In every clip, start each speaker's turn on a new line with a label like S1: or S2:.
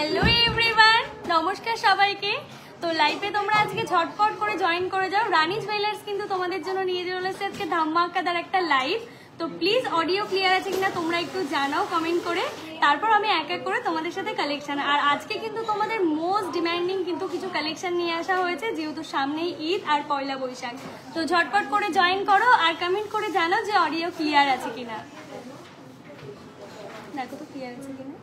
S1: Hello everyone, নমস্কার সবাইকে। তো লাইভে তোমরা আজকে ঝটপট করে জয়েন করে যাও। রানী জুয়েলার্স কিন্তু তোমাদের জন্য নিয়ে চলেছে আজকে ধামাকাদার একটা লাইভ। তো প্লিজ অডিও ক্লিয়ার আছে কিনা তোমরা একটু জানাও কমেন্ট করে, তারপর আমি এক এক করে তোমাদের সাথে কালেকশন। আর আজকে কিন্তু তোমাদের মোস্ট ডিমান্ডিং কিন্তু কিছু কালেকশন নিয়ে আসা হয়েছে, যেহেতু সামনেই ঈদ আর পয়লা বৈশাখ। তো ঝটপট করে জয়েন করো আর কমেন্ট করে জানাও যে অডিও ক্লিয়ার আছে কিনা। দেখো তো ক্লিয়ার আছে কিনা।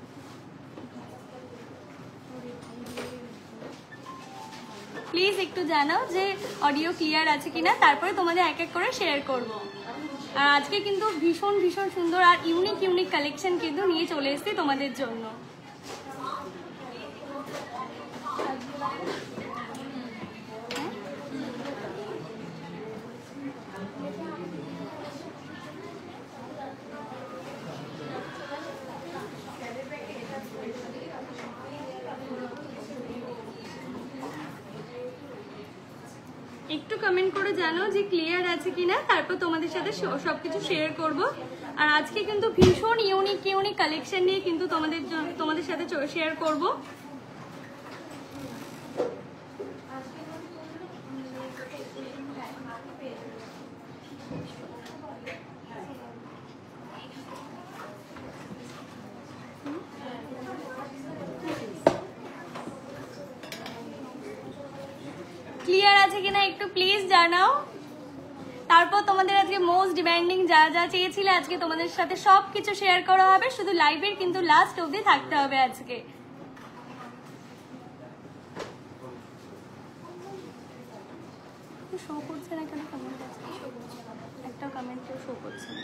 S1: প্লিজ একটু জানাও যে অডিও ক্লিয়ার আছে কিনা, তারপরে তোমাদের এক এক করে শেয়ার করব। আর আজকে কিন্তু ভীষণ ভীষণ সুন্দর আর ইউনিক কালেকশন কিন্তু নিয়ে চলে এসেছি তোমাদের জন্য। একটু কমেন্ট করে জানো যে ক্লিয়ার আছে কিনা, তারপর তোমাদের সাথে সবকিছু শেয়ার করব। আর আজকে কিন্তু ভীষণ ইউনিক কালেকশন নিয়ে কিন্তু তোমাদের সাথে শেয়ার করব। ক্লিয়ার আছে কিনা একটু প্লিজ জানাও। তারপর তোমাদের আজকে মোস্ট ডিমান্ডিং যা যা চেয়েছিলে আজকে তোমাদের সাথে সবকিছু শেয়ার করা হবে। শুধু লাইভের কিন্তু লাস্ট অবধি থাকতে হবে আজকে। শো করছে না কেন কমেন্ট? একটা কমেন্ট শো করছে না।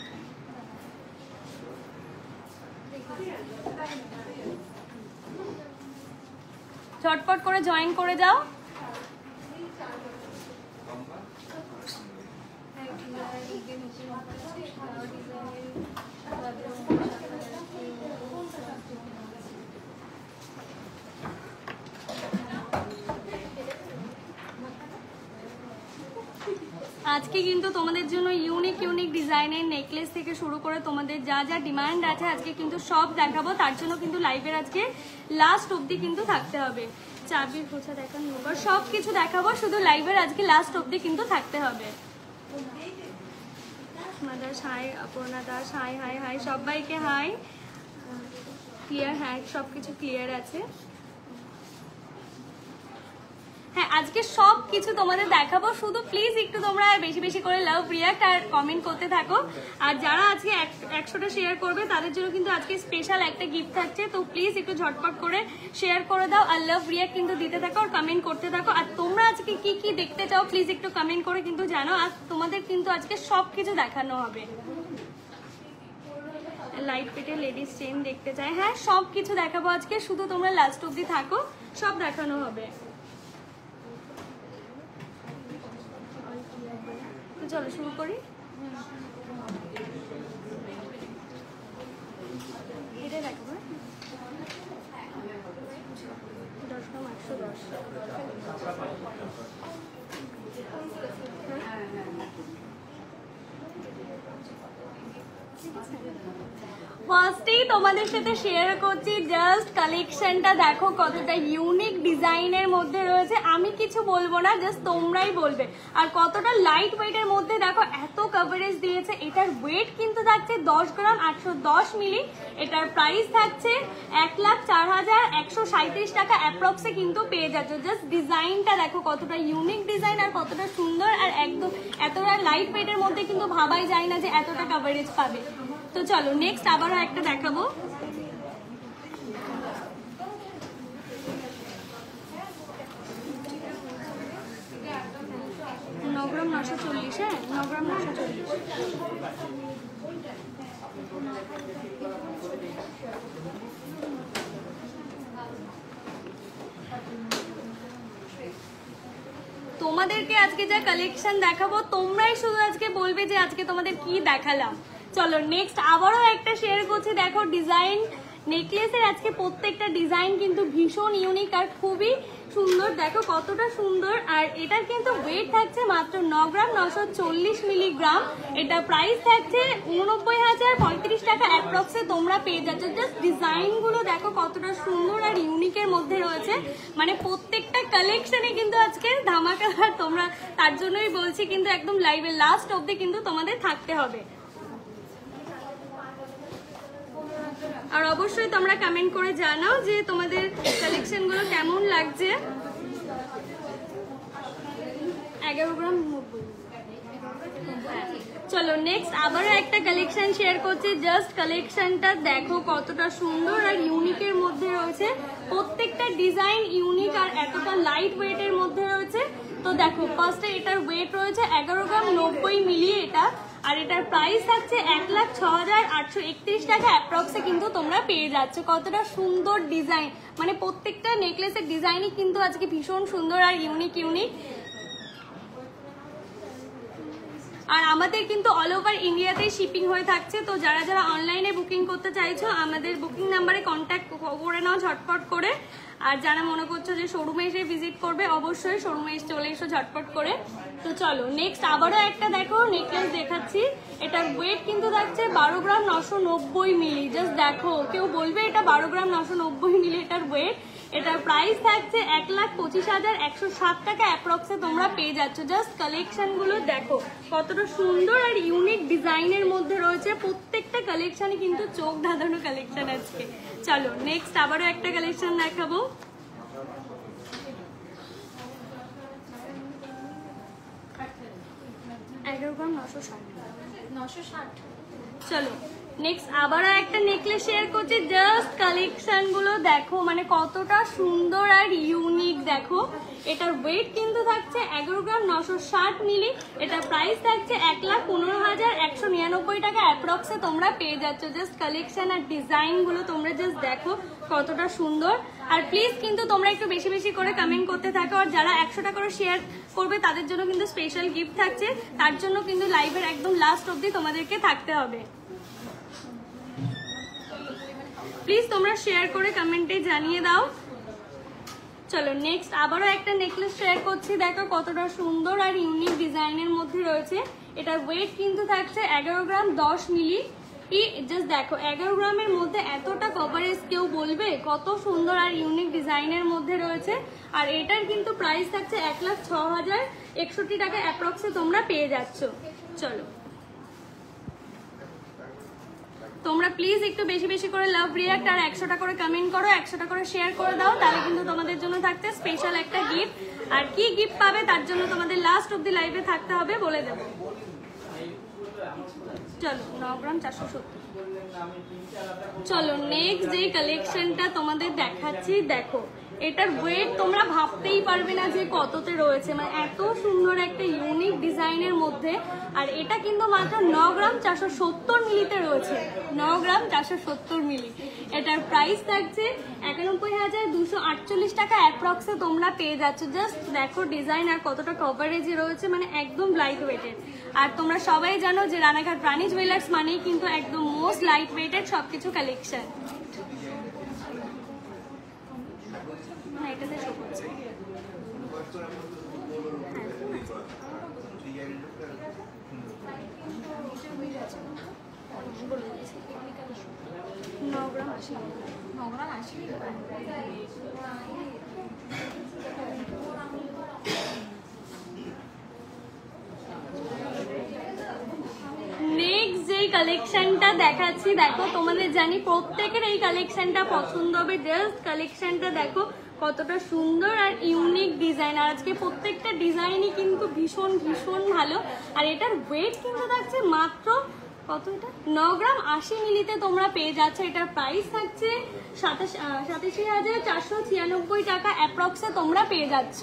S1: ঝটপট করে জয়েন করে যাও। আজকে কিন্তু তোমাদের জন্য ইউনিক ডিজাইনের নেকলেস থেকে শুরু করে তোমাদের যা যা ডিমান্ড আছে আজকে কিন্তু সব দেখাবো। তার জন্য কিন্তু লাইভের আজকে লাস্ট অবধি কিন্তু থাকতে হবে। চাবির গোছা দেখানো সব কিছু দেখাবো, শুধু লাইভের আজকে লাস্ট অবধি কিন্তু থাকতে হবে। Das hi, Aparna Das hi hi hi, সবাইকে হাই। ক্লিয়ার? হ্যাঁ, সব কিছু ক্লিয়ার আছে। হ্যাঁ, আজকে সব কিছু তোমাদের দেখাবো, শুধু প্লিজ একটু তোমরা বেশি করে লাভ রিয়াক্ট আর কমেন্ট করতে থাকো। আর যারা আজকে 100টা শেয়ার করবে তাদের জন্য কিন্তু আজকে স্পেশাল একটা গিফট থাকছে। তো প্লিজ একটু ঝটপট করে শেয়ার করে দাও আর লাভ রিয়াক্ট কিন্তু দিতে থাকো আর কমেন্ট করতে থাকো। আর তোমরা আজকে কি দেখতে চাও প্লিজ একটু কমেন্ট করে কিন্তু জানাও। আর তোমাদের কিন্তু আজকে সব কিছু দেখানো হবে। লাইট পেটে লেডিস চেন দেখতে চাই, হ্যাঁ সব কিছু দেখাবো আজকে, শুধু তোমরা লাস্ট অবধি থাকো, সব দেখানো হবে। চলো শুরু করি। এটা দেখাবো 10 ফার্স্টেই তোমাদের সাথে শেয়ার করছি জাস্ট কালেকশনটা দেখো কতটা ইউনিক ডিজাইনের মধ্যে রয়েছে। আমি কিছু বলবো না, জাস্ট তোমরাই বলবে। আর কতটা লাইট ওয়েটের মধ্যে দেখো, এত কভারেজ দিয়েছে। এটার ওয়েট কিন্তু থাকছে 10 গ্রাম 810 মিলি। এটার প্রাইস থাকছে 1,04,137 টাকা অ্যাপ্রক্সে কিন্তু পেয়ে যাচ্ছ। জাস্ট ডিজাইনটা দেখো কতটা ইউনিক ডিজাইন আর কতটা সুন্দর। আর একদম এতটা লাইট ওয়েটের মধ্যে কিন্তু ভাবাই যায় না যে এতটা কভারেজ পাবে। তো চলো নেক্সট আবারও একটা দেখাবো। নগ্রাম 940, হ্যাঁ 9 গ্রাম 940। তোমাদেরকে আজকে যা কালেকশন দেখাবো তোমরাই শুধু আজকে বলবে যে আজকে তোমাদের কি দেখালাম। চলো নেক্সট আবারও একটা শেয়ার করছি। দেখো ডিজাইন নেকলেসের আজকে প্রত্যেকটা ডিজাইন কিন্তু ভীষণ ইউনিক আর খুবই সুন্দর। দেখো কতটা সুন্দর। আর এটার কিন্তু ওয়েট থাকছে মাত্র 9 গ্রাম 940 মিলিগ্রাম। এটা প্রাইস থাকছে 89,035 টাকা অ্যাপ্রক্সে তোমরা পেয়ে যাচ্ছ। জাস্ট ডিজাইনগুলো দেখো কতটা সুন্দর আর ইউনিকের মধ্যে রয়েছে, মানে প্রত্যেকটা কালেকশনে কিন্তু আজকে ধামাকা। তোমরা তার জন্যই বলছি কিন্তু একদম লাইভের লাস্ট অবধি কিন্তু তোমাদের থাকতে হবে। আর অবশ্যই তোমরা কমেন্ট করে জানাও যে তোমাদের কালেকশনগুলো কেমন লাগছে। 11 গ্রাম 90। চলো নেক্সট আবারও একটা কালেকশন শেয়ার করছি। জাস্ট কালেকশনটা দেখো কতটা সুন্দর আর ইউনিকের মধ্যে রয়েছে, প্রত্যেকটা ডিজাইন ইউনিক আর এতটা লাইট ওয়েটের মধ্যে রয়েছে। তো দেখো ফার্স্টে এটার ওয়েট রয়েছে 11 গ্রাম 90 মিলি এটা, আর এটার প্রাইস থাকছে 1,06,831 টাকা অ্যাপ্রক্সে কিন্তু তোমরা পেয়ে যাচ্ছ। কতটা সুন্দর ডিজাইন, মানে প্রত্যেকটা নেকলেসের ডিজাইনই কিন্তু আজকে ভীষণ সুন্দর আর ইউনিক। আর আমাদের কিন্তু অল ওভার ইন্ডিয়াতে শিপিং হয়ে থাকছে। তো যারা যারা অনলাইনে বুকিং করতে চাইছো আমাদের বুকিং নাম্বারে কন্ট্যাক্ট করে নাও ঝটপট করে। আর যারা মনে করছো যে শোরুমে এসে ভিজিট করবে, অবশ্যই শোরুমে এসে চলে এসো ঝটপট করে। তো চলো নেক্সট আবারও একটা দেখো নেকলেস দেখাচ্ছি। এটার ওয়েট কিন্তু থাকছে 12 গ্রাম 990 মিলি। জাস্ট দেখো, কেউ বলবে এটা 12 গ্রাম 990 মিলি এটার ওয়েট। এটার প্রাইস থাকছে 1,25,107 টাকা অ্যাপ্রক্সে তোমরা পেয়ে যাচ্ছ। জাস্ট কালেকশনগুলো দেখো কতটা সুন্দর আর ইউনিক ডিজাইনের মধ্যে রয়েছে, প্রত্যেকটা কালেকশনই কিন্তু চোখ ধাঁধানো কালেকশন আজকে। চলো নেক্সট আবারও একটা কালেকশন দেখাবো। চলো নেক্সট আবারও একটা নেকলেস শেয়ার করছি। জাস্ট কালেকশন গুলো দেখো, মানে কতটা সুন্দর আর ইউনিক। দেখো এটার ওয়েট কিন্তু থাকছে 11 গ্রাম 960 মিলি। এটার প্রাইস থাকছে 1,15,199 টাকা অ্যাপ্রক্সে তোমরা পেয়ে যাচ্ছ। জাস্ট কালেকশন আর ডিজাইন গুলো তোমরা জাস্ট দেখো কতটা সুন্দর। আর প্লিজ কিন্তু তোমরা একটু বেশি বেশি করে কমেন্ট করতে থাকো। আর যারা 100 টাকা করে শেয়ার করবে তাদের জন্য কিন্তু স্পেশাল গিফট থাকছে, তার জন্য কিন্তু লাইভের একদম লাস্ট অবধি তোমাদেরকে থাকতে হবে। প্লিজ তোমরা শেয়ার করে কমেন্টে জানিয়ে দাও। চলো নেক্সট আবারও একটা নেকলেস শেয়ার করছি। দেখো কতটা সুন্দর আর ইউনিক ডিজাইনের মধ্যে রয়েছে। এটার ওয়েট কিন্তু থাকছে 11 গ্রাম 10 মিলি। জাস্ট দেখো 11 গ্রামের মধ্যে এতটা কভারেজ, কেউ বলবে? কত সুন্দর আর ইউনিক ডিজাইনের মধ্যে রয়েছে। আর এটার কিন্তু প্রাইস থাকছে 1,06,061 টাকা অ্যাপ্রক্সে তোমরা পেয়ে যাচ্ছ। চলো তোমরা প্লিজ একটু বেশি বেশি করে লাভ রিয়াক্ট আর 100 টাকা করে কমেন্ট করো, 100 টাকা করে শেয়ার করে দাও, তাহলে কিন্তু তোমাদের জন্য থাকতে স্পেশাল একটা গিফট। আর কি গিফট পাবে তার জন্য তোমাদের লাস্ট অব্দি লাইভে থাকতে হবে, বলে দেব। চলো 9 গ্রাম 470। চলো নেক্সট যে কালেকশনটা তোমাদের দেখাচ্ছি, দেখো এটার ওয়েট তোমরা ভাবতেই পারবে না যে কততে রয়েছে, মানে এত সুন্দর একটা ইউনিক ডিজাইনের মধ্যে। আর এটা কিন্তু মাত্র 9 গ্রাম 470 মিলিতে রয়েছে, 9 গ্রাম 470 মিলি। এটার প্রাইস থাকছে 91,248 টাকা অ্যাপ্রক্সে তোমরা পেয়ে যাচ্ছ। জাস্ট দেখো ডিজাইন আর কতটা কভারেজে রয়েছে, মানে একদম লাইট ওয়েটেড। আর তোমরা সবাই জানো যে রানাঘাট রানী জুয়েলার্স মানেই কিন্তু একদম মোস্ট লাইট ওয়েটেড সবকিছু কালেকশন। এটাতে শো করছে। নেক্সট যে কালেকশনটা দেখাচ্ছি, দেখো তোমাদের জানি প্রত্যেকের এই কালেকশনটা পছন্দ হবে। জাস্ট কালেকশনটা দেখো কতটা সুন্দর আর ইউনিক ডিজাইন। আর আজকে প্রত্যেকটা ডিজাইনই কিন্তু ভীষণ ভীষণ ভালো। আর এটার ওয়েট কিন্তু থাকছে মাত্র কত, এটা 9 গ্রাম 80 মিলিতে তোমরা পেয়ে যাচ্ছ। এটার প্রাইস থাকছে 87,496 টাকা অ্যাপ্রক্সে তোমরা পেয়ে যাচ্ছ।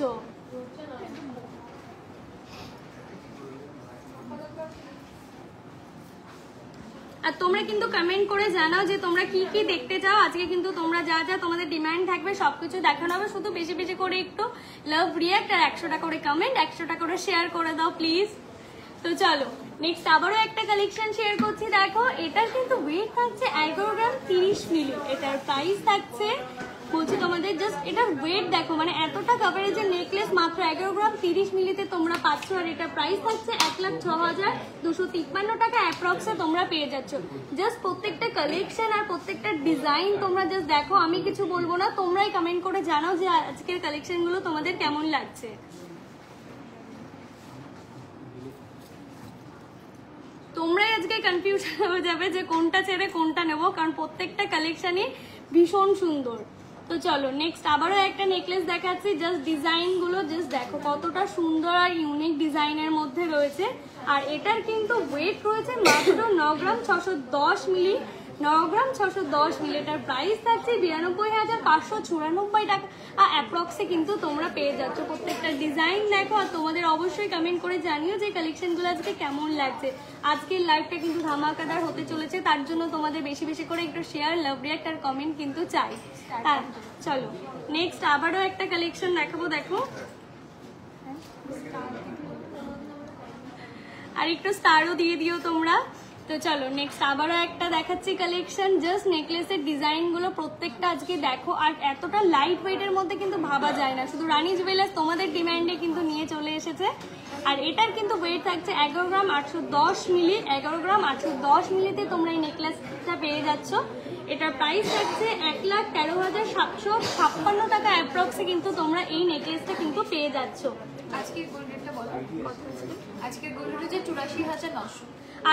S1: আর তোমরা কিন্তু কমেন্ট করে জানাও যে তোমরা কি কি দেখতে চাও। আজকে কিন্তু তোমরা যা যা তোমাদের ডিমান্ড থাকবে সবকিছু দেখানো হবে, শুধু বেশি বেশি করে একটু লাভ রিয়াক্ট আর 100 টাকা করে কমেন্ট, 100 টাকা করে শেয়ার করে দাও প্লিজ। তো চলো নেক্সট আবারও একটা কালেকশন শেয়ার করছি। দেখো এটার কিন্তু ওয়েট থাকছে 11 গ্রাম 30 মিলি। এটার প্রাইস থাকছে বলছি তোমাদের তোমাদের জাস্ট এটার ওয়েট দেখো, মানে এতটা কভারেজের নেকলেস মাত্র 11 গ্রাম 30 মিলিতে তোমরা পাচ্ছ। আর এটা প্রাইস থাকছে 1,06,253 টাকা অ্যাপ্রক্সে তোমরা পেয়ে যাচ্ছ। জাস্ট প্রত্যেকটা কালেকশন আর প্রত্যেকটা ডিজাইন তোমরা জাস্ট দেখো, আমি কিছু বলবো না, তোমরাই কমেন্ট করে জানাও যে আজকের কালেকশনগুলো তোমাদের কেমন লাগছে। তোমরাই আজকে কনফিউশন হয়ে যাবে যে কোনটা ছেড়ে কোনটা নেবো, কারণ প্রত্যেকটা কালেকশনই ভীষণ সুন্দর। তো চলো নেক্সট আবারও একটা নেকলেস দেখাচ্ছি। জাস্ট ডিজাইনগুলো জাস্ট দেখো কতটা সুন্দর আর ইউনিক ডিজাইনের মধ্যে রয়েছে। আর এটার কিন্তু ওয়েট রয়েছে মাত্র 9 গ্রাম 610 মিলি, 9 গ্রাম 610 মিলি। এটার প্রাইস থাকছে 92,594 টাকা অ্যাপ্রক্সে কিন্তু তোমরা পেয়ে যাচ্ছ। প্রত্যেকটা ডিজাইন দেখো আর তোমাদের অবশ্যই কমেন্ট করে জানিও যে কালেকশনগুলো আজকে কেমন লাগছে। আজকের লাইভটা কিন্তু ধামাকাদার হতে চলেছে, তার জন্য তোমাদের বেশি বেশি করে একটু শেয়ার, লাভ, রিঅ্যাক্ট আর কমেন্ট কিন্তু চাই। হ্যাঁ চলো নেক্সট আবারও একটা কালেকশন দেখাবো। দেখো আর একটু স্টারও দিয়ে দিও তোমরা। তো চলো নেক্সট আবারও একটা দেখাচ্ছি কালেকশন। জাস্ট নেকলেসের ডিজাইনগুলো প্রত্যেকটা আজকে দেখো, আর এতটা লাইট ওয়েটের মধ্যে কিন্তু ভাবা যায় না। শুধু রানি জুয়েলার্স তোমাদের ডিমান্ডে কিন্তু নিয়ে চলে এসেছে। আর এটার কিন্তু ওয়েট থাকছে 11 গ্রাম 810 মিলি, 11 গ্রাম 810 মিলিতে তোমরা এই নেকলেসটা পেয়ে যাচ্ছ। এটার প্রাইস থাকছে 1,13,756 টাকা অ্যাপ্রক্সে কিন্তু তোমরা এই নেকলেসটা কিন্তু পেয়ে যাচ্ছ।
S2: আজকের গোল্ড রেটটা বলো কত হচ্ছে? আজকের গোল্ড রেট হচ্ছে 84,900।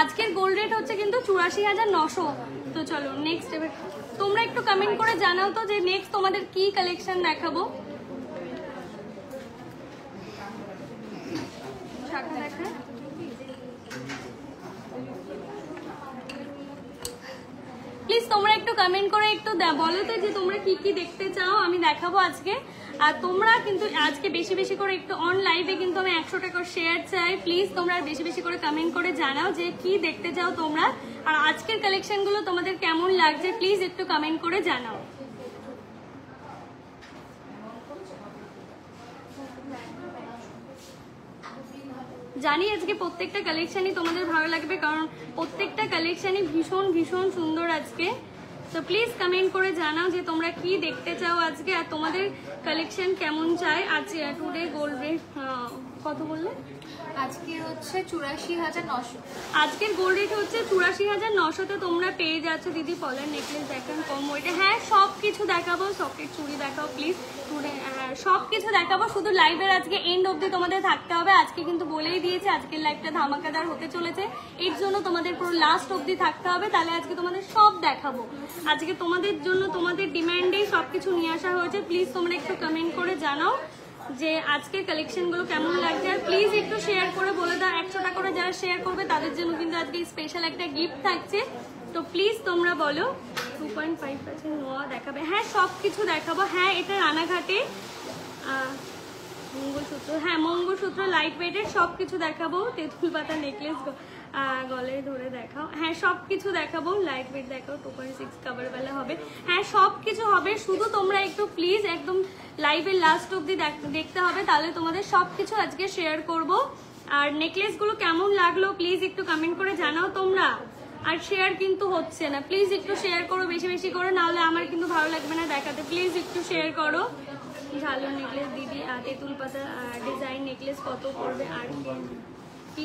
S1: আজকের গোল্ড রেট হচ্ছে কিন্তু 84,900। তো চলো নেক্সট এবার তোমরা একটু কমেন্ট করে জানাও তো যে নেক্সট তোমাদের কি কালেকশন দেখাবো। প্লিজ তোমরা একটু কমেন্ট করে একটু বলো তো যে তোমরা কি কি দেখতে চাও আমি দেখাবো আজকে। আর তোমরা কিন্তু আজকে বেশি বেশি করে একটু অন লাইভে কিন্তু আমি 100 টাকা শেয়ার চাই। প্লিজ তোমরা বেশি বেশি করে কমেন্ট করে জানাও যে কি দেখতে চাও তোমরা, আর আজকের কালেকশনগুলো তোমাদের কেমন লাগছে প্লিজ একটু কমেন্ট করে জানাও। জানি আজকে প্রত্যেকটা কালেকশনই তোমাদের ভালো লাগবে, কারণ প্রত্যেকটা কালেকশনই ভীষণ ভীষণ সুন্দর আজকে। তো প্লিজ কমেন্ট করে জানাও যে তোমরা কি দেখতে চাও আজকে, আর তোমাদের কালেকশন কেমন চাই। আজ টুডে গোল্ড রেট কত বললে?
S2: আজকে হচ্ছে 84,900।
S1: আজকের গোল্ড রেট হচ্ছে 84,900-তে তোমরা পেয়ে যাচ্ছ। দিদি পলার নেকলেস দেখান কম ওয়েটে। হ্যাঁ সব কিছু দেখাবো, সকেট চুড়ি দেখাও প্লিজ, সব কিছু দেখাবো। শুধু লাইভের আজকে এন্ড অবধি তোমাদের থাকতে হবে। আজকে কিন্তু বলেই দিয়েছে আজকের লাইভটা ধামাকাদার হতে চলেছে, এর জন্য তোমাদের পুরো লাস্ট অবধি থাকতে হবে। তাহলে আজকে তোমাদের সব দেখাবো। আজকে তোমাদের জন্য তোমাদের ডিমান্ডেই সবকিছু নিয়ে আসা হয়েছে। প্লিজ তোমরা একটু কমেন্ট করে জানাও যে আজকের কালেকশনগুলো কেমন লাগছে। আর প্লিজ একটু শেয়ার করে বলে দাও, 100 টাকা করে যারা শেয়ার করবে তাদের জন্য কিন্তু আজকে স্পেশাল একটা গিফট থাকছে। তো প্লিজ তোমরা বলো 2.5% নোয়া দেখাবে। হ্যাঁ সব কিছু দেখাবো। হ্যাঁ এটা রানাঘাটে মঙ্গলসূত্র, হ্যাঁ মঙ্গলসূত্র লাইট ওয়েটের সব কিছু দেখাবো। তেঁতুল পাতা নেকলেস গলে ধরে দেখাও। হ্যাঁ সব কিছু দেখাবো। লাইট ওয়েট দেখাও, 2.6 কাভারওয়ালা হবে। হ্যাঁ সব কিছু হবে, শুধু তোমরা একটু প্লিজ একদম লাইভের লাস্ট অবধি দেখতে হবে, তাহলে তোমাদের সব কিছু আজকে শেয়ার করব। আর নেকলেসগুলো কেমন লাগলো প্লিজ একটু কমেন্ট করে জানাও তোমরা। আর শেয়ার কিন্তু হচ্ছে না, প্লিজ একটু শেয়ার করো বেশি বেশি করে, নাহলে আমার কিন্তু ভালো লাগবে না দেখাতে। প্লিজ একটু শেয়ার করো। ঝালো নেকলেস দিদি, তেঁতুল পাতা ডিজাইন নেকলেস কত পড়বে? আর কি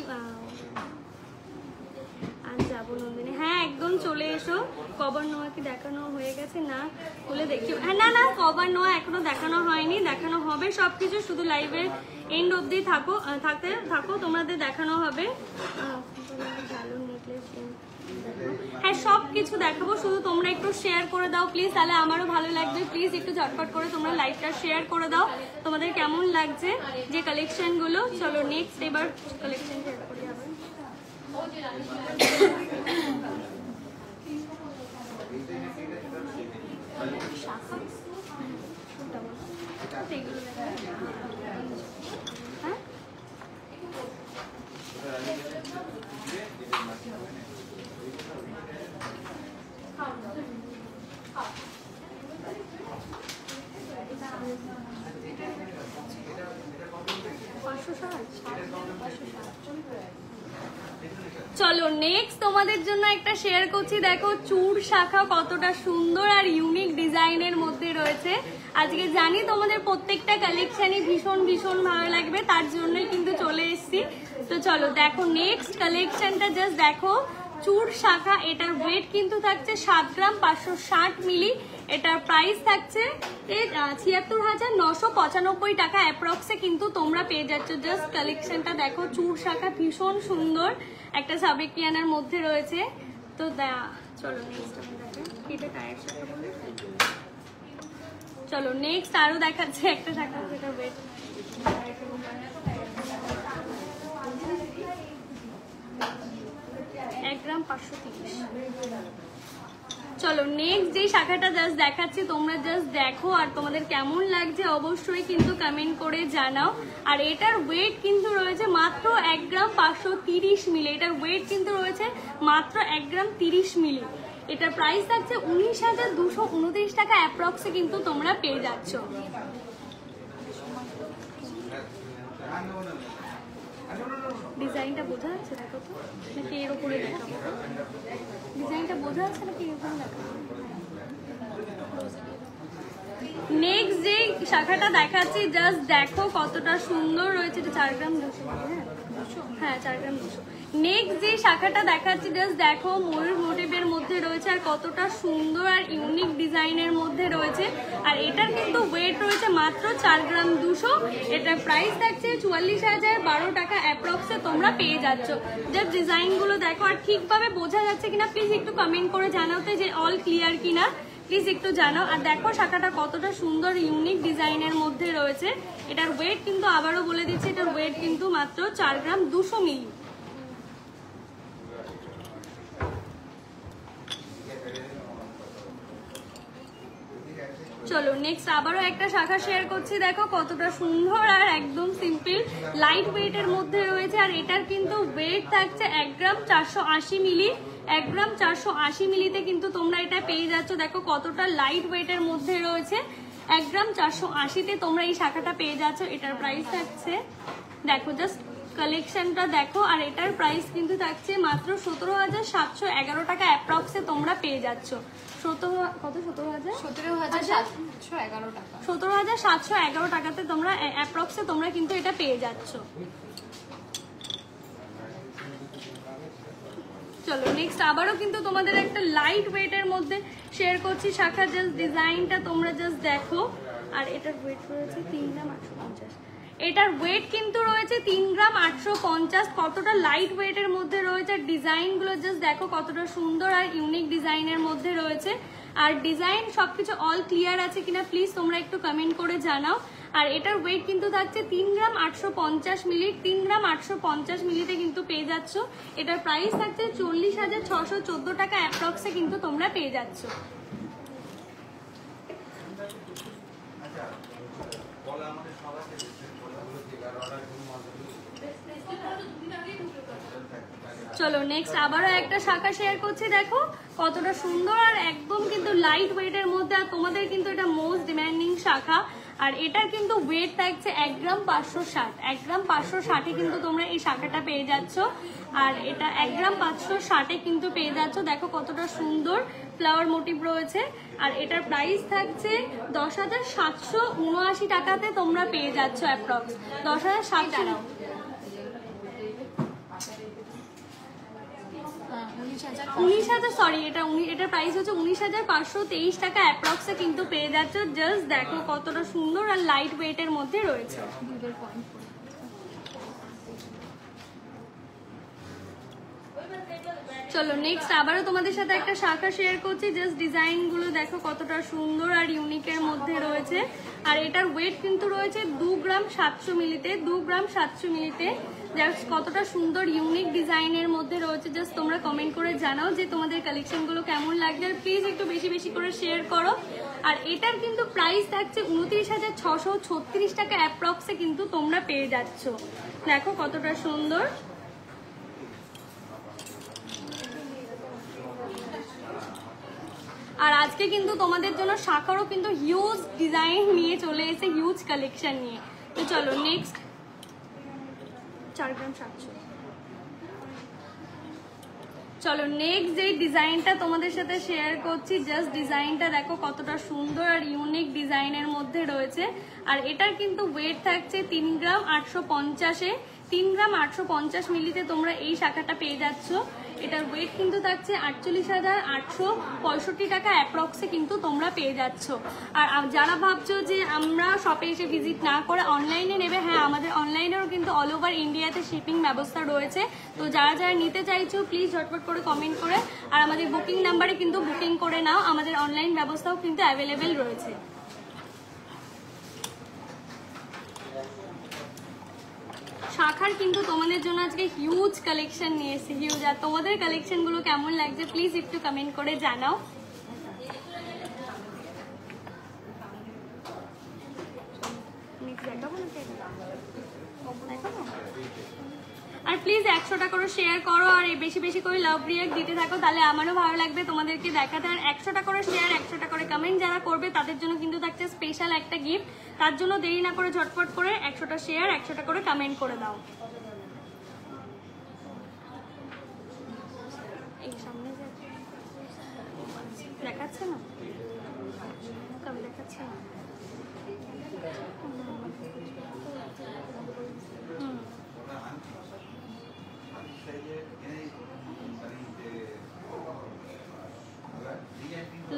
S1: আর যাবো নন্দিনী। হ্যাঁ একদম চলে এসো। কভার নোয়া কি দেখানো হয়ে গেছে? না খুলে দেখিও। হ্যাঁ না না কভার নোয়া এখনো দেখানো হয়নি, দেখানো হবে সবকিছু। শুধু লাইভের এন্ড অবধি থাকো তোমাদের দেখানো হবে। ভালো নেকলেস, হ্যাঁ সব কিছু দেখাবো, শুধু তোমরা একটু শেয়ার করে দাও প্লিজ, তাহলে আমারও ভালো লাগবে। প্লিজ একটু ঝটপট করে তোমরা লাইভটা শেয়ার করে দাও তোমাদের কেমন লাগছে যে কালেকশনগুলো। চলো নেক্সট এবার কালেকশন শেয়ার করি আবার। হ্যাঁ 560 চলো নেক্সট তোমাদের জন্য একটা শেয়ার করছি। দেখো চূড় শাখা কতটা সুন্দর আর ইউনিক ডিজাইনের মধ্যে রয়েছে। আজকে জানি তোমাদের প্রত্যেকটা কালেকশনই ভীষণ ভীষণ ভালো লাগবে, তার জন্যই কিন্তু চলে এসেছি। তো চলো দেখো নেক্সট কালেকশনটা জাস্ট দেখো, চূড় শাখা। এটার ওয়েট কিন্তু থাকছে 7 গ্রাম 560 মিলি। এটার প্রাইস থাকছে 76,995 টাকা অ্যাপ্রক্সে কিন্তু তোমরা পেয়ে যাচ্ছ। জাস্ট কালেকশনটা দেখো, চূড় শাখা ভীষণ সুন্দর একটা সাবেকিয়ানার মধ্যে রয়েছে। তো চলো নেক্সট চলো নেক্সট আরো দেখাচ্ছে একটা শাখা, যেটা ওয়েট 1 গ্রাম 530। চলো নেক্সট যে শাখাটা জাস্ট দেখাচ্ছি, তোমরা জাস্ট দেখো আর তোমাদের কেমন লাগছে অবশ্যই কিন্তু কমেন্ট করে জানাও। আর এটার ওয়েট কিন্তু রয়েছে মাত্র 1 গ্রাম 530 মিলি। এটার ওয়েট কিন্তু রয়েছে মাত্র 1 গ্রাম 30 মিলি। এটার প্রাইস থাকছে 19,229 টাকা অ্যাপ্রক্সে কিন্তু তোমরা পেয়ে যাচ্ছ। ডিজাইনটা বোঝা যাচ্ছে দেখো তো, নাকি এর উপরে দেখাবো? ডিজাইনটা বোঝা যাচ্ছে নাকি এর উপরে দেখাবো? নেক্সট যে শাখাটা দেখাচ্ছি জাস্ট দেখো কতটা সুন্দর রয়েছে। এটা 4 গ্রাম 200, হ্যাঁ 4 গ্রাম 200। নেক্সট যে শাখাটা দেখাচ্ছি জাস্ট দেখো, ময়ূর মোটিভের মধ্যে রয়েছে আর কতটা সুন্দর আর ইউনিক ডিজাইনের মধ্যে রয়েছে। আর এটার কিন্তু ওয়েট রয়েছে মাত্র 4 গ্রাম 200। এটার প্রাইস থাকছে 44,012 টাকা অ্যাপ্রক্সে তোমরা পেয়ে যাচ্ছ। জাস্ট ডিজাইনগুলো দেখো আর ঠিকভাবে বোঝা যাচ্ছে কিনা প্লিজ একটু কমেন্ট করে জানাতে, যে অল ক্লিয়ার কিনা প্লিজ একটু জানাও। আর দেখো শাখাটা কতটা সুন্দর ইউনিক ডিজাইনের মধ্যে রয়েছে। এটার ওয়েট কিন্তু আবারও বলে দিচ্ছি, এটার ওয়েট কিন্তু মাত্র 4 গ্রাম 200 মিলি। চলো নেক্সট আবারও একটা শাখা শেয়ার করছি। দেখো কতটা সুন্দর আর একদম সিম্পল লাইট ওয়েটের মধ্যে রয়েছে। আর এটার কিন্তু ওয়েট থাকছে 1 গ্রাম 480 মিলি। 1 গ্রাম 480 মিলিতে কিন্তু তোমরা এটা পেয়ে যাচ্ছ। দেখো কতটা লাইট ওয়েটের মধ্যে রয়েছে। 1 গ্রাম 480-তে তোমরা এই শাখাটা পেয়ে যাচ্ছ। এটার প্রাইস থাকছে, দেখো জাস্ট কালেকশনটা দেখো, আর এটার প্রাইস কিন্তু থাকছে মাত্র 17,711 টাকা অ্যাপ্রক্সে তোমরা পেয়ে যাচ্ছ। 17,711 টাকাতে তোমরা অ্যাপ্রক্সে তোমরা কিন্তু এটা পেয়ে যাচ্ছ। চলো নেক্সট আবারও কিন্তু তোমাদের একটা লাইট ওয়েটের মধ্যে শেয়ার করছি শাখা। জাস্ট ডিজাইনটা তোমরা জাস্ট দেখো। আর এটার ওয়েট রয়েছে 3 গ্রাম 850। এটার ওয়েট কিন্তু রয়েছে 3 গ্রাম 850। কতটা লাইট ওয়েটের মধ্যে রয়েছে। ডিজাইনগুলো জাস্ট দেখো কতটা সুন্দর আর ইউনিক ডিজাইনের মধ্যে রয়েছে। আর ডিজাইন সবকিছু অল ক্লিয়ার আছে কিনা প্লিজ তোমরা একটু কমেন্ট করে জানাও। আর এটার ওয়েট কিন্তু থাকছে 3 গ্রাম 850 মিলি। 3 গ্রাম 850 মিলিতে কিন্তু পেয়ে যাচ্ছ। এটার প্রাইস থাকছে 40,614 টাকা অ্যাপ্রক্সে কিন্তু তোমরা পেয়ে যাচ্ছ। চলো নেক্সট আবারও একটা শাখা শেয়ার করছি। দেখো কতটা সুন্দর আর একদম কিন্তু লাইট ওয়েটের মধ্যে। আর তোমাদের কিন্তু এটা মোস্ট ডিমান্ডিং শাখা। আর এটার কিন্তু ওয়েট থাকছে 1 গ্রাম 560। 1 গ্রাম 560-এ কিন্তু তোমরা এই শাখাটা পেয়ে যাচ্ছ। আর এটা 1 গ্রাম 560-এ কিন্তু পেয়ে যাচ্ছ। দেখো কতটা সুন্দর ফ্লাওয়ার মোটিভ রয়েছে। আর এটার প্রাইস থাকছে 10,779 টাকাতে তোমরা পেয়ে যাচ্ছ অ্যাপ্রক্স। 10,700 19,000 সরি, এটার প্রাইস হচ্ছে 19,523 টাকা অ্যাপ্রক্সে কিন্তু পেয়ে যাচ্ছ। জাস্ট দেখো কতটা সুন্দর আর লাইট ওয়েটের মধ্যে রয়েছে। চলো নেক্সট আবারও তোমাদের সাথে একটা শাখা শেয়ার করছি। জাস্ট ডিজাইনগুলো দেখো কতটা সুন্দর আর ইউনিকের মধ্যে রয়েছে। আর এটার ওয়েট কিন্তু রয়েছে 2 গ্রাম 700 মিলিতে। 2 গ্রাম 700 মিলিতে জাস্ট কতটা সুন্দর ইউনিক ডিজাইনের মধ্যে রয়েছে। জাস্ট তোমরা কমেন্ট করে জানাও যে তোমাদের কালেকশনগুলো কেমন লাগবে। আর প্লিজ একটু বেশি বেশি করে শেয়ার করো। আর এটার কিন্তু প্রাইস থাকছে 29,636 টাকা অ্যাপ্রক্সে কিন্তু তোমরা পেয়ে যাচ্ছ। দেখো কতটা সুন্দর। আর আজকে কিন্তু তোমাদের জন্য শাখারও কিন্তু হিউজ ডিজাইন নিয়ে চলে এসে, হিউজ কালেকশন নিয়ে। তো চলো নেক্সট 4 গ্রাম 700। চলো নেক্সট যে ডিজাইনটা তোমাদের সাথে শেয়ার করছি, জাস্ট ডিজাইনটা দেখো কতটা সুন্দর আর ইউনিক ডিজাইনের মধ্যে রয়েছে। আর এটার কিন্তু ওয়েট থাকছে 3 গ্রাম 850-এ, 3 গ্রাম 850 মিলিতে তোমরা এই শাখাটা পেয়ে যাচ্ছ। এটার ওয়েট কিন্তু থাকছে 48,865 টাকা অ্যাপ্রক্সে কিন্তু তোমরা পেয়ে যাচ্ছ। আর যারা ভাবছো যে আমরা শপে এসে ভিজিট না করে অনলাইনে নেবে, হ্যাঁ আমাদের অনলাইনেও কিন্তু অল ওভার ইন্ডিয়াতে শিপিং ব্যবস্থা রয়েছে। তো যারা যারা নিতে চাইছো প্লিজ ঝটপট করে কমেন্ট করে আর আমাদের বুকিং নাম্বারে কিন্তু বুকিং করে নাও, আমাদের অনলাইন ব্যবস্থাও কিন্তু অ্যাভেলেবেল রয়েছে। শাখার কিন্তু তোমাদের জন্য আজকে হিউজ কালেকশন নিয়ে এসেছি, হিউজ। আর তোমাদের কালেকশনগুলো কেমন লাগছে প্লিজ একটু কমেন্ট করে জানাও। আর প্লিজ 100টা করে শেয়ার করো আর বেশি বেশি করে লাভ রিঅ্যাক্ট দিতে থাকো, তাহলে আমারও ভালো লাগবে তোমাদেরকে দেখাতে। আর 100টা করে শেয়ার 100টা করে কমেন্ট যারা করবে তাদের জন্য কিন্তু থাকছে স্পেশাল একটা গিফট। তার জন্য দেরি না করে ঝটপট করে 100টা শেয়ার 100টা করে কমেন্ট করে দাও। এই সামনে দেখাচ্ছে না, কম দেখাচ্ছে না।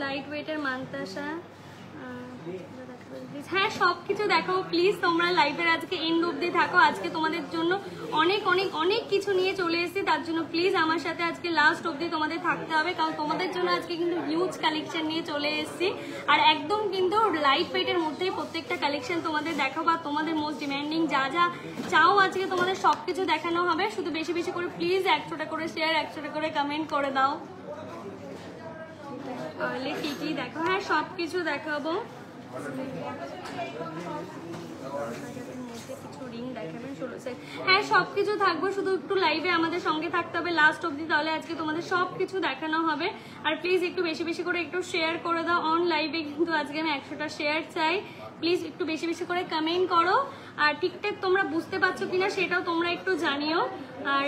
S1: লাইট ওয়েটের মান্তাসা, হ্যাঁ সবকিছু দেখো প্লিজ। তোমরা লাইভের আজকে এন্ড অবধি থাকো, আজকে তোমাদের জন্য অনেক অনেক অনেক কিছু নিয়ে চলে এসেছি। তার জন্য প্লিজ আমার সাথে আজকে লাস্ট অবধি তোমাদের থাকতে হবে, কারণ তোমাদের জন্য আজকে কিন্তু হিউজ কালেকশন নিয়ে চলে এসেছি। আর একদম কিন্তু লাইট ওয়েটের মধ্যেই প্রত্যেকটা কালেকশন তোমাদের দেখাবো। আর তোমাদের মোস্ট ডিমান্ডিং যা যা চাও আজকে তোমাদের সবকিছু দেখানো হবে। শুধু বেশি বেশি করে প্লিজ 100টা করে শেয়ার 100টা করে কমেন্ট করে দাও। তাহলে কি কি দেখো, হ্যাঁ সবকিছু দেখাবো। কিছু রিং দেখাবেন 16 সেট, হ্যাঁ সবকিছু থাকবো। শুধু একটু লাইভে আমাদের সঙ্গে থাকতে হবে লাস্ট অবধি, তাহলে আজকে তোমাদের সবকিছু দেখানো হবে। আর প্লিজ একটু বেশি বেশি করে একটু শেয়ার করে দাও। অন লাইভে কিন্তু আজকে আমি 100টা শেয়ার চাই। প্লিজ একটু বেশি বেশি করে কমেন্ট করো। আর ঠিকঠাক তোমরা বুঝতে পারছো কিনা সেটাও তোমরা একটু জানিও। আর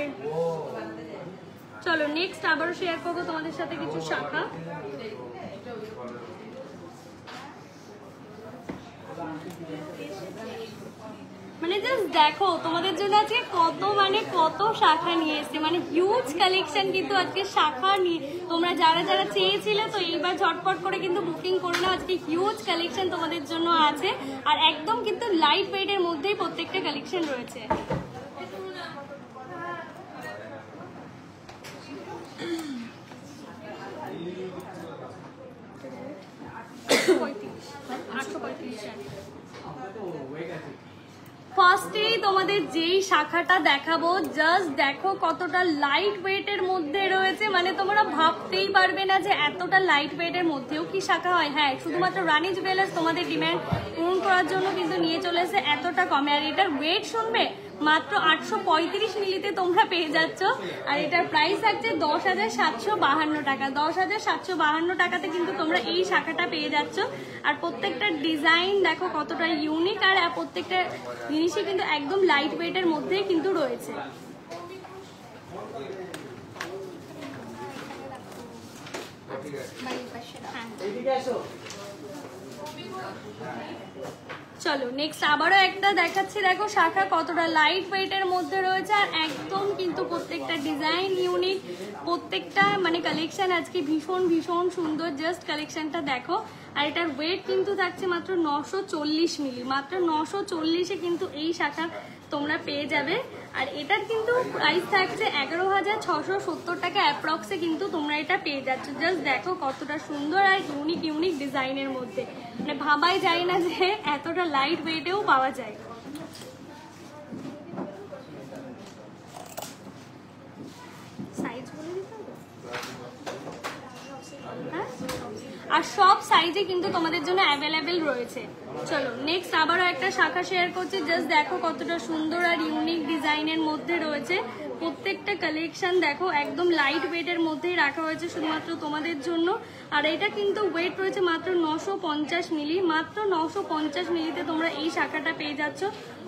S1: চলো নেক্সট আবারও শেয়ার করবো তোমাদের সাথে কিছু শাখা। মানে জাস্ট দেখো তোমাদের জন্য আজকে কত শাখা নিয়ে এসছে, মানে হিউজ কালেকশন কিন্তু আজকে শাখা নিয়ে। তোমরা যারা যারা চেয়েছিলে তো এইবার ঝটপট করে কিন্তু বুকিং করে নাও, আজকে হিউজ কালেকশন তোমাদের জন্য আছে। আর একদম কিন্তু লাইট ওয়েটের মধ্যেই প্রত্যেকটা কালেকশন রয়েছে। ফার্স্টেই তোমাদের যেই শাখাটা দেখাবো জাস্ট দেখো কতটা লাইট ওয়েটের মধ্যে রয়েছে, মানে তোমরা ভাবতেই পারবে না যে এতটা লাইট ওয়েটের মধ্যেও কি শাখা হয়। হ্যাঁ শুধুমাত্র রানি জুয়েলার্স তোমাদের ডিমান্ড পূরণ করার জন্য কিন্তু নিয়ে চলে এসে এতটা কমে। আর এটার ওয়েট শুনবে মাত্র 835 মিলিতে তোমরা পেয়ে যাচ্ছ। আর এটার প্রাইস থাকছে 10,752 টাকা। 10,752 টাকাতে কিন্তু তোমরা এই শাখাটা পেয়ে যাচ্ছ। আর প্রত্যেকটা ডিজাইন দেখো কতটা ইউনিক, আর প্রত্যেকটা জিনিসই কিন্তু একদম লাইট ওয়েটের মধ্যেই কিন্তু রয়েছে। চলো নেক্সট আবারও একটা দেখাচ্ছি। দেখো শাখা কতটা লাইট ওয়েটের মধ্যে রয়েছে, আর একদম কিন্তু প্রত্যেকটা ডিজাইন ইউনিক, প্রত্যেকটা মানে কালেকশন আজকে ভীষণ ভীষণ সুন্দর। জাস্ট কালেকশনটা দেখো। আর এটার ওয়েট কিন্তু থাকছে মাত্র 940 মিলি, মাত্র 940-এ কিন্তু এই শাখা তোমরা পেয়ে যাবে। আর এটার কিন্তু প্রাইস থাকছে 11,670 টাকা অ্যাপ্রক্সে কিন্তু তোমরা এটা পেয়ে যাচ্ছ। জাস্ট দেখো কতটা সুন্দর আর ইউনিক ইউনিক ডিজাইনের মধ্যে, মানে ভাবাই যায় না যে এতটা লাইট ওয়েটেও পাওয়া যায়। সাইজ বলে দিতে হবে, হ্যাঁ আর সব সাইজে কিন্তু তোমাদের জন্য অ্যাভেলেবেল রয়েছে। চলো নেক্সট আবারও একটা শাখা শেয়ার করছি। জাস্ট দেখো কতটা সুন্দর আর ইউনিক ডিজাইনের মধ্যে রয়েছে। প্রত্যেকটা কালেকশন দেখো একদম লাইট ওয়েটের মধ্যেই রাখা হয়েছে শুধুমাত্র তোমাদের জন্য। আর এটা কিন্তু ওয়েট রয়েছে মাত্র 950 মিলি, মাত্র 950 মিলিতে তোমরা এই শাখাটা পেয়ে যাচ্ছ।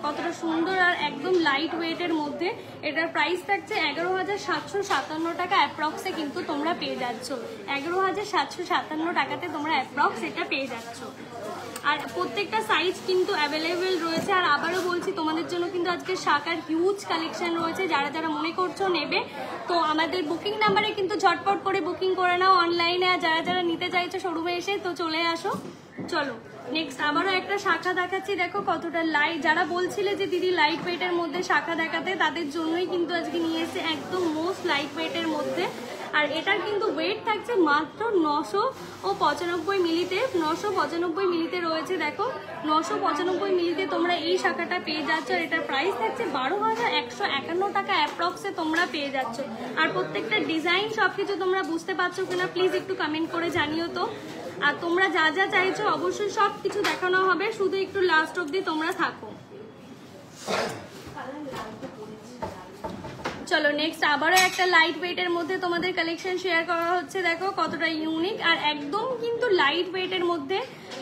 S1: কতটা সুন্দর আর একদম লাইট ওয়েটের মধ্যে। এটার প্রাইস থাকছে 11,757 টাকা অ্যাপ্রক্সে কিন্তু তোমরা পেয়ে যাচ্ছ। 11,757 টাকাতে তোমরা অ্যাপ্রক্স এটা পেয়ে যাচ্ছ। আর প্রত্যেকটা সাইজ কিন্তু অ্যাভেলেবেল রয়েছে। আর আবারও বলছি তোমাদের জন্য কিন্তু আজকে শাখার হিউজ কালেকশন রয়েছে। যারা যারা মনে করছো নেবে তো আমাদের বুকিং নাম্বারে কিন্তু ঝটপট করে বুকিং করে নাও অনলাইনে। আর যারা যারা নিতে চাইছো শোরুমে এসে তো চলে আসো। চলো নেক্সট আবারও একটা শাখা দেখাচ্ছি, দেখো কতটা লাইট। যারা বলছিলে যে দিদি লাইট ওয়েটের মধ্যে শাখা দেখাতে, তাদের জন্যই কিন্তু আজকে নিয়ে এসেছে একদম মোস্ট লাইট ওয়েটের মধ্যে। আর এটার কিন্তু ওয়েট থাকছে মাত্র 995 মিলিতে, 995 মিলিতে রয়েছে। দেখো 995 মিলিতে তোমরা এই শাখাটা পেয়ে যাচ্ছ। আর এটার প্রাইস থাকছে 12,151 টাকা অ্যাপ্রক্সে তোমরা পেয়ে যাচ্ছ। আর প্রত্যেকটা ডিজাইন সবকিছু তোমরা বুঝতে পারছো কিনা প্লিজ একটু কমেন্ট করে জানিও তো। আর তোমরা যা যা চাইছো অবশ্যই সব কিছু দেখানো হবে, শুধু একটু লাস্ট অবধি তোমরা থাকো। চলো নেক্সট আবারও একটা লাইট ওয়েটের মধ্যে তোমাদের কালেকশন শেয়ার করা হচ্ছে। দেখো কতটা ইউনিক আর একদম কিন্তু লাইট ওয়েটের মধ্যে।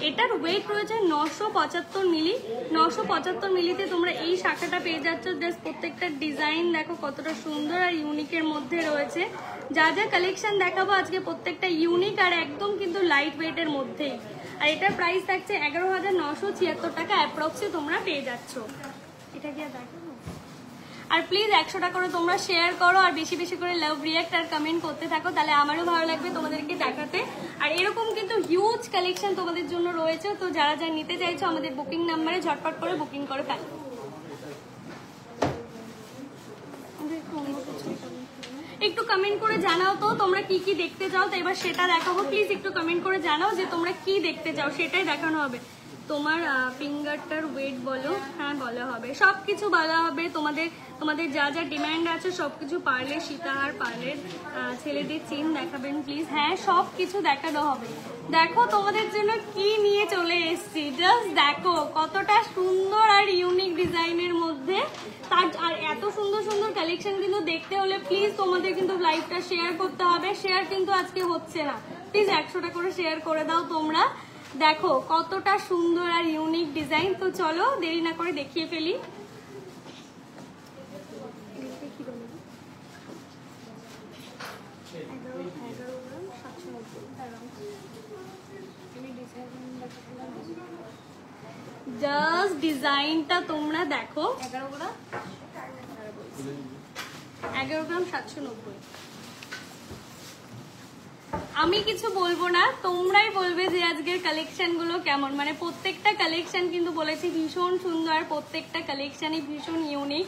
S1: এটার ওয়েট রয়েছে 975 মিলি, 975 মিলিতে তোমরা এই শাখাটা পেয়ে যাচ্ছ। জাস্ট প্রত্যেকটা ডিজাইন দেখো কতটা সুন্দর আর ইউনিকের মধ্যে রয়েছে। যা যা কালেকশন দেখাবো আজকে প্রত্যেকটা ইউনিক আর একদম কিন্তু লাইট ওয়েটের মধ্যেই। আর এটার প্রাইস থাকছে 11,976 টাকা অ্যাপ্রক্সে তোমরা পেয়ে যাচ্ছ। এটা কি দেখো। আর প্লিজ 100 টাকা করে তোমরা শেয়ার করো আর বেশি বেশি করে লাভ রিয়াক্ট আর কমেন্ট করতে থাকো, তাহলে আমারও ভালো লাগবে তোমাদেরকে দেখাতে। আর এরকম কিন্তু হিউজ কালেকশন তোমাদের জন্য রয়েছে। তো যারা যারা নিতে চাইছো আমাদের বুকিং নাম্বারে ঝটপট করে বুকিং করে ফেলো। একটু কমেন্ট করে জানাও তো তোমরা কি কি দেখতে চাও, তো এবার সেটা দেখাবো। প্লিজ একটু কমেন্ট করে জানাও যে তোমরা কি দেখতে চাও, সেটাই দেখানো হবে। তোমার ফিঙ্গারটার ওয়েট বলো, হ্যাঁ বলা হবে, সব কিছু বলা হবে। তোমাদের যা যা ডিমান্ড আছে সব কিছু, পার্লের সীতাহার, পার্লের ছেলেদের চেন দেখাবেন প্লিজ। হ্যাঁ সব কিছু দেখানো হবে। দেখো তোমাদের জন্য কি নিয়ে চলে এসেছি, জাস্ট দেখো কতটা সুন্দর আর ইউনিক ডিজাইনের মধ্যে। আর এত সুন্দর সুন্দর কালেকশন কিন্তু দেখতে হলে প্লিজ তোমাদের কিন্তু লাইভটা শেয়ার করতে হবে। শেয়ার কিন্তু আজকে হচ্ছে না, প্লিজ 100 টাকা করে শেয়ার করে দাও তোমরা। দেখো কতটা সুন্দর আর ইউনিক ডিজাইন। তো চলো দেরি না করে দেখিয়ে ফেলি। জাস্ট ডিজাইনটা তোমরা দেখো। 11 গ্রাম 790। আমি কিছু বলবো না, তোমরাই বলবে যে আজকের কালেকশন গুলো কেমন। মানে প্রত্যেকটা কালেকশন কিন্তু বলেছি ভীষণ সুন্দর, প্রত্যেকটা কালেকশনই ভীষণ ইউনিক।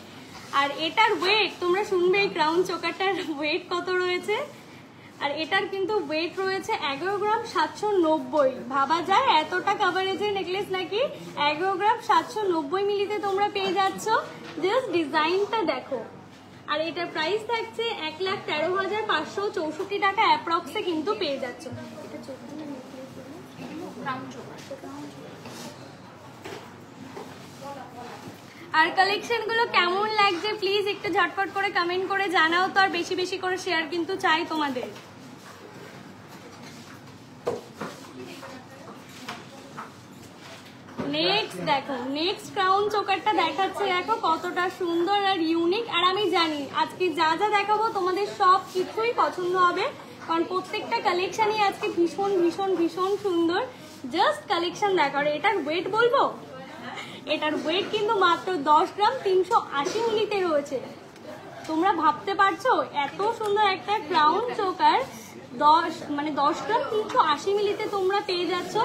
S1: আর এটার ওয়েট তোমরা শুনবে, এই ক্রাউন চোকারটার ওয়েট কত রয়েছে। আর এটার কিন্তু ওয়েট রয়েছে 11 গ্রাম 790। ভাবা যায় এতটা কাভারেজের নেকলেস নাকি 11 গ্রাম 790 মিলিতে তোমরা পেয়ে যাচ্ছ। জাস্ট ডিজাইনটা দেখো। আর এটার প্রাইস থাকছে 1,13,564 টাকা অ্যাপ্রক্সে কিন্তু পেয়ে যাচ্ছ। আর কালেকশন গুলো কেমন লাগছে প্লিজ একটু ঝটপট করে কমেন্ট করে জানাও তো। আর বেশি বেশি করে শেয়ার কিন্তু চাই তোমাদের। নেক্সট দেখো, নেক্সট ক্রাউন চোকারটা দেখাচ্ছে। দেখো কতটা সুন্দর আর ইউনিক। আর আমি জানি আজকে যা যা দেখাবো তোমাদের সব কিছুই পছন্দ হবে, কারণ প্রত্যেকটা কালেকশনই আজকে ভীষণ ভীষণ ভীষণ সুন্দর। জাস্ট কালেকশন দেখো। আর এটার ওয়েট বলবো, এটার ওয়েট কিন্তু মাত্র 10 গ্রাম 380 মিলিতে রয়েছে। তোমরা ভাবতে পারছো এত সুন্দর একটা ক্রাউন চোকার 10 গ্রাম 380 মিলিতে তোমরা পেয়ে যাচ্ছ।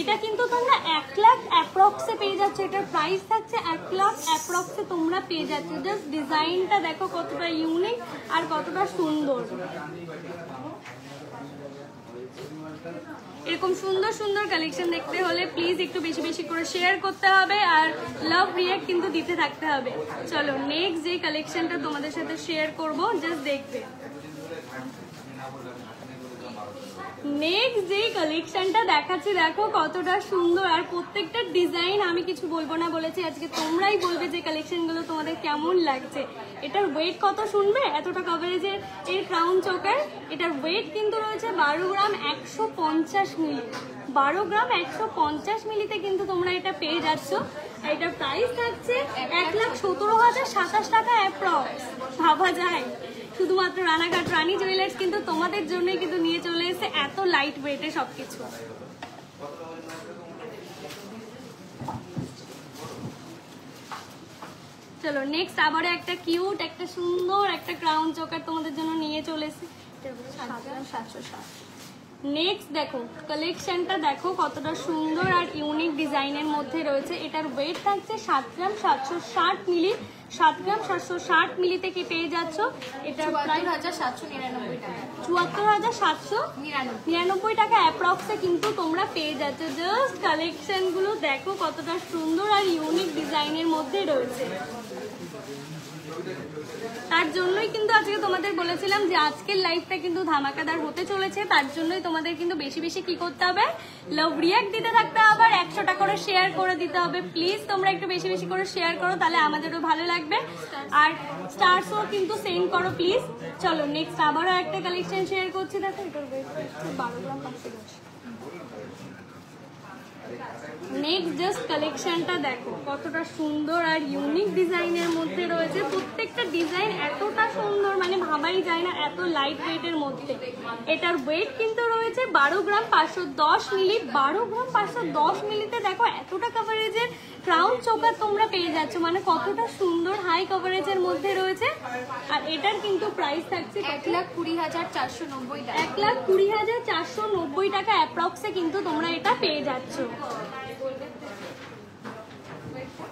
S1: এটা কিন্তু তোমরা 1 লাখ অ্যাপ্রক্সে পেয়ে যাচ্ছ। এটার প্রাইস থাকছে 1 লাখ অ্যাপ্রক্সে তোমরা পেয়ে যাচ্ছ। জাস্ট ডিজাইনটা দেখো কতটা ইউনিক আর কতটা সুন্দর। এরকম সুন্দর সুন্দর কালেকশন দেখতে হলে প্লিজ একটু বেশি বেশি করে শেয়ার করতে হবে আর লাভ রিয়াক্ট কিন্তু দিতে থাকতে হবে। চলো নেক্সট যে কালেকশনটা তোমাদের সাথে শেয়ার করব, জাস্ট দেখবে। নেক্সট যে কালেকশনটা দেখাচ্ছি দেখো কতটা সুন্দর, আর প্রত্যেকটা ডিজাইন আমি কিছু বলবো না বলেছি, আজকে তোমরাই বলবে যে কালেকশনগুলো তোমাদের কেমন লাগছে। এটার ওয়েট কত শুনবে, এতটা কভারেজের এর ক্রাউন চোকার, এটার ওয়েট কিন্তু রয়েছে 12 গ্রাম 150 মিলি। 12 গ্রাম 150 মিলিতে কিন্তু তোমরা এটা পেয়ে যাচ্ছ। এটার প্রাইস থাকছে 1,17,027 টাকা অ্যাপ্রক্স। ভাবা যায়, শুধুমাত্র রানাঘাট রানী জুয়েলার্স কিন্তু তোমাদের জন্যই কিন্তু নিয়ে চলে এসেছে এত লাইট ওয়েটে সবকিছু। চলো নেক্সট আবার একটা কিউট, একটা সুন্দর একটা ক্রাউন চোকার তোমাদের জন্য নিয়ে চলে এসেছে।
S2: 7,760।
S1: নেক্সট দেখো কালেকশনটা দেখো কতটা সুন্দর আর ইউনিক ডিজাইনের মধ্যে রয়েছে। এটার ওয়েট থাকছে 7 গ্রাম 760 মিলি। 7 গ্রাম 760 মিলি থেকে পেয়ে যাচ্ছ। এটার প্রাইস
S2: 74,799 টাকা।
S1: 74,799 টাকা অ্যাপ্রক্সে কিন্তু তোমরা পেয়ে যাচ্ছ। জাস্ট কালেকশনগুলো দেখো কতটা সুন্দর আর ইউনিক ডিজাইনের মধ্যে রয়েছে। তার জন্যই কিন্তু আজকে তোমাদের বলেছিলাম যে আজকের লাইভটা কিন্তু ধামাকাদার হতে চলেছে। তার জন্যই তোমাদের কিন্তু বেশি বেশি কি করতে হবে, লাভ রিয়াক্ট দিতে থাকতে হবে, আর 100টা করে শেয়ার করে দিতে হবে। প্লিজ তোমরা একটু বেশি বেশি করে শেয়ার করো, তাহলে আমাদেরও ভালো লাগবে। আর স্টারসও কিন্তু সেন্ড করো প্লিজ। চলো নেক্সট আবারও একটা কালেকশন শেয়ার করছি। দেখো এটার ওয়েট 12 গ্রাম 510। নেক্সট জাস্ট কালেকশনটা দেখো কতটা সুন্দর আর ইউনিক ডিজাইনের মধ্যে রয়েছে। প্রত্যেকটা ডিজাইন এতটা সুন্দর, মানে ভাবাই যায় না এত লাইট ওয়েটের মধ্যে। এটার ওয়েট কিন্তু রয়েছে 12 গ্রাম 510 মিলি। 12 গ্রাম 510 মিলিতে দেখো এতটা কভারেজের ক্রাউন চোকার তোমরা পেয়ে যাচ্ছ, মানে কতটা সুন্দর হাই কভারেজের মধ্যে রয়েছে। আর এটার কিন্তু প্রাইস থাকছে
S2: 1,20,490 টাকা।
S1: 1,20,490 টাকা অ্যাপ্রক্সে কিন্তু তোমরা এটা পেয়ে যাচ্ছ।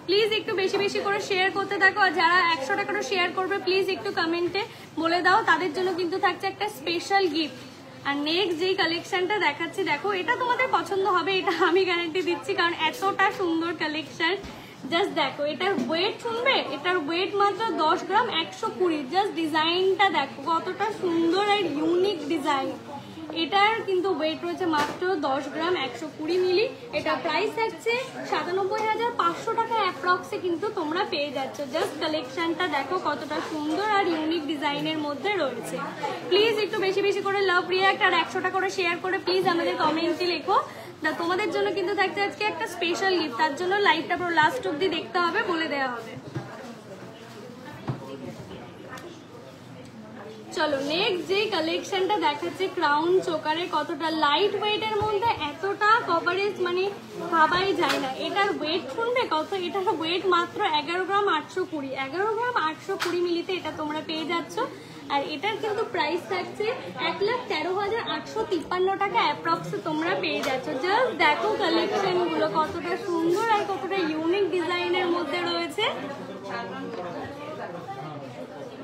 S1: প্লিজ একটু বেশি বেশি করে শেয়ার করতে থাকো, আর যারা 100 টাকা করে শেয়ার করবে প্লিজ একটু কমেন্টে বলে দাও, তাদের জন্য কিন্তু থাকছে একটা স্পেশাল গিফট। আর নেক্সট যেই কালেকশনটা দেখাচ্ছি দেখো, এটা তোমাদের পছন্দ হবে, এটা আমি গ্যারান্টি দিচ্ছি, কারণ এতটা সুন্দর কালেকশন। জাস্ট দেখো এটার ওয়েট শুনবে, এটার ওয়েট মাত্র 10 গ্রাম 120। জাস্ট ডিজাইনটা দেখো কতটা সুন্দর আর ইউনিক ডিজাইন। এটার কিন্তু ওয়েট রয়েছে মাত্র 10 গ্রাম 120 মিলি। এটা প্রাইস থাকছে 97,500 টাকা অ্যাপ্রক্সে কিন্তু তোমরা পেয়ে যাচ্ছ। জাস্ট কালেকশনটা দেখো কতটা সুন্দর আর ইউনিক ডিজাইনের মধ্যে রয়েছে। প্লিজ একটু বেশি বেশি করে লাভ রিয়াক্ট আর 100টা করে শেয়ার করে প্লিজ আমাদের কমেন্টে লেখো। তোমাদের জন্য কিন্তু থাকছে আজকে একটা স্পেশাল গিফট, তার জন্য লাইভটা পুরো লাস্ট অব্দি দেখতে হবে, বলে দেওয়া হবে। চলো নেক্সট যে কালেকশনটা দেখাচ্ছে ক্রাউন চোকারে, কতটা লাইট ওয়েটের মধ্যে এতটা কভারেজ, মানে ভাবাই যায় না। এটার ওয়েট শুনবে কত, এটার ওয়েট মাত্র 11 গ্রাম 820। 11 গ্রাম 820 মিলিতে এটা তোমরা পেয়ে যাচ্ছ। আর এটার কিন্তু প্রাইস থাকছে 1,13,853 টাকা অ্যাপ্রক্সে তোমরা পেয়ে যাচ্ছ। জাস্ট দেখো কালেকশনগুলো কতটা সুন্দর আর কতটা ইউনিক ডিজাইনের মধ্যে রয়েছে।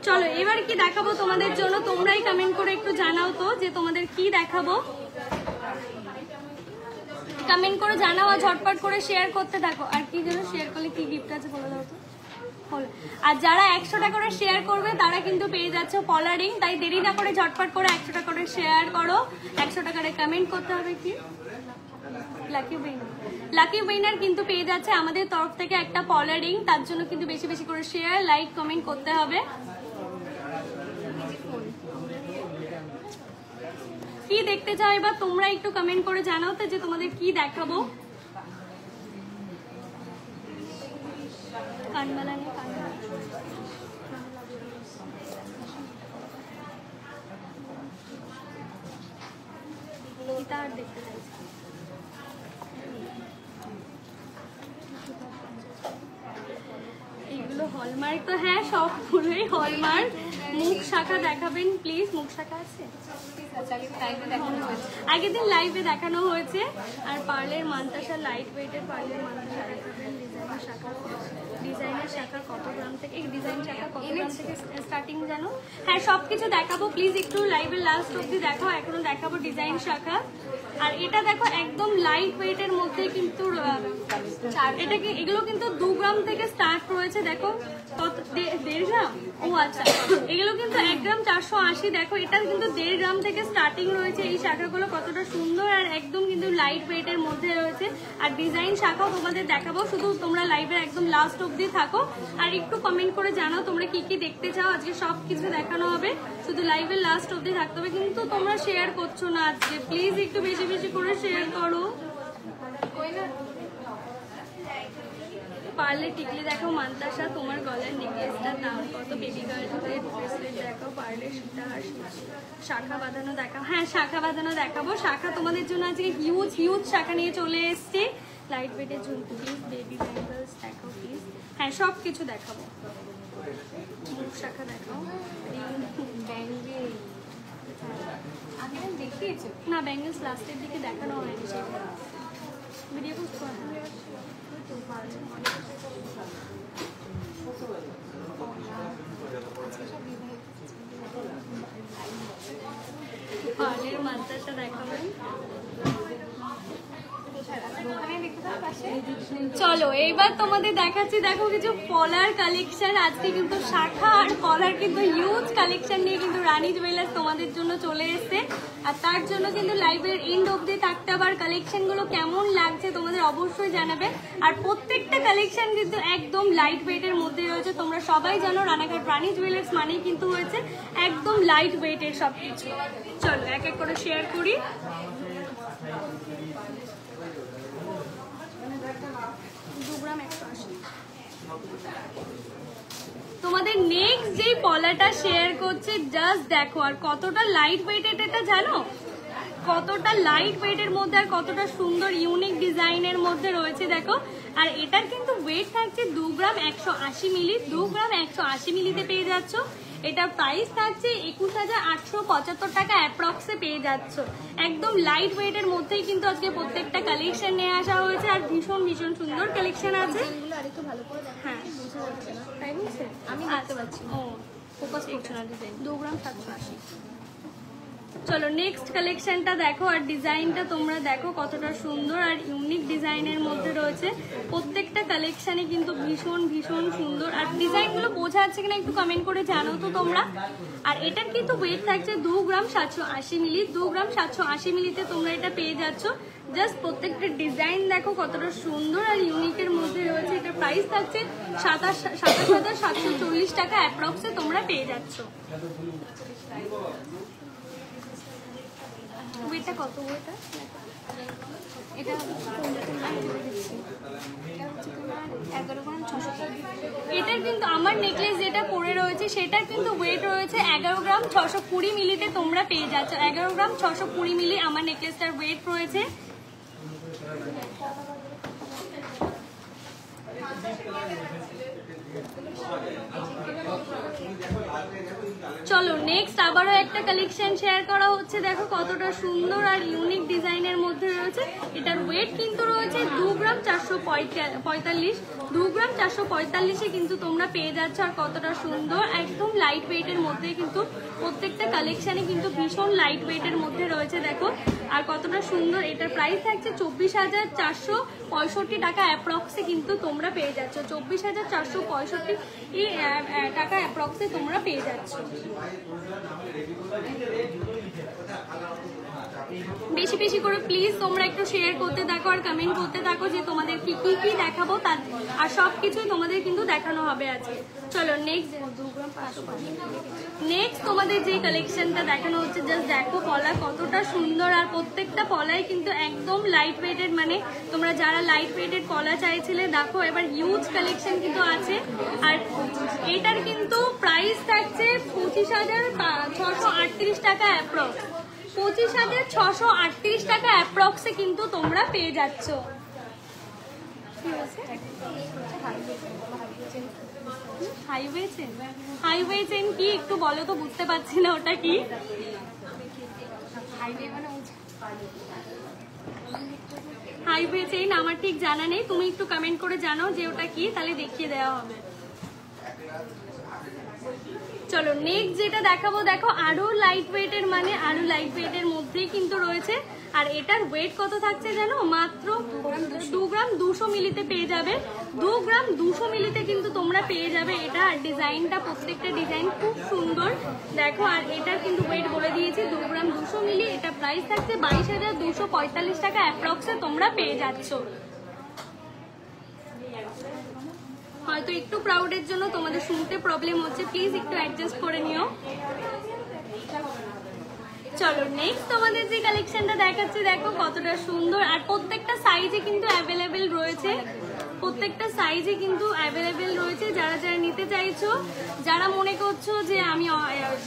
S1: চলো এবার কি দেখাবো তোমাদের জন্য, তোমরাই কমেন্ট করে একটু জানাও তো যে তোমাদের কি দেখাবো। কমেন্ট করে জানাও আর ঝটপট করে শেয়ার করতে থাকো। আর কি যেন শেয়ার করলে কি গিফট আছে বলে দাও তো। আর যারা 100 টাকা করে শেয়ার করবে তারা কিন্তু পেয়ে যাচ্ছে পলারিং। তাই দেরি না করে ঝটপট করে 100 টাকা করে শেয়ার করো। 100 টাকা করে কমেন্ট করতে হবে কি লাকি উইনার কিন্তু পেয়ে যাচ্ছে আমাদের তরফ থেকে একটা পলারিং। তার জন্য কিন্তু বেশি বেশি করে শেয়ার লাইক কমেন্ট করতে হবে। কি দেখতে চাও এবার তোমরা একটু কমেন্ট করে জানাও তো যে তোমাদের কি দেখাবো। কানবালা নিয়ে কানবালা গিটার দেখতে চাইছি। এগুলো হলমার্ক তো, হ্যাঁ সব পুরোই হলমার্ক। মুখ শাখা দেখাবেন প্লিজ, মুখ শাখা আছে আগের দিন লাইভে দেখানো হয়েছে। আর পার্লের মান্তাসা লাইট ওয়েটের পার্লের মান্তাসা দেখাবেন। ডিজাইনের শাখা কত গ্রাম থেকে, ডিজাইন শাখা কত গ্রাম থেকে স্টার্টিং জানো? হ্যাঁ সবকিছু দেখাবো, প্লিজ একটু লাইভের লাস্ট অব্দি দেখাও। এখনো দেখাবো ডিজাইন শাখা। আর এটা দেখো একদম লাইট ওয়েটের মধ্যে কিন্তু এটা এগুলো কিন্তু 2 গ্রাম থেকে স্টার্ট রয়েছে। দেখো কত 1.5 গ্রাম? ও আচ্ছা, এগুলো কিন্তু 1 গ্রাম 480। দেখো এটা কিন্তু 1.5 গ্রাম থেকে স্টার্টিং রয়েছে। এই শাখাগুলো কতটা সুন্দর আর একদম কিন্তু লাইট ওয়েটের মধ্যে রয়েছে। আর ডিজাইন শাখাও তোমাদের দেখাবো, শুধু তোমরা লাইভের একদম লাস্ট অবধি থাকো আর একটু কমেন্ট করে জানাও তোমরা কি কি দেখতে চাও। আজকে সব কিছু দেখানো হবে, শুধু লাইভের লাস্ট অবধি থাকতে হবে। কিন্তু তোমরা শেয়ার করছো না আজকে, প্লিজ একটু বেশি বেশি করে শেয়ার করো। পারলে টিকলি দেখো মান্তাসা, তোমার গলার নেকলেসটার দাম কত? বেবি গার্লের ব্রেসলেট দেখো, পারলে সীতাহার শাখা বাঁধানো দেখাও। হ্যাঁ শাখা বাঁধানো দেখাবো। শাখা তোমাদের জন্য আজকে হিউজ হিউজ শাখা নিয়ে চলে এসছি। লাইট ওয়েটের ঝুমকো প্লিজ, বেবি ব্যাঙ্গলস দেখাও প্লিজ। হ্যাঁ সব কিছু দেখাবো। শাখা দেখাও।
S2: ব্যাঙ্গেল আগে দেখিয়েছো
S1: না, ব্যাঙ্গলস লাস্টের দিকে দেখানো হয়নি, সেটা ভিডিও পোস্ট করা পার্লের মাত্রাটা দেখাবেন। চলো এইবার তোমাদের দেখাচ্ছি, দেখো কিছু পলার কালেকশন। আজকে কিন্তু শাখা আর পলার কিন্তু হিউজ কালেকশন নিয়ে কিন্তু রানী জুয়েলার্স তোমাদের জন্য চলে এসেছে। আর তার জন্য কিন্তু লাইভের এন্ড অবধি থাকতে হবে। আর কালেকশনগুলো কেমন লাগছে তোমাদের অবশ্যই জানাবে। আর প্রত্যেকটা কালেকশন কিন্তু একদম লাইট ওয়েটের মধ্যে রয়েছে। তোমরা সবাই জানো রানাঘাট রানী জুয়েলার্স মানেই কিন্তু হয়েছে একদম লাইট ওয়েটের সবকিছু। চলো এক এক করে শেয়ার করি। তোমাদের নেক্সট যে পলাটা শেয়ার করছে জাস্ট দেখো, আর কতটা লাইট ওয়েটেড এটা জানো, কতটা লাইট ওয়েটের মধ্যে আর কতটা সুন্দর ইউনিক ডিজাইনের মধ্যে রয়েছে দেখো। আর এটার কিন্তু ওয়েট থাকছে 2 গ্রাম 180 মিলি। 2 গ্রাম 180 মিলিতে পেয়ে যাচ্ছ। এটার প্রাইস থাকছে 21,875 টাকা অ্যাপ্রক্সে পেয়ে যাচ্ছ। একদম লাইট ওয়েটের মধ্যেই কিন্তু আজকে প্রত্যেকটা কালেকশন নিয়ে আসা হয়েছে। আর ভীষণ ভীষণ সুন্দর কালেকশন আছে।
S2: আরেকটু ভালো করে
S1: হ্যাঁ
S2: বোঝা যাচ্ছে না,
S1: তাই বলছে,
S2: আমি দেখতে পাচ্ছি।
S1: ও ফোকাস করছে না ডিজাইন। 2 গ্রাম 780। চলো নেক্সট কালেকশনটা দেখো। আর ডিজাইনটা তোমরা দেখো কতটা সুন্দর আর ইউনিক ডিজাইনের মধ্যে রয়েছে। প্রত্যেকটা কালেকশনে কিন্তু ভীষণ ভীষণ সুন্দর। আর ডিজাইনগুলো বোঝা যাচ্ছে কিনা একটু কমেন্ট করে জানো তো তোমরা। আর এটার কিন্তু ওয়েট থাকছে 2 গ্রাম 780 মিলি। 2 গ্রাম 780 মিলিতে তোমরা এটা পেয়ে যাচ্ছ। জাস্ট প্রত্যেকটা ডিজাইন দেখো কতটা সুন্দর আর ইউনিকের মধ্যে রয়েছে। এটার প্রাইস থাকছে 27,740 টাকা অ্যাপ্রক্সে তোমরা পেয়ে যাচ্ছ। ওয়েটটা কত? ওয়েটটা
S2: এটা 11 গ্রাম 600।
S1: এটার কিন্তু আমার নেকলেস যেটা পরে রয়েছে সেটার কিন্তু ওয়েট রয়েছে 11 গ্রাম 620 মিলিতে তোমরা পেয়ে যাচ্ছ। 11 গ্রাম 620 মিলি আমার নেকলেসটার ওয়েট রয়েছে। চলো নেক্সট আবারও একটা কালেকশন শেয়ার করা হচ্ছে। দেখো কতটা সুন্দর আর ইউনিক ডিজাইনের মধ্যে রয়েছে। এটার ওয়েট কিন্তু রয়েছে 2 গ্রাম 445। 2 গ্রাম 445-এ কিন্তু তোমরা পেয়ে যাচ্ছ। আর কতটা সুন্দর একদম লাইট ওয়েটের মধ্যে কিন্তু প্রত্যেকটা কালেকশনে কিন্তু ভীষণ লাইট ওয়েটের মধ্যে রয়েছে দেখো। আর কতটা সুন্দর। এটার প্রাইস থাকছে 24,465 টাকা অ্যাপ্রক্সে কিন্তু তোমরা পেয়ে যাচ্ছ। 24,465 টাকা অ্যাপ্রক্সে তোমরা পেয়ে যাচ্ছ। বেশি বেশি করে প্লিজ তোমরা একটু শেয়ার করতে থাকো আর কমেন্ট করতে থাকো যে তোমাদের কি কি কি দেখাবো তার। আর সব কিছুই তোমাদের কিন্তু দেখানো হবে আজকে। চলো নেক্সট তোমাদের যে কালেকশনটা দেখানো হচ্ছে জাস্ট দেখো পলা কতটা সুন্দর। আর প্রত্যেকটা পলাই কিন্তু একদম লাইট ওয়েটেড। মানে তোমরা যারা লাইট ওয়েটেড পলা চাইছিলে দেখো এবার হিউজ কালেকশন কিন্তু আছে। আর এটার কিন্তু প্রাইস থাকছে 25,638 টাকা অ্যাপ্রক্স। 25,638 টাকা অ্যাপ্রক্সে কিন্তু তোমরা পেয়ে যাচ্ছ। হাইওয়ে চেন কি একটু বলো তো, বুঝতে পারছি না ওটা কি। হাইওয়ে চেইন আমার ঠিক জানা নেই, তুমি একটু কমেন্ট করে জানো যে ওটা কি, তাহলে দেখিয়ে দেওয়া হবে। চলো নেক্সট যেটা দেখাবো, দেখো আরো লাইট ওয়েটের, মানে আরো লাইট ওয়েটের মধ্যেই কিন্তু রয়েছে। আর এটার ওয়েট কত থাকছে জানো? মাত্র 2 গ্রাম 200 মিলিতে পেয়ে যাবে। 2 গ্রাম 200 মিলিতে কিন্তু তোমরা পেয়ে যাবে এটা। ডিজাইনটা, প্রত্যেকটা ডিজাইন খুব সুন্দর দেখো। আর এটার কিন্তু ওয়েট বলে দিয়েছি 2 গ্রাম 200 মিলি। এটা প্রাইস থাকছে 22,245 টাকা অ্যাপ্রক্সে তোমরা পেয়ে যাচ্ছ। হয়তো একটু ক্রাউডের জন্য তোমাদের শুনতে প্রবলেম হচ্ছে, প্লিজ একটু অ্যাডজাস্ট করে নিও। চলো নেক্সট তোমাদের যে কালেকশনটা দেখাচ্ছি দেখো কতটা সুন্দর। আর প্রত্যেকটা সাইজে কিন্তু অ্যাভেলেবেল রয়েছে, প্রত্যেকটা সাইজে কিন্তু অ্যাভেলেবেল রয়েছে। যারা যারা নিতে চাইছো, যারা মনে করছো যে আমি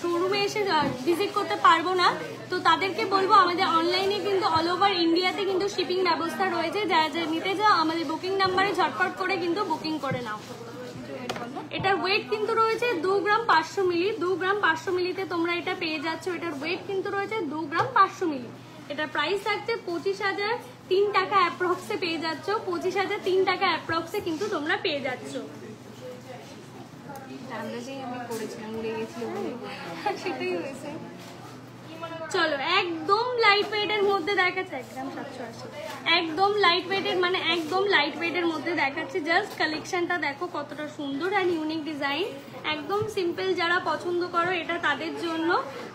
S1: শোরুমে এসে ভিজিট করতে পারবো না, তো তাদেরকে বলবো আমাদের অনলাইনে কিন্তু অল ওভার ইন্ডিয়াতে কিন্তু শিপিং ব্যবস্থা রয়েছে। যারা যারা নিতে চাও আমাদের বুকিং নাম্বারে ঝটপট করে কিন্তু বুকিং করে নাও। এটার ওয়েট কিন্তু রয়েছে 2 গ্রাম 500 মিলি। 2 গ্রাম 500 মিলিতে তোমরা এটা পেয়ে যাচ্ছ। এটার ওয়েট কিন্তু রয়েছে 2 গ্রাম 500 মিলি। এটার প্রাইস থাকছে 25,003 টাকা অ্যাপ্রক্সে পেয়ে যাচ্ছ। 25,003 টাকা অ্যাপ্রক্সে কিন্তু তোমরা পেয়ে যাচ্ছ।
S2: আন্দাজেই আমি করেছিলাম, উড়ে গেছিল বলে সেটাই হয়েছে।
S1: চলো একদম লাইট ওয়েটের মধ্যে দেখাচ্ছে 1 গ্রাম 780, একদম লাইট ওয়েটের, মানে একদম লাইট ওয়েটের মধ্যে দেখাচ্ছে। জাস্ট কালেকশনটা দেখো কতটা সুন্দর আর ইউনিক ডিজাইন। একদম সিম্পল যারা পছন্দ করো এটা তাদের জন্য।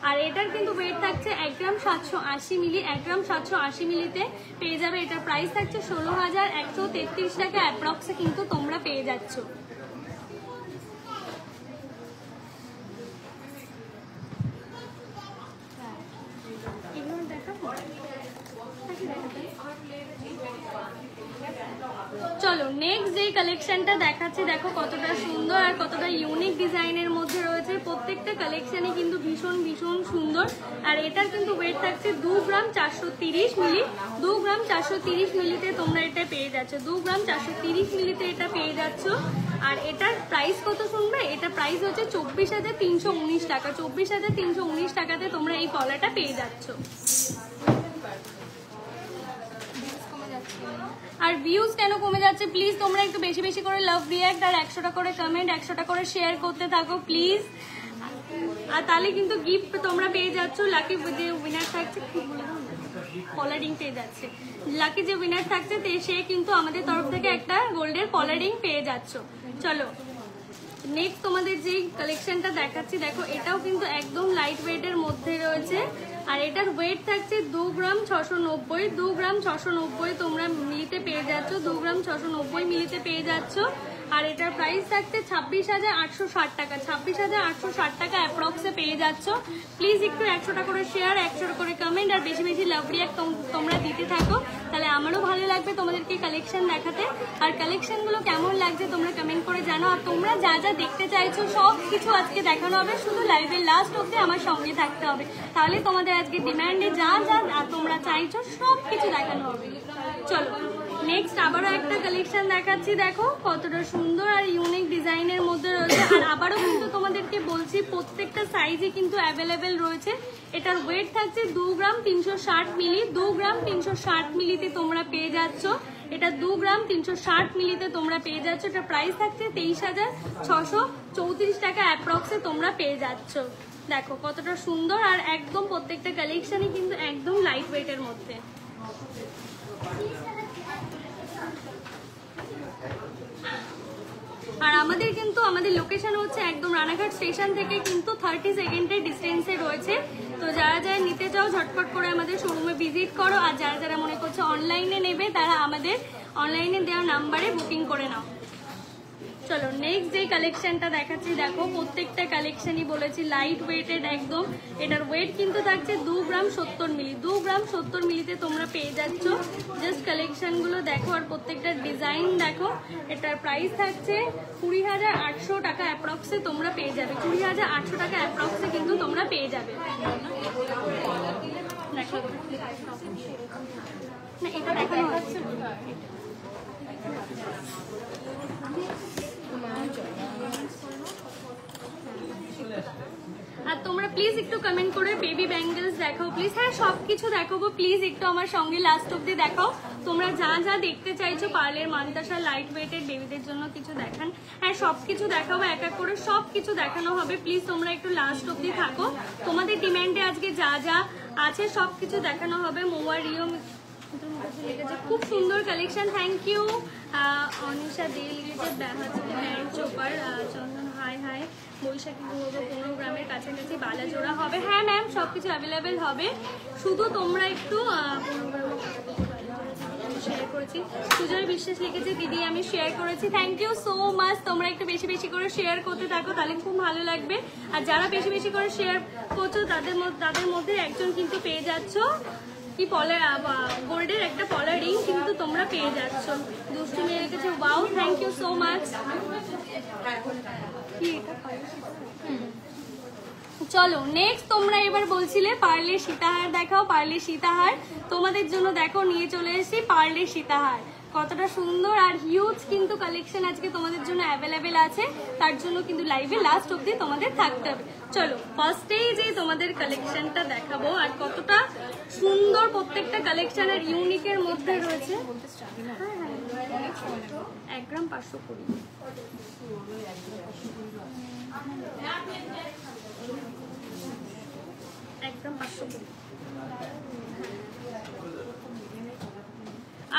S1: আর এটার কিন্তু ওয়েট থাকছে 1 গ্রাম 780 মিলি। 1 গ্রাম 780 মিলিতে পেয়ে যাবে। এটার প্রাইস থাকছে 16,133 টাকা অ্যাপ্রক্সে কিন্তু তোমরা পেয়ে যাচ্ছ। চলো নেক্সট যে কালেকশনটা দেখাচ্ছি দেখো কতটা সুন্দর আর কতটা ইউনিক ডিজাইনের মধ্যে রয়েছে। প্রত্যেকটা কালেকশনই কিন্তু ভীষণ ভীষণ সুন্দর। আর এটার কিন্তু ওয়েট থাকছে 2 গ্রাম 430 মিলি। 2 গ্রাম 430 মিলিতে তোমরা এটা পেয়ে যাচ্ছ। 2 গ্রাম 430 মিলিতে এটা পেয়ে যাচ্ছ। আর এটার প্রাইস কত শুনবে? এটা প্রাইস হচ্ছে 24,319 টাকা। 24,319 টাকাতে তোমরা এই পলাটা পেয়ে যাচ্ছ। আর ভিউজ কেন কমে যাচ্ছে প্লিজ তোমরা একটু বেশি বেশি করে লাভ রিঅ্যাক্ট আর 100টা করে কমেন্ট, 100টা করে শেয়ার করতে থাকো প্লিজ। আর তাহলে কিন্তু গিফট তোমরা পেয়ে যাচ্ছ। লাকি যে উইনার থাকছে, কলারিং পেয়ে যাচ্ছে। লাকি যে উইনার থাকছে সে কিন্তু আমাদের তরফ থেকে একটা গোল্ডের কলারিং পেয়ে যাচ্ছ। চলো নেক্সট তোমাদের যে কালেকশনটা দেখাচ্ছি দেখো, এটাও কিন্তু একদম লাইট ওয়েটের মধ্যে রয়েছে। আর এটার ওয়েট থাকছে 2 গ্রাম 690। 2 গ্রাম 690 তোমরা মিলিতে পেয়ে যাচ্ছ। 2 গ্রাম 690 মিলিতে পেয়ে যাচ্ছ। আর এটার প্রাইস থাকছে 26,860 টাকা। 26,860 টাকা অ্যাপ্রক্সে পেয়ে যাচ্ছ। প্লিজ একটু 100টা করে শেয়ার, 100টা করে কমেন্ট আর বেশি বেশি লাভ রিঅ্যাক্ট তোমরা দিতে থাকো, তাহলে আমারও ভালো লাগবে তোমাদেরকে কালেকশন দেখাতে। আর কালেকশনগুলো কেমন লাগছে তোমরা কমেন্ট করে জানো। আর তোমরা যা যা দেখতে চাইছো সব কিছু আজকে দেখানো হবে, শুধু লাইভের লাস্ট অবধি আমার সঙ্গে থাকতে হবে, তাহলে তোমাদের আজকে ডিমান্ডে যা যা তোমরা চাইছো সব কিছু দেখানো হবে। চলো নেক্সট আবারও একটা কালেকশন দেখাচ্ছি দেখো কতটা সুন্দর আর ইউনিক ডিজাইনের মধ্যে রয়েছে। আর আবারও কিন্তু তোমাদেরকে বলছি প্রত্যেকটা সাইজে কিন্তু অ্যাভেলেবেল রয়েছে। এটার ওয়েট থাকছে 2 গ্রাম 360 মিলি। 2 গ্রাম 360 মিলিতে তোমরা পেয়ে যাচ্ছ। এটা 2 গ্রাম 360 মিলিতে তোমরা পেয়ে যাচ্ছ। এটা প্রাইস থাকছে 23,634 টাকা অ্যাপ্রক্সে তোমরা পেয়ে যাচ্ছ। দেখো কতটা সুন্দর আর একদম প্রত্যেকটা কালেকশনই কিন্তু একদম লাইট ওয়েটের মধ্যে। আর আমাদের কিন্তু আমাদের লোকেশন হচ্ছে একদম রানাঘাট স্টেশন থেকে কিন্তু 30 সেকেন্ডের ডিস্টেন্সে রয়েছে। তো যারা যারা নিতে চাও ঝটপট করে আমাদের শোরুমে ভিজিট করো। আর যারা যারা মনে করছে অনলাইনে নেবে তারা আমাদের অনলাইনে দেওয়া নাম্বারে বুকিং করে নাও। চলো নেক্সট যে কালেকশনটা দেখাচ্ছি দেখো, প্রত্যেকটা কালেকশনই বলেছি লাইট ওয়েটেড একদম। এটার ওয়েট কিন্তু থাকছে 2 গ্রাম 70 মিলি। 2 গ্রাম 70 মিলিতে তোমরা পেয়ে যাচ্ছ। জাস্ট কালেকশনগুলো দেখো আর প্রত্যেকটা ডিজাইন দেখো। এটার প্রাইস থাকছে 20,800 টাকা অ্যাপ্রক্সে তোমরা পেয়ে যাবে। 20,800 টাকা অ্যাপ্রক্সে কিন্তু তোমরা পেয়ে যাবে। দেখো না এটা দেখানো হচ্ছে আর তোমরা প্লিজ একটু কমেন্ট করে বেবি ব্যাঙ্গেলস দেখাও প্লিজ। হ্যাঁ সবকিছু দেখাবো, প্লিজ একটু আমার সঙ্গে লাস্ট অব্দি দেখাও। তোমরা যা যা দেখতে চাইছো পার্লের মানতাসা লাইট ওয়েটের বেবিদের জন্য কিছু দেখান। হ্যাঁ, সব কিছু দেখাবো, এক এক করে সব কিছু দেখানো হবে। প্লিজ তোমরা একটু লাস্ট অব্দি থাকো, তোমাদের ডিমান্ডে আজকে যা যা আছে সব কিছু দেখানো হবে। মোয়া রিও খুব সুন্দর কালেকশন, থ্যাংক ইউ। অনিশা দে লিখেছে ব্যান্ড চোপার চন্দন হাই হাই। বৈশাখী ঘুরবো 15 গ্রামের কাছাকাছি বালাজোড়া হবে। হ্যাঁ ম্যাম, সব কিছু অ্যাভেলেবেল হবে, শুধু তোমরা একটু শেয়ার করেছি। সুজয় বিশ্বাস লিখেছে দিদি আমি শেয়ার করেছি, থ্যাংক ইউ সো মাচ। তোমরা একটু বেশি বেশি করে শেয়ার করতে থাকো, তাহলে খুব ভালো লাগবে। আর যারা বেশি বেশি করে শেয়ার করছো তাদের মধ্যে একজন কিন্তু পেয়ে যাচ্ছ কি গোল্ডের একটা পলার রিং কিন্তু তোমরা পেয়ে যাচ্ছ। দুষ্টু মেয়ে রেখেছে, wow, thank you so much. চলো নেক্সট, তোমরা এবার বলছিলে পার্লের সীতাহার দেখাও, পার্লের সীতাহার তোমাদের জন্য দেখো নিয়ে চলে এসেছি পার্লের সীতাহার। কতটা সুন্দর আর হিউজ কিন্তু কালেকশন আজকে তোমাদের জন্য অ্যাভেলেবেল আছে, তার জন্য কিন্তু লাইভে লাস্ট অব্দি তোমাদের থাকতে হবে। চলো ফার্স্টেই যে তোমাদের কালেকশনটা দেখাবো, আর কতটা সুন্দর প্রত্যেকটা কালেকশন আর ইউনিকের মধ্যে রয়েছে। 1 গ্রাম 520, 1 গ্রাম 520।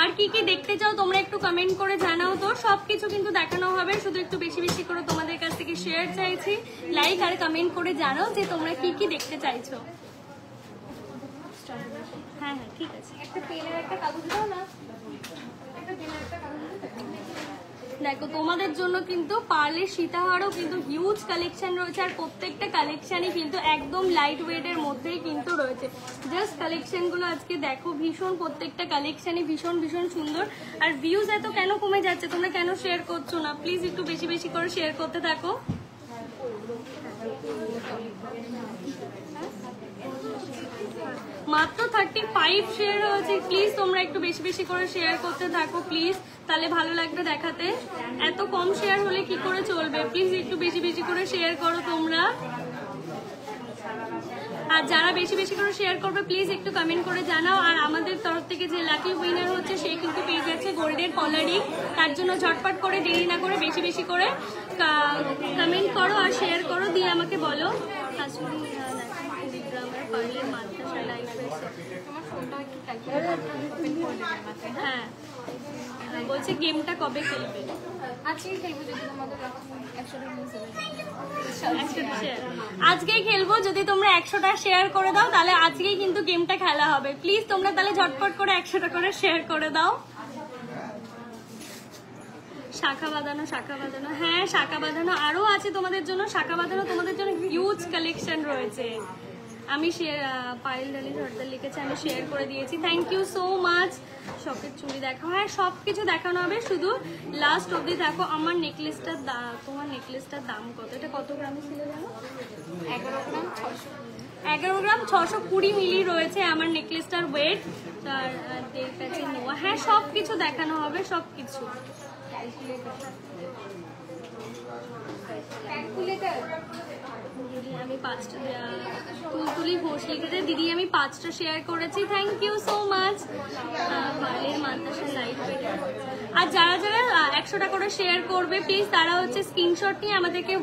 S1: আর কি কি দেখতে চাও তোমরা একটু কমেন্ট করে জানাও তো, সবকিছু কিন্তু দেখানো হবে, শুধু একটু বেশি বেশি করে তোমাদের কাছ থেকে শেয়ার চাইছি। লাইক আর কমেন্ট করে জানাও যে তোমরা কি কি দেখতে চাইছো। হ্যাঁ হ্যাঁ ঠিক আছে,
S2: একটা পেনের একটা কাগজ দাও না, একটা পেনের একটা কাগজ
S1: দেখো তোমাদের জন্য কিন্তু পার্লের সীতাহারও কিন্তু হিউজ কালেকশন রয়েছে, আর প্রত্যেকটা কালেকশনই কিন্তু একদম লাইট ওয়েটের মধ্যেই কিন্তু রয়েছে। জাস্ট কালেকশনগুলো আজকে দেখো, ভীষণ প্রত্যেকটা কালেকশনই ভীষণ ভীষণ সুন্দর। আর ভিউজ এত কেন কমে যাচ্ছে, তোমরা কেন শেয়ার করছো না? প্লিজ একটু বেশি বেশি করে শেয়ার করতে থাকো। মাত্র 35 শেয়ার হয়েছে, প্লিজ তোমরা একটু বেশি বেশি করে শেয়ার করতে থাকো প্লিজ, তাহলে ভালো লাগবে দেখাতে। এত কম শেয়ার হলে কি করে চলবে, প্লিজ একটু বেশি বেশি করে শেয়ার করো তোমরা। আর যারা বেশি বেশি করে শেয়ার করবে প্লিজ একটু কমেন্ট করে জানাও। আর আমাদের তরফ থেকে যে লাকি উইনার হচ্ছে সে কিন্তু পেয়ে যাচ্ছে গোল্ডের কলারিং, তার জন্য ঝটপট করে দেরি না করে বেশি বেশি করে কমেন্ট করো আর শেয়ার করো, দিয়ে আমাকে বলো। হ্যাঁ বলছে গেমটা কবে খেলবে?
S2: আজকেই খেলবো যদি তোমাদের
S1: 100টা শেয়ার আজকেই খেলবো, যদি তোমরা 100টা শেয়ার করে দাও তাহলে আজকেই কিন্তু গেমটা খেলা হবে। প্লিজ তোমরা তাহলে ঝটপট করে 100টা করে শেয়ার করে দাও। শাখা বাঁধানো, শাখা বাঁধানো, হ্যাঁ শাখা বাঁধানো আরো আছে তোমাদের জন্য। শাখা বাঁধানো তোমাদের জন্য হিউজ কালেকশন রয়েছে। আমি পায়েল ডালি সর্দার লিখেছে, আমি শেয়ার করে দিয়েছি, থ্যাংক ইউ সো মাচ। শখের চুড়ি দেখাও, হ্যাঁ সব কিছু দেখানো হবে, শুধু লাস্ট অবধি দেখো। আমার নেকলেসটার তোমার নেকলেসটার দাম কত? এটা কত গ্রামে ছিল জানো? 11 গ্রাম 620 মিলি রয়েছে আমার নেকলেসটার ওয়েট। আর এর কাছে নেওয়া, হ্যাঁ সব কিছু দেখানো হবে, সব কিছু। দিদি আমি 5টা, তুলতুলি ঘোষ লিখেছে দিদি আমি 5টা শেয়ার করেছি, থ্যাংক ইউ সো মাচ। পার্লের মানতাসা লাইট ওয়েট। আর যারা যারা 100টা করে শেয়ার করবে প্লিজ তারা হচ্ছে স্ক্রিনশট নিয়ে আমাদেরকে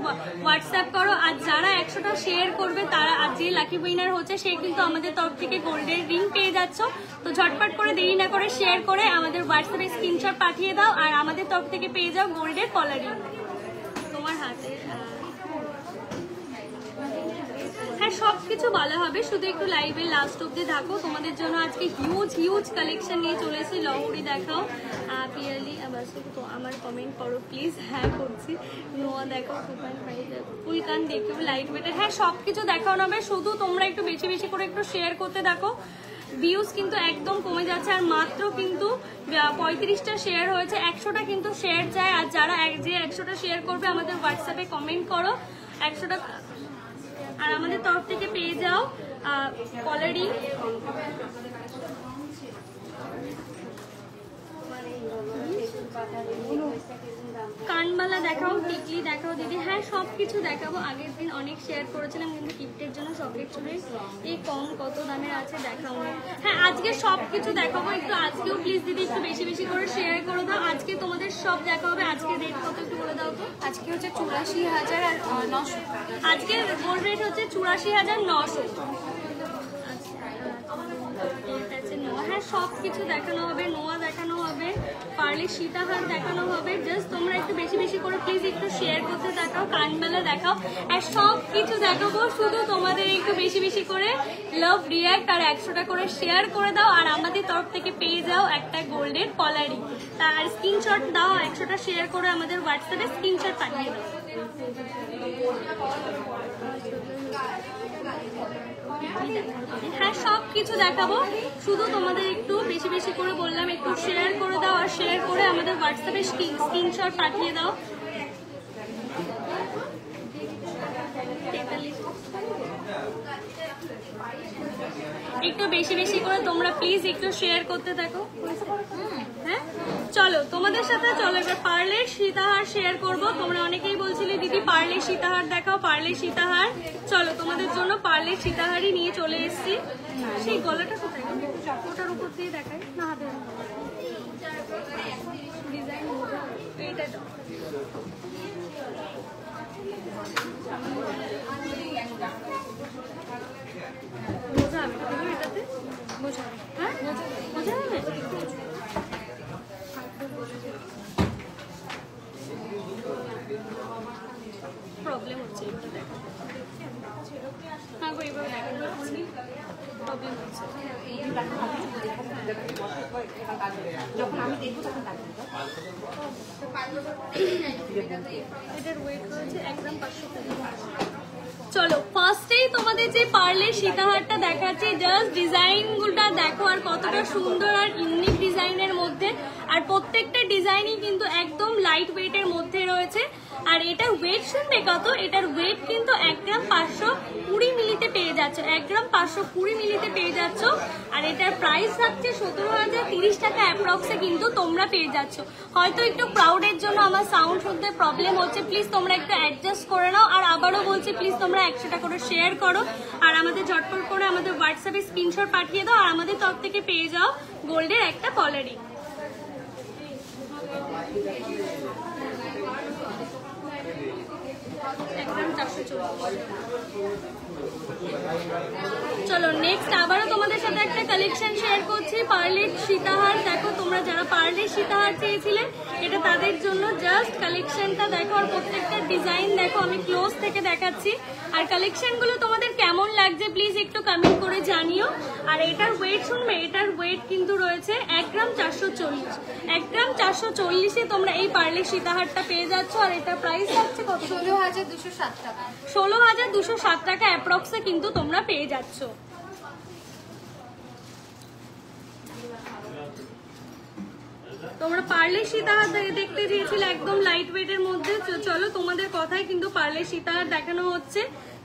S1: হোয়াটসঅ্যাপ করো। আর যারা 100টা শেয়ার করবে তারা, আর যে লাকি উইনার হচ্ছে সে কিন্তু আমাদের তরফ থেকে গোল্ডের রিং পেয়ে যাচ্ছ। তো ঝটপট করে দেরি না করে শেয়ার করে আমাদের হোয়াটসঅ্যাপে স্ক্রিনশট পাঠিয়ে দাও, আর আমাদের তরফ থেকে পেয়ে যাও গোল্ডের কলার রিং তোমার হাতে। হ্যাঁ সব কিছু ভালো হবে, শুধু একটু লাইভে লাস্ট অব্দি থাকো। তোমাদের জন্য আজকে হিউজ হিউজ কালেকশন নিয়ে চলে এসেছি। লহরি দেখাও, পিয়ালি তো আমার কমেন্ট করো প্লিজ। হ্যাঁ করছি। নোয়া দেখাও, ফুলকান দেখো লাইট ওয়েটের, হ্যাঁ সব কিছু দেখানো হবে, শুধু তোমরা একটু বেশি বেশি করে একটু শেয়ার করতে থাকো। ভিউজ কিন্তু একদম কমে যাচ্ছে, আর মাত্র কিন্তু 35টা শেয়ার হয়েছে। 100টা কিন্তু শেয়ার চাই, আর যারা যে 100টা শেয়ার করবে আমাদের হোয়াটসঅ্যাপে কমেন্ট করো 100টা, আর আমাদের তরফ থেকে পেয়ে যাও কলারিং। কানবালা দেখাও, টিকলি দেখাও দিদি। হ্যাঁ সব কিছু দেখাবো, আগের দিন অনেক শেয়ার করেছিলাম কিন্তু গিফটের জন্য চকলেট চুড়ি এই কম কত দামের আছে দেখাও। হ্যাঁ আজকে সব কিছু দেখাবো, একটু আজকেও প্লিজ দিদি একটু বেশি বেশি করে শেয়ার করে দাও। আজকে তোমাদের সব দেখা হবে। আজকে রেট কত একটু বলে দাও তো।
S2: আজকে হচ্ছে 84,900।
S1: আজকে গোল্ড রেট হচ্ছে 84,900। হ্যাঁ সব কিছু দেখানো হবে, নোয়া দেখানো হবে, পার্লে সীতাহার দেখানো হবে। জাস্ট তোমরা একটু বেশি বেশি করে প্লিজ একটু শেয়ার করতে দেখাও, কানবেলা দেখাও, আর সব কিছু দেখাবো। শুধু তোমাদের একটু বেশি বেশি করে লাভ রিয়াক্ট আর 100টা করে শেয়ার করে দাও, আর আমাদের তরফ থেকে পেয়ে যাও একটা গোল্ডের কলারি। তার স্ক্রিনশট দাও, 100টা শেয়ার করে আমাদের হোয়াটসঅ্যাপে স্ক্রিনশট পাঠিয়ে দাও। হ্যাঁ সব কিছু দেখাবো, শুধু তোমাদের একটু বেশি বেশি করে বললাম একটু শেয়ার করে দাও, আর শেয়ার করে আমাদের হোয়াটসঅ্যাপে স্ক্রিনশট পাঠিয়ে দাও। একটু বেশি বেশি করে তোমরা প্লিজ একটু শেয়ার করতে থাকো। হ্যাঁ চলো তোমাদের সাথে চলো এবার পার্লের সীতাহার শেয়ার করব। তোমরা অনেকেই বলছিলে দিদি পার্লের সীতাহার দেখাও, পার্লের সীতাহার। চলো তোমাদের জন্য পার্লের সীতাহারই নিয়ে চলে এসেছি। সেই গলাটা কোথায়, ওটার উপর দিয়ে দেখাই না, হাতে ডিজাইন এইটা দাও। বোঝা যাবে এটাতে, বোঝা যাবে। হ্যাঁ বোঝা যাবে। প্রবলেম হচ্ছে একটু দেখো। হ্যাঁ গো এবার প্রবলেম হচ্ছে।
S3: যখন আমি দেখবো তখন
S1: এটার ওয়েট রয়েছে 1 গ্রাম 500 গ্রাম। চলো ফার্স্টেই তোমাদের যে পার্লের সীতাহারটা দেখাচ্ছি, জাস্ট ডিজাইনগুলোটা দেখো আর কতটা সুন্দর আর ইউনিক ডিজাইনের মধ্যে। আর প্রত্যেকটা ডিজাইনই কিন্তু একদম লাইট ওয়েটের মধ্যে রয়েছে। আর এটার ওয়েট শুনবে কত, এটার ওয়েট কিন্তু 1 গ্রাম 520 মিলিতে পেয়ে যাচ্ছ, 1 গ্রাম 520 মিলিতে পেয়ে যাচ্ছ। আর এটার প্রাইস থাকছে 17,030 টাকা অ্যাপ্রক্সে কিন্তু তোমরা পেয়ে যাচ্ছ। হয়তো একটু ক্রাউডের জন্য আমার সাউন্ড শুনতে প্রবলেম হচ্ছে, প্লিজ তোমরা একটু অ্যাডজাস্ট করে নাও। আর আবারও বলছি প্লিজ তোমরা 100টা করে শেয়ার করো, আর আমাদের ঝটপট করে আমাদের হোয়াটসঅ্যাপে স্ক্রিনশট পাঠিয়ে দাও, আর আমাদের তরফ থেকে পেয়ে যাও গোল্ডের একটা কলারি। চলো নেক্সট আবারও তোমাদের সাথে একটা কালেকশন শেয়ার করছি, পার্লের সীতাহার। দেখো তোমরা যারা পার্লের সীতাহার চেয়েছিলেন এটা তাদের জন্য জাস্ট কালেকশনটা দেখো, আর প্রত্যেকটা ডিজাইন দেখো, আমি ক্লোজ থেকে দেখাচ্ছি। আর কালেকশনগুলো তোমাদের কেমন লাগছে প্লিজ একটু কমেন্ট করে জানিও। আর এটার ওয়েট শুনবে, এটার ওয়েট কিন্তু রয়েছে 1 গ্রাম 440। 1 গ্রাম 440-এ তোমরা এই পার্লের সীতাহারটা পেয়ে যাচ্ছ। আর এটার প্রাইস থাকছে কত,
S2: 16,207 টাকা।
S1: 16,207 টাকা অ্যাপ্রক্সে কিন্তু তোমরা পেয়ে যাচ্ছ। তোমরা পার্লের সীতাহার দেখতে চেয়েছিলে একদম লাইট ওয়েটের মধ্যে। চলো তোমাদের কথাই কিন্তু পার্লের সীতাহার দেখানো হচ্ছে।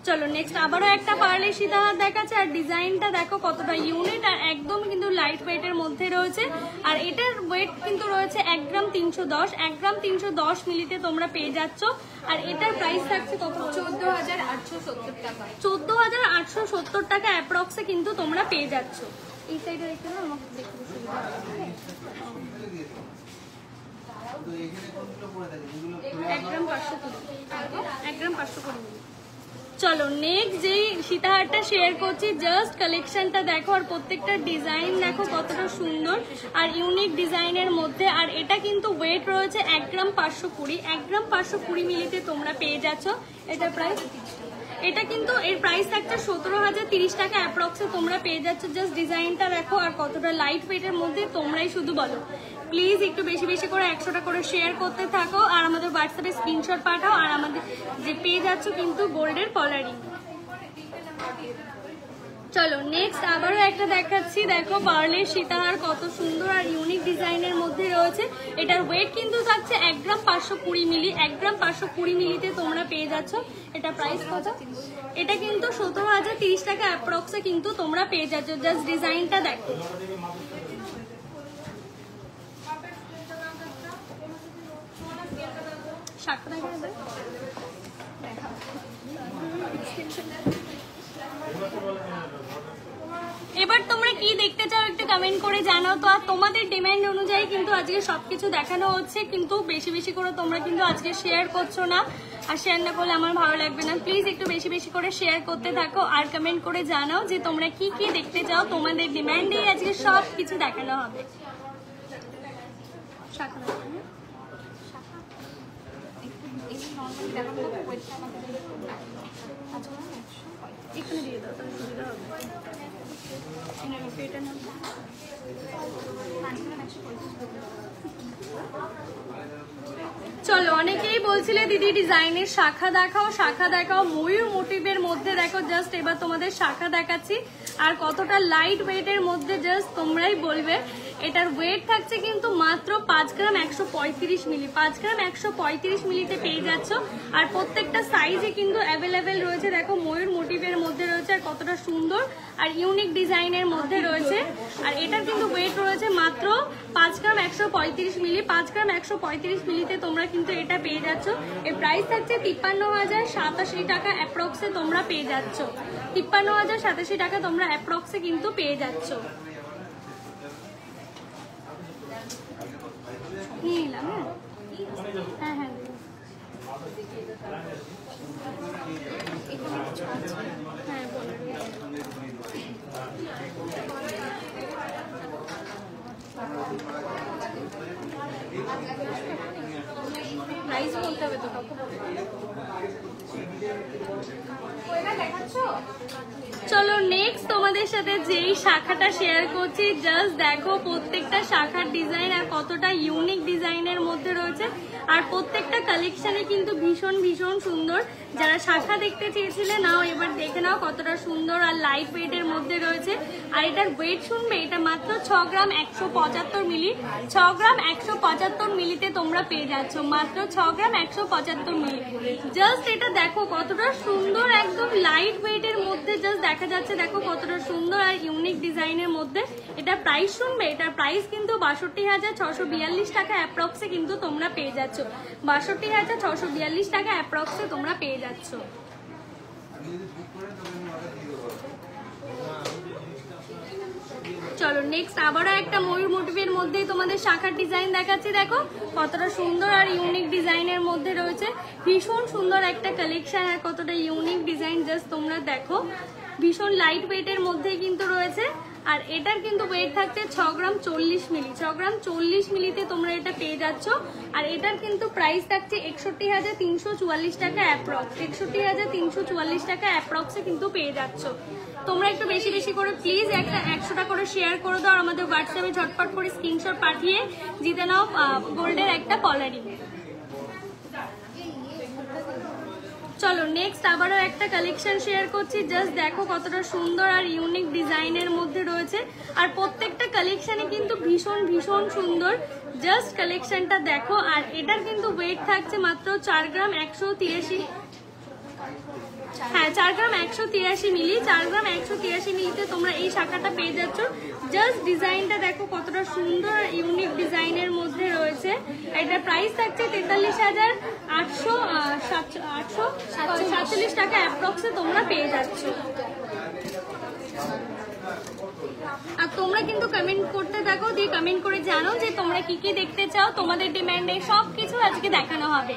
S1: চলো নেক্সট আবারও একটা পার্লের সীতাহার দেখাচ্ছে, আর ডিজাইনটা দেখো কতটা ইউনিক আর একদম কিন্তু লাইট ওয়েটের মধ্যে রয়েছে। আর এটার ওয়েট কিন্তু রয়েছে 1 গ্রাম 310, 1 গ্রাম 310 মিলিতে তোমরা পেয়ে যাচ্ছ। আর এটার প্রাইস থাকছে কত,
S2: 14,870 টাকা।
S1: 14,870 টাকা অ্যাপ্রক্সে কিন্তু তোমরা পেয়ে যাচ্ছ। এই সাইডে দেখতে না আমাকে দেখতে সুবিধা হবে। 1 গ্রাম 520, 1 গ্রাম 520। চলো নেক্সট যেই সীতাহারটা শেয়ার করছি, জাস্ট কালেকশনটা দেখো আর প্রত্যেকটা ডিজাইন দেখো কতটা সুন্দর আর ইউনিক ডিজাইনের মধ্যে। আর এটা কিন্তু ওয়েট রয়েছে 1 গ্রাম 520, 1 গ্রাম 520 মিলিতে তোমরা পেয়ে যাচ্ছ। এটা প্রাইস, এটা কিন্তু এর প্রাইস থাকছে 17,030 টাকা অ্যাপ্রক্সে তোমরা পেয়ে যাচ্ছ। জাস্ট ডিজাইনটা দেখো আর কতটা লাইট ওয়েটের মধ্যে, তোমরাই শুধু বলো। প্লিজ একটু বেশি বেশি করে 100টা করে শেয়ার করতে থাকো, আর আমাদের হোয়াটসঅ্যাপে স্ক্রিনশট পাঠাও, আর আমাদের যে পেয়ে যাচ্ছ কিন্তু গোল্ডের কলারিং। চলো নেক্সট আবারও একটা দেখাচ্ছি, দেখো পার্লের সীতাহার কত সুন্দর আর ইউনিক ডিজাইনের মধ্যে রয়েছে। এটার ওয়েট কিন্তু থাকছে 1 গ্রাম 520 মিলি, 1 গ্রাম 520 মিলিতে তোমরা পেয়ে যাচ্ছ। এটা প্রাইস কত, এটা কিন্তু 17,030 টাকা অ্যাপ্রক্সে কিন্তু তোমরা পেয়ে যাচ্ছ। জাস্ট ডিজাইনটা দেখো। শাখা দেখা যাবে। এবার তোমরা কি দেখতে চাও একটু কমেন্ট করে জানাও তো। আর তোমাদের ডিমান্ড অনুযায়ী কিন্তু আজকে সবকিছু দেখানো হচ্ছে, কিন্তু বেশি বেশি করে তোমরা কিন্তু আজকে শেয়ার করছো না, আর শেয়ার না করলে আমার ভালো লাগবে না। প্লিজ একটু বেশি বেশি করে শেয়ার করতে থাকো আর কমেন্ট করে জানাও যে তোমরা কি কি দেখতে চাও। তোমাদের ডিমান্ডে আজকে সব কিছু দেখানো হবে। এখানে দিয়ে দাও তাহলে সুবিধা হবে। এটা না চলো, অনেকেই বলছিলে দিদি ডিজাইনের শাখা দেখাও, শাখা দেখাও। ময়ূর মোটিভের মধ্যে দেখো, জাস্ট এবার তোমাদের শাখা দেখাচ্ছি। আর কতটা লাইট ওয়েটের মধ্যে জাস্ট তোমরাই বলবে। এটার ওয়েট থাকছে কিন্তু মাত্র 5 গ্রাম 135 মিলি, 5 গ্রাম 135 মিলিতে পেয়ে যাচ্ছ। আর প্রত্যেকটা সাইজে কিন্তু অ্যাভেলেবেল রয়েছে। দেখো ময়ূর মোটিভের মধ্যে রয়েছে, আর কতটা সুন্দর আর ইউনিক ডিজাইনের মধ্যে রয়েছে। আর এটার কিন্তু ওয়েট রয়েছে মাত্র 5 গ্রাম 135 মিলি, 5 গ্রাম 135 মিলিতে তোমরা কিন্তু এটা পেয়ে যাচ্ছ। এর প্রাইস থাকছে 53,087 টাকা অ্যাপ্রক্সে তোমরা পেয়ে যাচ্ছ। 53,087 টাকা তোমরা অ্যাপ্রক্সে কিন্তু পেয়ে যাচ্ছ। নিয়ে নিলাম। হ্যাঁ হ্যাঁ হ্যাঁ বলো। প্রাইস বলতে হবে তো কাকু। চলো নেক্সট তোমাদের সাথে যেই শাখাটা শেয়ার করছি, জাস্ট দেখো প্রত্যেকটা শাখার ডিজাইন আর কতটা ইউনিক ডিজাইনের মধ্যে রয়েছে। আর প্রত্যেকটা কালেকশনে কিন্তু ভীষণ ভীষণ সুন্দর। যারা শাখা দেখতে চেয়েছিলে নাও, এবার দেখে নাও কতটা সুন্দর আর লাইট ওয়েটের মধ্যে রয়েছে। আর এটার ওয়েট শুনবে, এটা মাত্র 6 গ্রাম 175 মিলি, 6 গ্রাম 175 মিলিতে তোমরা পেয়ে যাচ্ছ, মাত্র 6 গ্রাম 175 মিলি। জাস্ট এটা দেখো কতটা সুন্দর, একদম লাইট ওয়েটের মধ্যে জাস্ট দেখা যাচ্ছে। দেখো কতটা সুন্দর আর ইউনিক ডিজাইনের মধ্যে। এটা প্রাইস শুনবে, এটার প্রাইস কিন্তু 62,642 টাকা অ্যাপ্রক্সে কিন্তু তোমরা পেয়ে যাচ্ছ। 62,642 টাকা অ্যাপ্রক্সে তোমরা পেয়ে যাচ্ছ। চলো নেক্সট আবারও একটা ময়ূর মোটিভের মধ্যেই তোমাদের শাখার ডিজাইন দেখাচ্ছি। দেখো কতটা সুন্দর আর ইউনিক ডিজাইনের মধ্যে রয়েছে। ভীষণ সুন্দর একটা কালেকশন আর কতটা ইউনিক ডিজাইন, জাস্ট তোমরা দেখো। ভীষণ লাইট ওয়েটের মধ্যেই কিন্তু রয়েছে। আর এটার কিন্তু ওয়েট থাকছে 6 গ্রাম 40 মিলি, 6 গ্রাম 40 মিলিতে তোমরা এটা পেয়ে যাচ্ছ। আর এটার কিন্তু প্রাইস থাকছে 61,344 টাকা অ্যাপ্রক্স, 61,344 টাকা অ্যাপ্রক্সে কিন্তু পেয়ে যাচ্ছ। তোমরা একটু বেশি বেশি করে প্লিজ একটা 100টা করে শেয়ার করে দাও। আমাদের হোয়াটসঅ্যাপে ঝটপট করে স্ক্রিনশট পাঠিয়ে জিতে নাও গোল্ডের একটা কলারিং। চলো নেক্সট আবারও একটা কালেকশন শেয়ার করছি। জাস্ট দেখো কতটা সুন্দর আর ইউনিক ডিজাইনের মধ্যে রয়েছে। আর প্রত্যেকটা কালেকশনে কিন্তু ভীষণ ভীষণ সুন্দর। জাস্ট কালেকশনটা দেখো। আর এটার কিন্তু ওয়েট থাকছে মাত্র 4 গ্রাম 183, হ্যাঁ 4 গ্রাম 183 মিলি, 4 গ্রাম 183 মিলিতে তোমরা এই শাখাটা পেয়ে যাচ্ছ। জাস্ট ডিজাইনটা দেখো কতটা সুন্দর ইউনিক ডিজাইনের মধ্যে রয়েছে। এটার প্রাইস থাকছে 43,847 টাকা অ্যাপ্রক্সে তোমরা পেয়ে যাচ্ছ। আর তোমরা কিন্তু কমেন্ট করতে থাকো, দিয়ে কমেন্ট করে জানো যে তোমরা কি কি দেখতে চাও। তোমাদের ডিমান্ডে সবকিছু আজকে দেখানো হবে।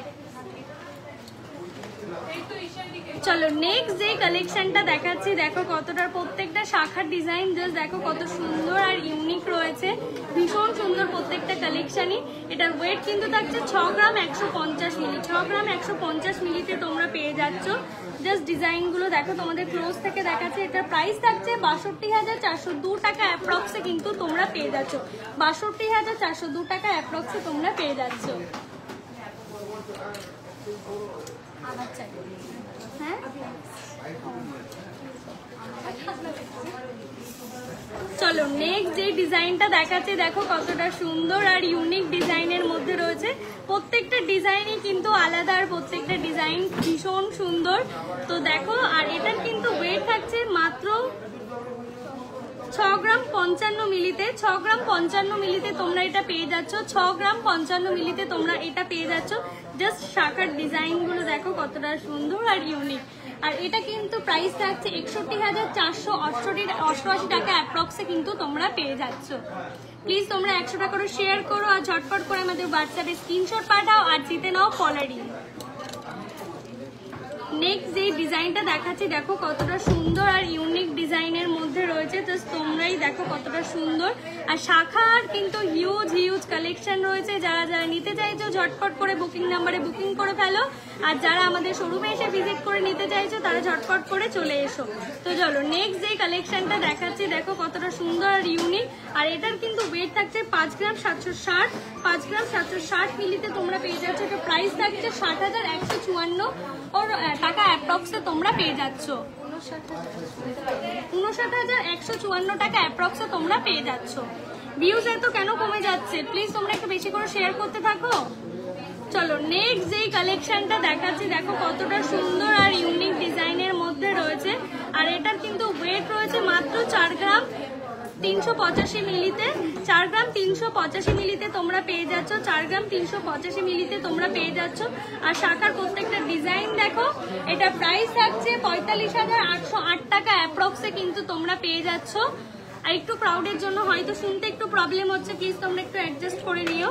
S1: চলো নেক্সট যে কালেকশনটা দেখাচ্ছি, দেখো কতটা প্রত্যেকটা শাখার ডিজাইন জাস্ট দেখো কত সুন্দর আর ইউনিক রয়েছে। ভীষণ সুন্দর প্রত্যেকটা কালেকশনই। এটার ওয়েট কিন্তু থাকছে 6 গ্রাম 150 মিলি, 6 গ্রাম 150 মিলিতে তোমরা পেয়ে যাচ্ছ। জাস্ট ডিজাইনগুলো দেখো, তোমাদের ক্লোজ থেকে দেখাচ্ছে। এটার প্রাইস থাকছে 62,402 টাকা অ্যাপ্রক্সে কিন্তু তোমরা পেয়ে যাচ্ছ, 62,402 টাকা অ্যাপ্রক্সে তোমরা পেয়ে যাচ্ছ। আবার চাই হ্যাঁ। চলো নেক্সট যে ডিজাইনটা দেখাচ্ছে, দেখো কতটা সুন্দর আর ইউনিক ডিজাইনের মধ্যে রয়েছে। প্রত্যেকটা ডিজাইনই কিন্তু আলাদা আর প্রত্যেকটা ডিজাইন ভীষণ সুন্দর। তো দেখো, আর এটার কিন্তু ওয়েট থাকছে মাত্র 6 গ্রাম 55 মিলিতে, 6 গ্রাম 55 মিলিতে তোমরা এটা পেয়ে যাচ্ছ, 6 গ্রাম 55 মিলিতে তোমরা এটা পেয়ে যাচ্ছ। জাস্ট শাখার ডিজাইনগুলো দেখো কতটা সুন্দর আর ইউনিক। আর এটা কিন্তু প্রাইস থাকছে 61,488 টাকা অ্যাপ্রক্সে কিন্তু তোমরা পেয়ে যাচ্ছ। প্লিজ তোমরা 100 টাকা করে শেয়ার করো আর ঝটপট করে আমাদের হোয়াটসঅ্যাপে স্ক্রিনশট পাঠাও আর জিতে নাও কলারিং। নেক্সট যে ডিজাইনটা দেখাচ্ছি দেখো কতটা সুন্দর আর ইউনিক ডিজাইনের মধ্যে রয়েছে, জাস্ট তোমরাই দেখো কতটা সুন্দর। আর শাখার কিন্তু হিউজ কালেকশন রয়েছে, যারা যারা নিতে চাইছো ঝটপট করে বুকিং নাম্বারে বুকিং করে ফেলো, আর যারা আমাদের শোরুমে এসে ভিজিট করে নিতে চাইছো তারা ঝটপট করে চলে এসো। তো চলো নেক্সট যে কালেকশনটা দেখাচ্ছি দেখো কতটা সুন্দর আর ইউনিক। আর এটার কিন্তু ওয়েট থাকছে 5 গ্রাম 760, 5 গ্রাম 760 মিলিতে তোমরা পেয়ে যাচ্ছ। এটা প্রাইস থাকছে 60,154 টাকা অ্যাপ্রক্সে তোমরা পেয়ে যাচ্ছ। 59,154 টাকা অ্যাপ্রক্সে তোমরা পেয়ে যাচ্ছ। ভিউজ এত কেন কমে যাচ্ছে? প্লিজ তোমরা একটু বেশি করে শেয়ার করতে থাকো। চলো নেক্সট যেই কালেকশনটা দেখাচ্ছি দেখো কতটা সুন্দর আর ইউনিক ডিজাইনের মধ্যে রয়েছে। আর এটার কিন্তু ওয়েট রয়েছে মাত্র 4 গ্রাম 385 মিলিতে, 4 গ্রাম 385 মিলিতে তোমরা পেয়ে যাচ্ছ, 4 গ্রাম 385 মিলিতে তোমরা পেয়ে যাচ্ছ। আর শাখার প্রত্যেকটা ডিজাইন দেখো, এটা প্রাইস থাকছে 45,808 টাকা অ্যাপ্রক্সে কিন্তু তোমরা পেয়ে যাচ্ছ। আর একটু ক্রাউডের জন্য হয়তো শুনতে একটু প্রবলেম হচ্ছে, প্লিজ তোমরা একটু অ্যাডজাস্ট করে নিও।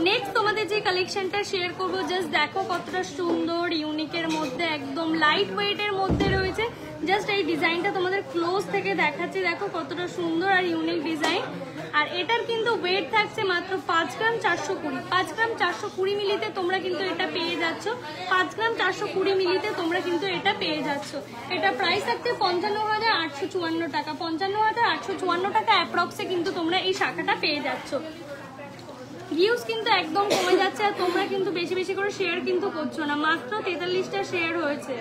S1: নেক্সট তোমাদের যে কালেকশনটা শেয়ার করবো জাস্ট দেখো কতটা সুন্দর ইউনিকের মধ্যে, একদম লাইট ওয়েটের মধ্যে রয়েছে। জাস্ট এই ডিজাইনটা তোমাদের ক্লোজ থেকে দেখাচ্ছি, দেখো কতটা সুন্দর আর ইউনিক ডিজাইন। আর এটার কিন্তু ওয়েট থাকছে মাত্র 5 গ্রাম 420, 5 গ্রাম 420 মিলিতে তোমরা কিন্তু এটা পেয়ে যাচ্ছ, 5 গ্রাম 420 মিলিতে তোমরা কিন্তু এটা পেয়ে যাচ্ছ। এটা প্রাইস থাকছে 55,854 টাকা, 55,854 টাকা অ্যাপ্রক্সে কিন্তু তোমরা এই শাখাটা পেয়ে যাচ্ছ। ভিউজ কিন্তু একদম কমে যাচ্ছে আর তোমরা কিন্তু বেশি বেশি করে শেয়ার কিন্তু করছো না, মাত্র 43টা শেয়ার হয়েছে,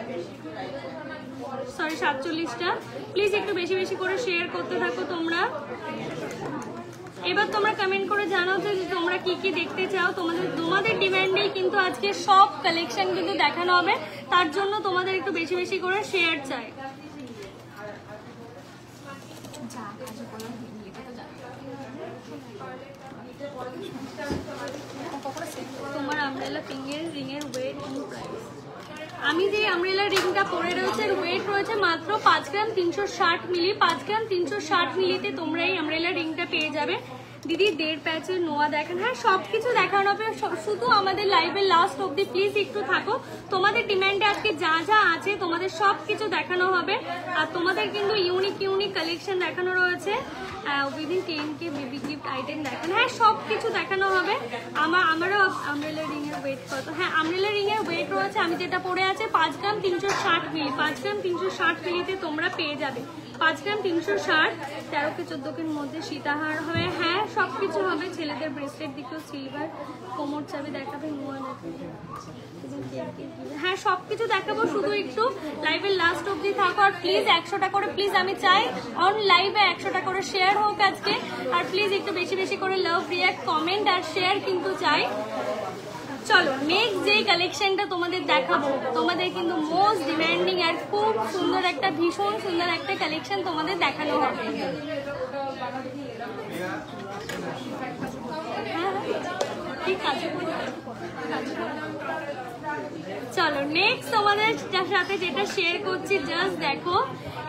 S1: সরি 47টা। প্লিজ একটু বেশি বেশি করে শেয়ার করতে থাকো তোমরা। এবার তোমরা কমেন্ট করে জানাও যে তোমরা কি কি দেখতে চাও। তোমাদের ডিমান্ডেই কিন্তু আজকে সব কালেকশন কিন্তু দেখানো হবে, তার জন্য তোমাদের একটু বেশি বেশি করে শেয়ার চাই। তোমার আমব্রেলা পিঙ্কের রিংয়ের ওয়েট এন্ড প্রাইস, আমি যে আমব্রেলা রিংটা পরে রয়েছে ওয়েট রয়েছে মাত্র 5 গ্রাম 360 মিলি, 5 গ্রাম 360 মিলিতে তোমরা এই আমব্রেলা রিংটা পেয়ে যাবে। দিদি 1.5 প্যাচের নোয়া দেখেন, হ্যাঁ সবকিছু দেখানো হবে, শুধু আমাদের লাইভের লাস্ট অব্দি প্লিজ একটু থাকো। তোমাদের ডিমান্ডে আজকে যা যা আছে তোমাদের সব কিছু দেখানো হবে। আর তোমাদের কিন্তু ইউনিক কালেকশন দেখানো রয়েছে, within 10K baby gift item দেখেন, হ্যাঁ সব কিছু দেখানো হবে। আমারও আমব্রেলা রিং এর ওয়েট কত, হ্যাঁ আমব্রেলা রিং এর ওয়েট রয়েছে, আমি যেটা পরে আছে 5 গ্রাম 360 মিলি, 5 গ্রাম 360 মিলিতে তোমরা পেয়ে যাবে। 5 গ্রাম 360, 13K 14K মধ্যে সীতাহার হবে, হ্যাঁ সবকিছু হবে। ছেলেদের ব্রেসলেট দিকেও সিলভার, কোমর চাবি দেখাবে, নোয়া দেখাবে, হ্যাঁ সবকিছু দেখাবো, শুধু একটু লাইভের লাস্ট অব্দি থাকো। আর প্লিজ 100 টাকা করে, প্লিজ আমি চাই অন লাইভে 100 টাকা করে শেয়ার হোক আজকে। আর প্লিজ একটু বেশি বেশি করে লাভ, রিয়াক্ট, কমেন্ট আর শেয়ার কিন্তু চাই। চলো নেক্সট যে কালেকশনটা তোমাদের দেখাবো, তোমাদের কিন্তু মোস্ট ডিমান্ডিং আর খুব সুন্দর একটা, ভীষণ সুন্দর একটা কালেকশন তোমাদের দেখানো হবে। চলো নেক্সট তোমাদের সাথে যেটা শেয়ার করছি জাস্ট দেখো,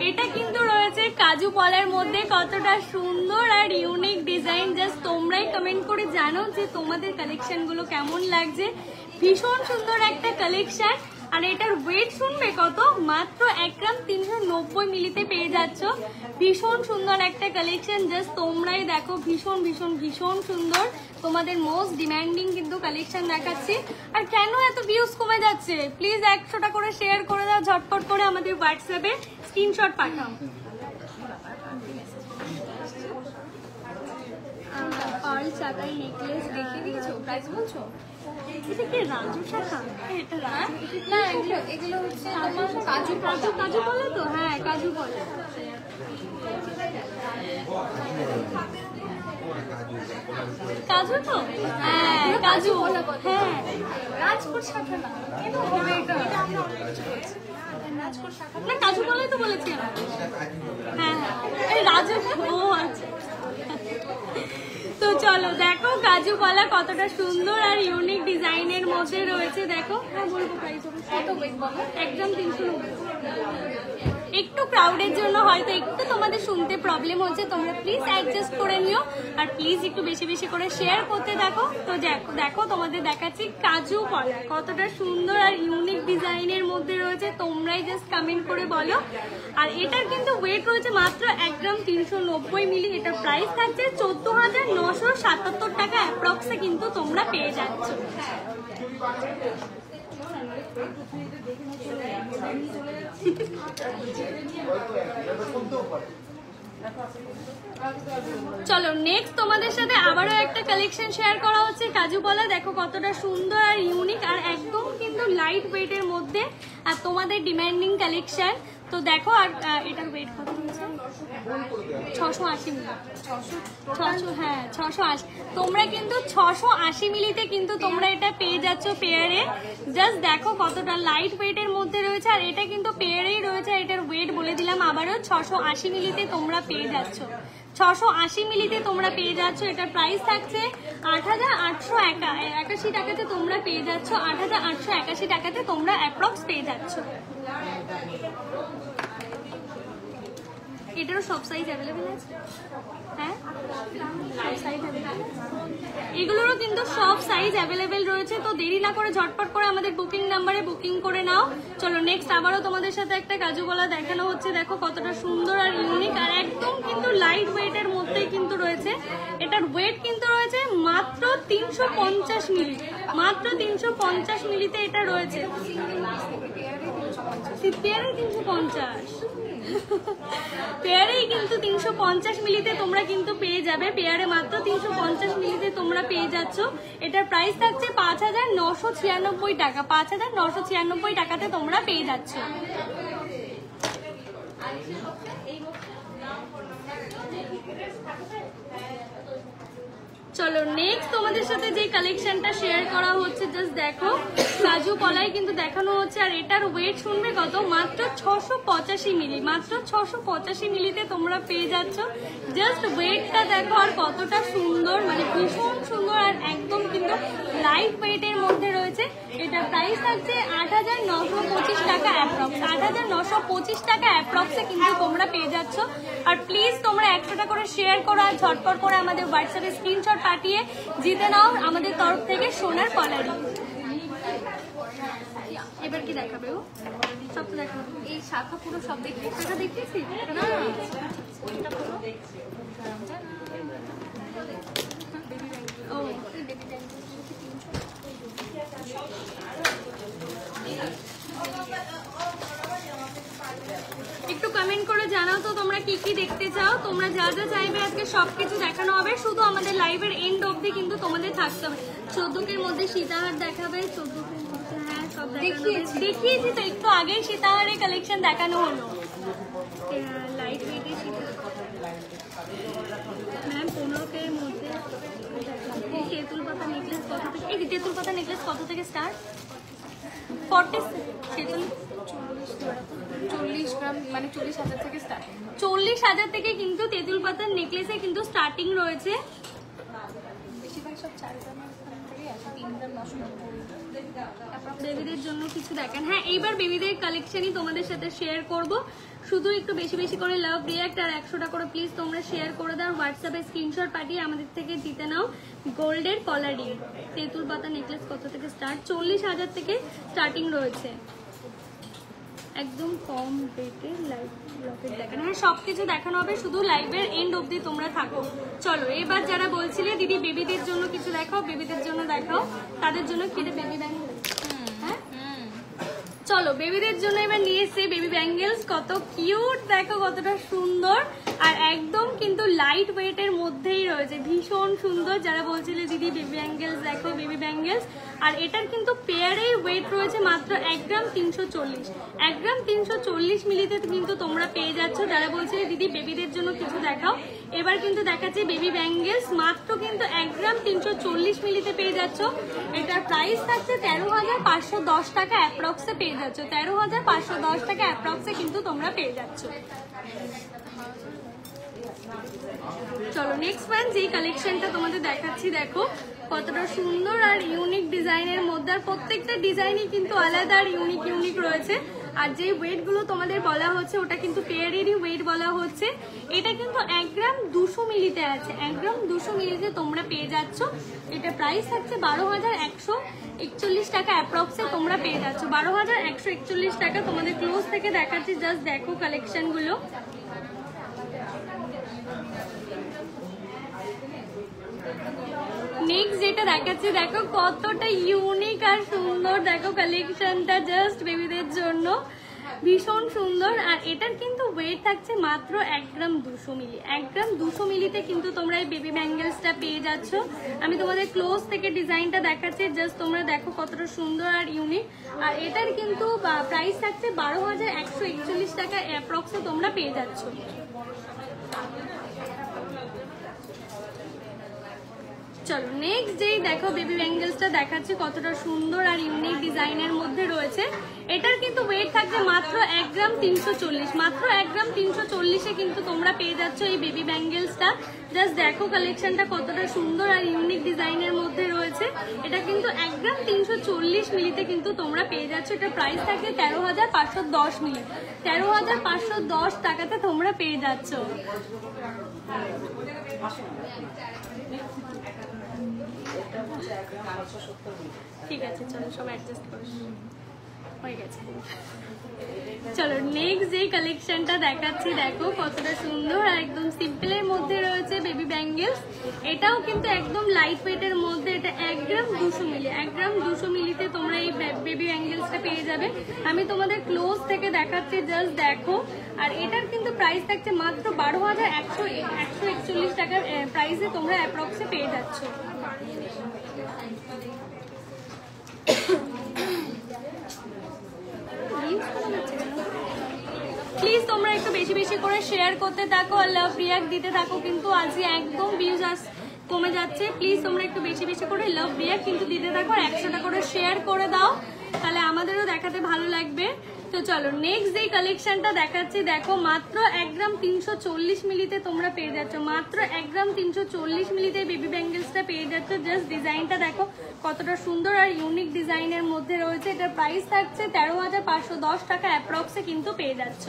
S1: এটা কিন্তু রয়েছে কাজু পলার মধ্যে, কতটা সুন্দর আর ইউনিক ডিজাইন। জাস্ট তোমরাই কমেন্ট করে জানো যে তোমাদের কালেকশন গুলো কেমন লাগছে। ভীষণ সুন্দর একটা কালেকশন। আর এটার ওয়েট শুনবে কত, মাত্র 1 গ্রাম 390 মিলিতে পেয়ে যাচ্ছ। ভীষণ সুন্দর একটা কালেকশন, জাস্ট তোমরাই দেখো, ভীষণ ভীষণ ভীষণ সুন্দর। তোমাদের মোস্ট ডিমান্ডিং কিন্তু কালেকশন দেখাচ্ছি। আর কেন এত ভিউজ কমে যাচ্ছে, প্লিজ 100 টাকা করে শেয়ার করে দাও, ঝটপট করে আমাদের হোয়াটসঅ্যাপে স্ক্রিনশট পাঠাও। পার্ল চাকাই নেকলেস দেখিয়ে দিয়েছো, প্রাইস বলছো? এটা কি রাজু শাখা? এটা রাজু
S2: না, এগুলো হচ্ছে তোমার কাজু
S1: কাজু বলে তো, হ্যাঁ কাজু বলে। কাজু তো হ্যাঁ কাজু হ্যাঁ
S2: রাজকোট শাখা না কেন হবে এটা রাজকোট শাখা
S1: না কাজু বলেই তো বলেছি আমি। হ্যাঁ হ্যাঁ এই রাজু ও আচ্ছা তো চলো দেখো কাজু কলা কতটা সুন্দর আর ইউনিক ডিজাইনের মধ্যে রয়েছে দেখো। হ্যাঁ বলবো প্রাইস
S2: কত ওয়েট বলো
S1: একদম 390। একটু ক্রাউডের জন্য হয়তো একটু তোমাদের শুনতে প্রবলেম হচ্ছে, তোমরা প্লিজ অ্যাডজাস্ট করে নিও আর প্লিজ একটু বেশি বেশি করে শেয়ার করতে দেখো। তো দেখো দেখো তোমাদের দেখাচ্ছি কাজু কলা কতটা সুন্দর আর ইউনিক ডিজাইনের মধ্যে রয়েছে, তোমরাই জাস্ট কমেন্ট করে বলো। আর এটার কিন্তু ওয়েট রয়েছে মাত্র 1 গ্রাম 390 মিলি। এটার প্রাইস থাকছে 14,977 টাকা অ্যাপ্রক্সে কিন্তু তোমরা পেয়ে যাচ্ছ। চলো নেক্সট তোমাদের সাথে আবারও একটা কালেকশন শেয়ার করা হচ্ছে কাজু কলা। দেখো কতটা সুন্দর আর ইউনিক আর একদম কিন্তু লাইট ওয়েটের মধ্যে আর তোমাদের ডিমান্ডিং কালেকশন। তো দেখো আর এটার ওয়েট কত হয়েছে 680 মিলি। 600 হ্যাঁ 680। তোমরা কিন্তু 680 মিলিতে কিন্তু তোমরা এটা পেয়ে যাচ্ছ পেয়ারে। জাস্ট দেখো কতটা লাইট ওয়েটের মধ্যে রয়েছে আর এটা কিন্তু পেয়ারেই রয়েছে। এটার ওয়েট বলে দিলাম আবারও 680 মিলিতে তোমরা পেয়ে যাচ্ছ। 680 মিলিতে তোমরা পেয়ে যাচ্ছ। এটার প্রাইস থাকছে 8,881 টাকাতে তোমরা পেয়ে যাচ্ছ। 8,881 টাকাতে তোমরা অ্যাপ্রক্স পেয়ে যাচ্ছ। এটারও সব সাইজ অ্যাভেলেবেল আছে। হ্যাঁ সব সাইজ অ্যাভেলেবেল, এগুলোরও কিন্তু সব সাইজ অ্যাভেলেবেল রয়েছে। তো দেরি না করে ঝটপট করে আমাদের বুকিং নাম্বারে বুকিং করে নাও। চলো নেক্সট আবারও তোমাদের সাথে একটা কাজু কলা দেখানো হচ্ছে। দেখো কতটা সুন্দর আর ইউনিক আর একদম কিন্তু লাইট ওয়েটের মধ্যেই কিন্তু রয়েছে। এটার ওয়েট কিন্তু রয়েছে মাত্র 350 মিলি। মাত্র 350 মিলিতে এটা রয়েছে। পেয়ারে 350 পেয়ারেই কিন্তু 350 মিলিতে তোমরা কিন্তু পেয়ে যাবে। পেয়ারে মাত্র 350 মিলিতে তোমরা পেয়ে যাচ্ছ। এটার প্রাইস থাকছে 5,996 টাকা। 5,996 টাকাতে তোমরা পেয়ে যাচ্ছ। চলো নেক্সট তোমাদের সাথে যে কালেকশনটা শেয়ার করা হচ্ছে জাস্ট দেখো কাজু কলাই কিন্তু দেখানো হচ্ছে আর এটার ওয়েট শুনবে কত মাত্র 685 মিলি। মাত্র 685 মিলিতে তোমরা পেয়ে যাচ্ছ। জাস্ট ওয়েটটা দেখো আর কতটা সুন্দর, মানে ভীষণ সুন্দর আর একদম কিন্তু লাইট ওয়েটের মধ্যে রয়েছে। এটার প্রাইস থাকছে 8,925 টাকা অ্যাপ্রক্স। 8,925 টাকা অ্যাপ্রক্সে কিন্তু তোমরা পেয়ে যাচ্ছ। আর প্লিজ তোমরা 100টা করে শেয়ার করো আর ঝটপট করে আমাদের হোয়াটসঅ্যাপে স্ক্রিনশট পাঠিয়ে জিতে নাও আমাদের তরফ থেকে সোনার কলারি। এবার কি দেখাবে ও? সব তো দেখাবে।
S2: এই শাখা পুরো সব দেখি।
S1: শাখা দেখতেছি
S2: না ওইটা পুরো
S1: ও
S2: বেবি ব্যাংক
S1: একটু কমেন্ট করে জানাও তো তোমরা কি কি দেখতে চাও। তোমরা যা যা চাইবে আজকে সবকিছু দেখানো হবে, শুধু আমাদের লাইভের এন্ড অবধি কিন্তু তোমাদের থাকতে হবে। 14 মধ্যে সীতাহার দেখাবে। 14 মধ্যে হ্যাঁ সব দেখিয়েছি তো একটু আগেই সীতাহারের কালেকশন দেখানো হলো। লাইট ওয়েটের সীতাহার ম্যাম 15 মধ্যে। তেঁতুল পাতা নেকলেস কত থেকে, এই তেঁতুল পাতা নেকলেস কত থেকে স্টার্ট? 40
S2: 40 গ্রাম মানে 40,000 থেকে স্টার্ট।
S1: 40,000 থেকে কিন্তু তেঁতুল পাতার নেকলেসে কিন্তু স্টার্টিং রয়েছে।
S2: বেশিরভাগ সব 4 গ্রামের থেকে আছে। 3 গ্রাম 990।
S1: বেবিদের জন্য কিছু দেখেন। হ্যাঁ এইবার বেবিদের কালেকশনই তোমাদের সাথে শেয়ার করব। শুধু একটু বেশি বেশি করে লাভ রিয়াক্ট আর 100টা করে প্লিজ তোমরা শেয়ার করে দাও। হোয়াটসঅ্যাপে স্ক্রিনশট পাঠিয়ে আমাদের থেকে জিতে নাও গোল্ডের কলার রিং। তেঁতুল পাতা নেকলেস কত থেকে স্টার্ট? 40,000 থেকে স্টার্টিং রয়েছে। একদম কম রেটে লাইভ লকেট দেখান। হ্যাঁ সবকিছু দেখানো হবে, শুধু লাইভের এন্ড অবধি তোমরা থাকো। চলো এবার যারা বলছিলে দিদি বেবিদের জন্য কিছু দেখাও, বেবিদের জন্য দেখাও, তাদের জন্য কি বেবি ব্যাঙ্গেল। হ্যাঁ চলো বেবিদের জন্য এবার নিয়ে এসেছি বেবি ব্যাঙ্গেলস। কত কিউট দেখো, কতটা সুন্দর আর একদম কিন্তু লাইট ওয়েটের মধ্যেই রয়েছে, ভীষণ সুন্দর। যারা বলছিলে দিদি বেবি ব্যাঙ্গেলস দেখো, বেবি ব্যাঙ্গেলস আর এটার কিন্তু পেয়ারেই ওয়েট রয়েছে মাত্র 1 গ্রাম 340। 1 গ্রাম 340 মিলিতে কিন্তু তোমরা পেয়ে যাচ্ছ। যারা বলছিলে দিদি বেবিদের জন্য কিছু দেখাও, এবার কিন্তু দেখাচ্ছি বেবি ব্যাঙ্গেলস মাত্র কিন্তু 1 গ্রাম 340 মিলিতে পেয়ে যাচ্ছ। এটার প্রাইস থাকছে 13,510 টাকা অ্যাপ্রক্সে পেয়ে যাচ্ছ। 13,510 টাকা অ্যাপ্রক্সে কিন্তু তোমরা পেয়ে যাচ্ছ। চলো নেক্সট ওয়ান যেই কালেকশনটা তোমাদের দেখাচ্ছি, দেখো কতটা সুন্দর আর ইউনিক ডিজাইনের মধ্যে, আর প্রত্যেকটা ডিজাইনই কিন্তু আলাদা আর ইউনিক ইউনিক রয়েছে। আর যে ওয়েট গুলো তোমাদের বলা হচ্ছে ওটা কিন্তু পেয়ারেরই ওয়েট বলা হচ্ছে। এটা কিন্তু 1 গ্রাম 200 মিলিতে আছে। 1 গ্রাম 200 মিলিতে তোমরা পেয়ে যাচ্ছ। এটা প্রাইস থাকছে 12,141 টাকা অ্যাপ্রক্সে তোমরা পেয়ে যাচ্ছ। 12,141 টাকা। তোমাদের ক্লোজ থেকে দেখাচ্ছি, জাস্ট দেখো কালেকশন গুলো। নেক্সট যেটা দেখাচ্ছি, দেখো কতটা ইউনিক আর সুন্দর, দেখো কালেকশনটা জাস্ট বেবিদের জন্য ভীষণ সুন্দর। আর এটার কিন্তু ওয়েট থাকছে মাত্র 1 গ্রাম 200 মিলি। 1 গ্রাম 200 মিলিতে কিন্তু তোমরা এই বেবি ব্যাঙ্গেলসটা পেয়ে যাচ্ছ। আমি তোমাদের ক্লোজ থেকে ডিজাইনটা দেখাচ্ছি, জাস্ট তোমরা দেখো কতটা সুন্দর আর ইউনিক। আর এটার কিন্তু প্রাইস থাকছে 12,141 টাকা অ্যাপ্রক্সে তোমরা পেয়ে যাচ্ছ। চলো নেক্সট যেই দেখো বেবি ব্যাঙ্গেলসটা দেখাচ্ছি, কতটা সুন্দর আর ইউনিক ডিজাইনের মধ্যে রয়েছে। এটার কিন্তু ওয়েট থাকবে মাত্র 1 গ্রাম 340। মাত্র 1 গ্রাম 340-এ কিন্তু তোমরা পেয়ে যাচ্ছ এই বেবি ব্যাঙ্গেলসটা। জাস্ট দেখো কালেকশনটা কতটা সুন্দর আর ইউনিক ডিজাইনের মধ্যে রয়েছে। এটা কিন্তু 1 গ্রাম 340 মিলিতে কিন্তু তোমরা পেয়ে যাচ্ছ। এটা প্রাইস থাকবে 13,510 মিলি। 13,510 টাকাতে তোমরা পেয়ে যাচ্ছ। ঠিক আছে, চলো সব অ্যাডজাস্ট করে হয়ে গেছে। চলো নেক্সট যেই কালেকশনটা দেখাচ্ছি, দেখো কতটা সুন্দর আর একদম সিম্পলের মধ্যে রয়েছে বেবি ব্যাঙ্গেলস। এটাও কিন্তু একদম লাইট ওয়েটের মধ্যে। এটা 1 গ্রাম 200 মিলি। 1 গ্রাম 200 মিলিতে তোমরা এই বেবি ব্যাঙ্গেলসটা পেয়ে যাবে। আমি তোমাদের ক্লোজ থেকে দেখাচ্ছি, জাস্ট দেখো। আর এটার কিন্তু প্রাইস থাকছে মাত্র 12,141 টাকার প্রাইসে তোমরা অ্যাপ্রক্সে পেয়ে যাচ্ছ। প্লিজ তোমরা একটু বেশি বেশি করে শেয়ার করতে থাকো আর লাভ রিয়াক্ট দিতে থাকো। কিন্তু আজকে একদম ভিউজ কমে যাচ্ছে। প্লিজ তোমরা একটু বেশি বেশি করে লাভ রিয়াক্ট কিন্তু দিতে থাকো, 100টা করে শেয়ার করে দাও, তাহলে আমাদেরও দেখাতে ভালো লাগবে। তো চলো নেক্সট যেই কালেকশনটা দেখাচ্ছি, দেখো মাত্র 1 গ্রাম 340 মিলিতে তোমরা পেয়ে যাচ্ছ। মাত্র 1 গ্রাম 340 মিলিতে বেবি ব্যাঙ্গেলসটা পেয়ে যাচ্ছ। জাস্ট ডিজাইনটা দেখো কতটা সুন্দর আর ইউনিক ডিজাইনের মধ্যে রয়েছে। এটার প্রাইস থাকছে 13,510 টাকা অ্যাপ্রক্সে কিন্তু পেয়ে যাচ্ছ।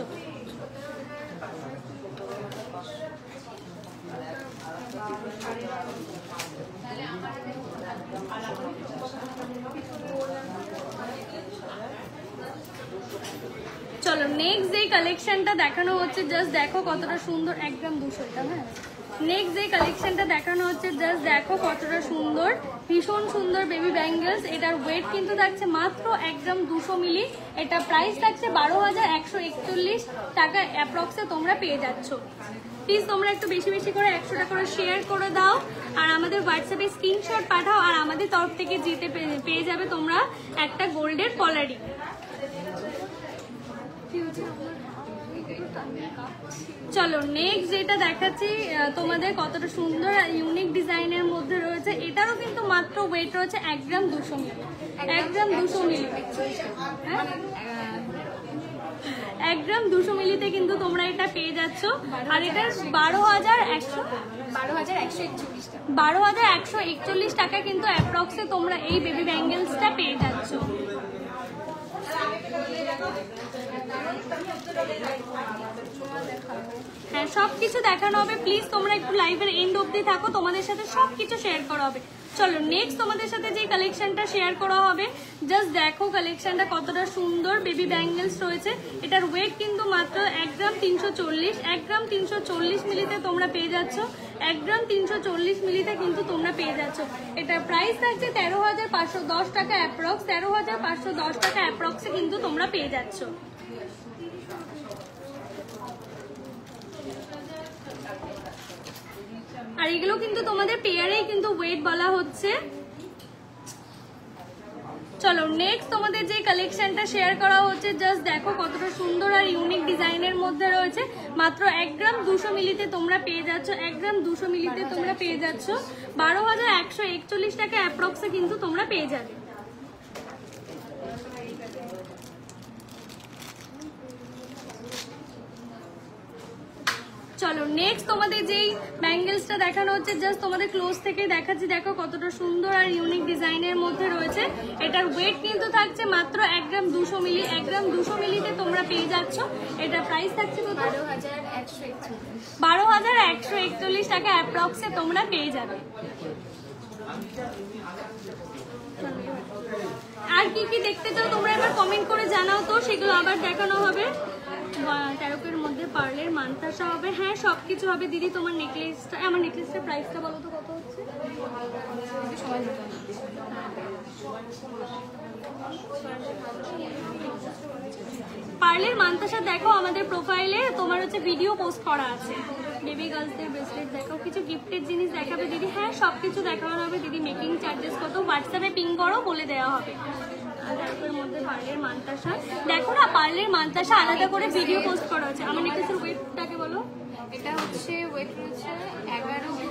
S1: চলো নেক্সট যেই কালেকশনটা দেখানো হচ্ছে, জাস্ট দেখো কতটা সুন্দর। 1 গ্রাম 200 এটা, হ্যাঁ। নেক্সট যেই কালেকশনটা দেখানো হচ্ছে, জাস্ট দেখো কতটা সুন্দর, ভীষণ সুন্দর বেবি ব্যাঙ্গেলস। এটার ওয়েট কিন্তু থাকছে মাত্র 1 গ্রাম 200 মিলি। এটা প্রাইস থাকছে 12,141 টাকা অ্যাপ্রক্সে তোমরা পেয়ে যাচ্ছ। প্লিজ তোমরা একটু বেশি বেশি করে 100টা করে শেয়ার করে দাও আর আমাদের হোয়াটসঅ্যাপে স্ক্রিনশট পাঠাও। আর আমাদের তরফ থেকে জিতে পেয়ে যাবে তোমরা একটা গোল্ডের পলারি। চলো নেক্সট যেটা দেখাচ্ছি তোমাদের, কতটা সুন্দর ইউনিক ডিজাইনের মধ্যে রয়েছে। এটারও কিন্তু মাত্র ওয়েট রয়েছে 1 গ্রাম 200 মিলি। 1 গ্রাম 200 মিলি, 1 গ্রাম 200 মিলিতে কিন্তু তোমরা এটা পেয়ে যাচ্ছ। আর এটা 12,141 টাকা কিন্তু অ্যাপ্রক্সে তোমরা এই বেবি ব্যাঙ্গেলসটা পেয়ে যাচ্ছ। হ্যাঁ সবকিছু দেখানো হবে। প্লিজ তোমরা একটু লাইভের এন্ড অবধি থাকো, তোমাদের সাথে সবকিছু শেয়ার করা হবে। চলো নেক্সট তোমাদের সাথে যে কালেকশনটা শেয়ার করা হবে, জাস্ট দেখো কালেকশনটা কতটা সুন্দর বেবি ব্যাঙ্গেলস রয়েছে। এটার ওয়েট কিন্তু মাত্র 1 গ্রাম 340। 1 গ্রাম 340 মিলিতে তোমরা পেয়ে যাচ্ছ। 1 গ্রাম 340 মিলিতে কিন্তু তোমরা পেয়ে যাচ্ছ। এটার প্রাইস থাকছে 13,510 টাকা অ্যাপ্রক্স। 13,510 টাকা অ্যাপ্রক্সে কিন্তু তোমরা পেয়ে যাচ্ছ। আর এগুলো কিন্তু তোমাদের পেয়ারেই কিন্তু ওয়েট বলা হচ্ছে। চলো নেক্সট তোমাদের যে কালেকশনটা শেয়ার করা হচ্ছে, জাস্ট দেখো কতটা সুন্দর আর ইউনিক ডিজাইনের মধ্যে রয়েছে। মাত্র 1 গ্রাম 200 মিলিতে তোমরা পেয়ে যাচ্ছ, 1 গ্রাম 200 মিলিতে তোমরা পেয়ে যাচ্ছ 12,141 টাকা অ্যাপ্রক্সে কিন্তু তোমরা পেয়ে যাবে। চলো নেক্সট তোমাদের যেই ব্যাঙ্গেলসটা দেখানো হচ্ছে, জাস্ট তোমাদের ক্লোজ থেকে দেখাচ্ছি, দেখো কতটা সুন্দর আর ইউনিক ডিজাইনের মধ্যে রয়েছে। এটার ওয়েট কিন্তু থাকছে মাত্র 1 গ্রাম 200 মিলি, 1 গ্রাম 200 মিলিতে তোমরা পেয়ে যাচ্ছ। এটার প্রাইস থাকছে কত? 12,141 টাকা অ্যাপ্রক্সে তোমরা পেয়ে যাবে। আর কি কি দেখতে চাও তোমরা এবার কমেন্ট করে জানাও তো, সেগুলো আবার দেখানো হবে। ক্যারকের মধ্যে পার্লের মানতাসা হবে, হ্যাঁ সবকিছু হবে। দিদি তোমার নেকলেসটা, আমার নেকলেসটার প্রাইসটা বলো তো কত হচ্ছে? পার্লের মানতাসা দেখো আমাদের প্রোফাইলে তোমার হচ্ছে ভিডিও পোস্ট করা আছে। বেবি গার্লসদের ব্রেসলেট দেখো, কিছু গিফটের জিনিস দেখাবে দিদি, হ্যাঁ সবকিছু দেখানো হবে দিদি। মেকিং চার্জেস কত হোয়াটসঅ্যাপে পিং করো, বলে দেওয়া হবে। তারপরের মধ্যে পার্লের মানতাসা দেখো না, পার্লের মানতাসা আলাদা করে ভিডিও পোস্ট করা আছে। আমার নেকলেসের ওয়েটটাকে বলো।
S2: এটা হচ্ছে ওয়েট রয়েছে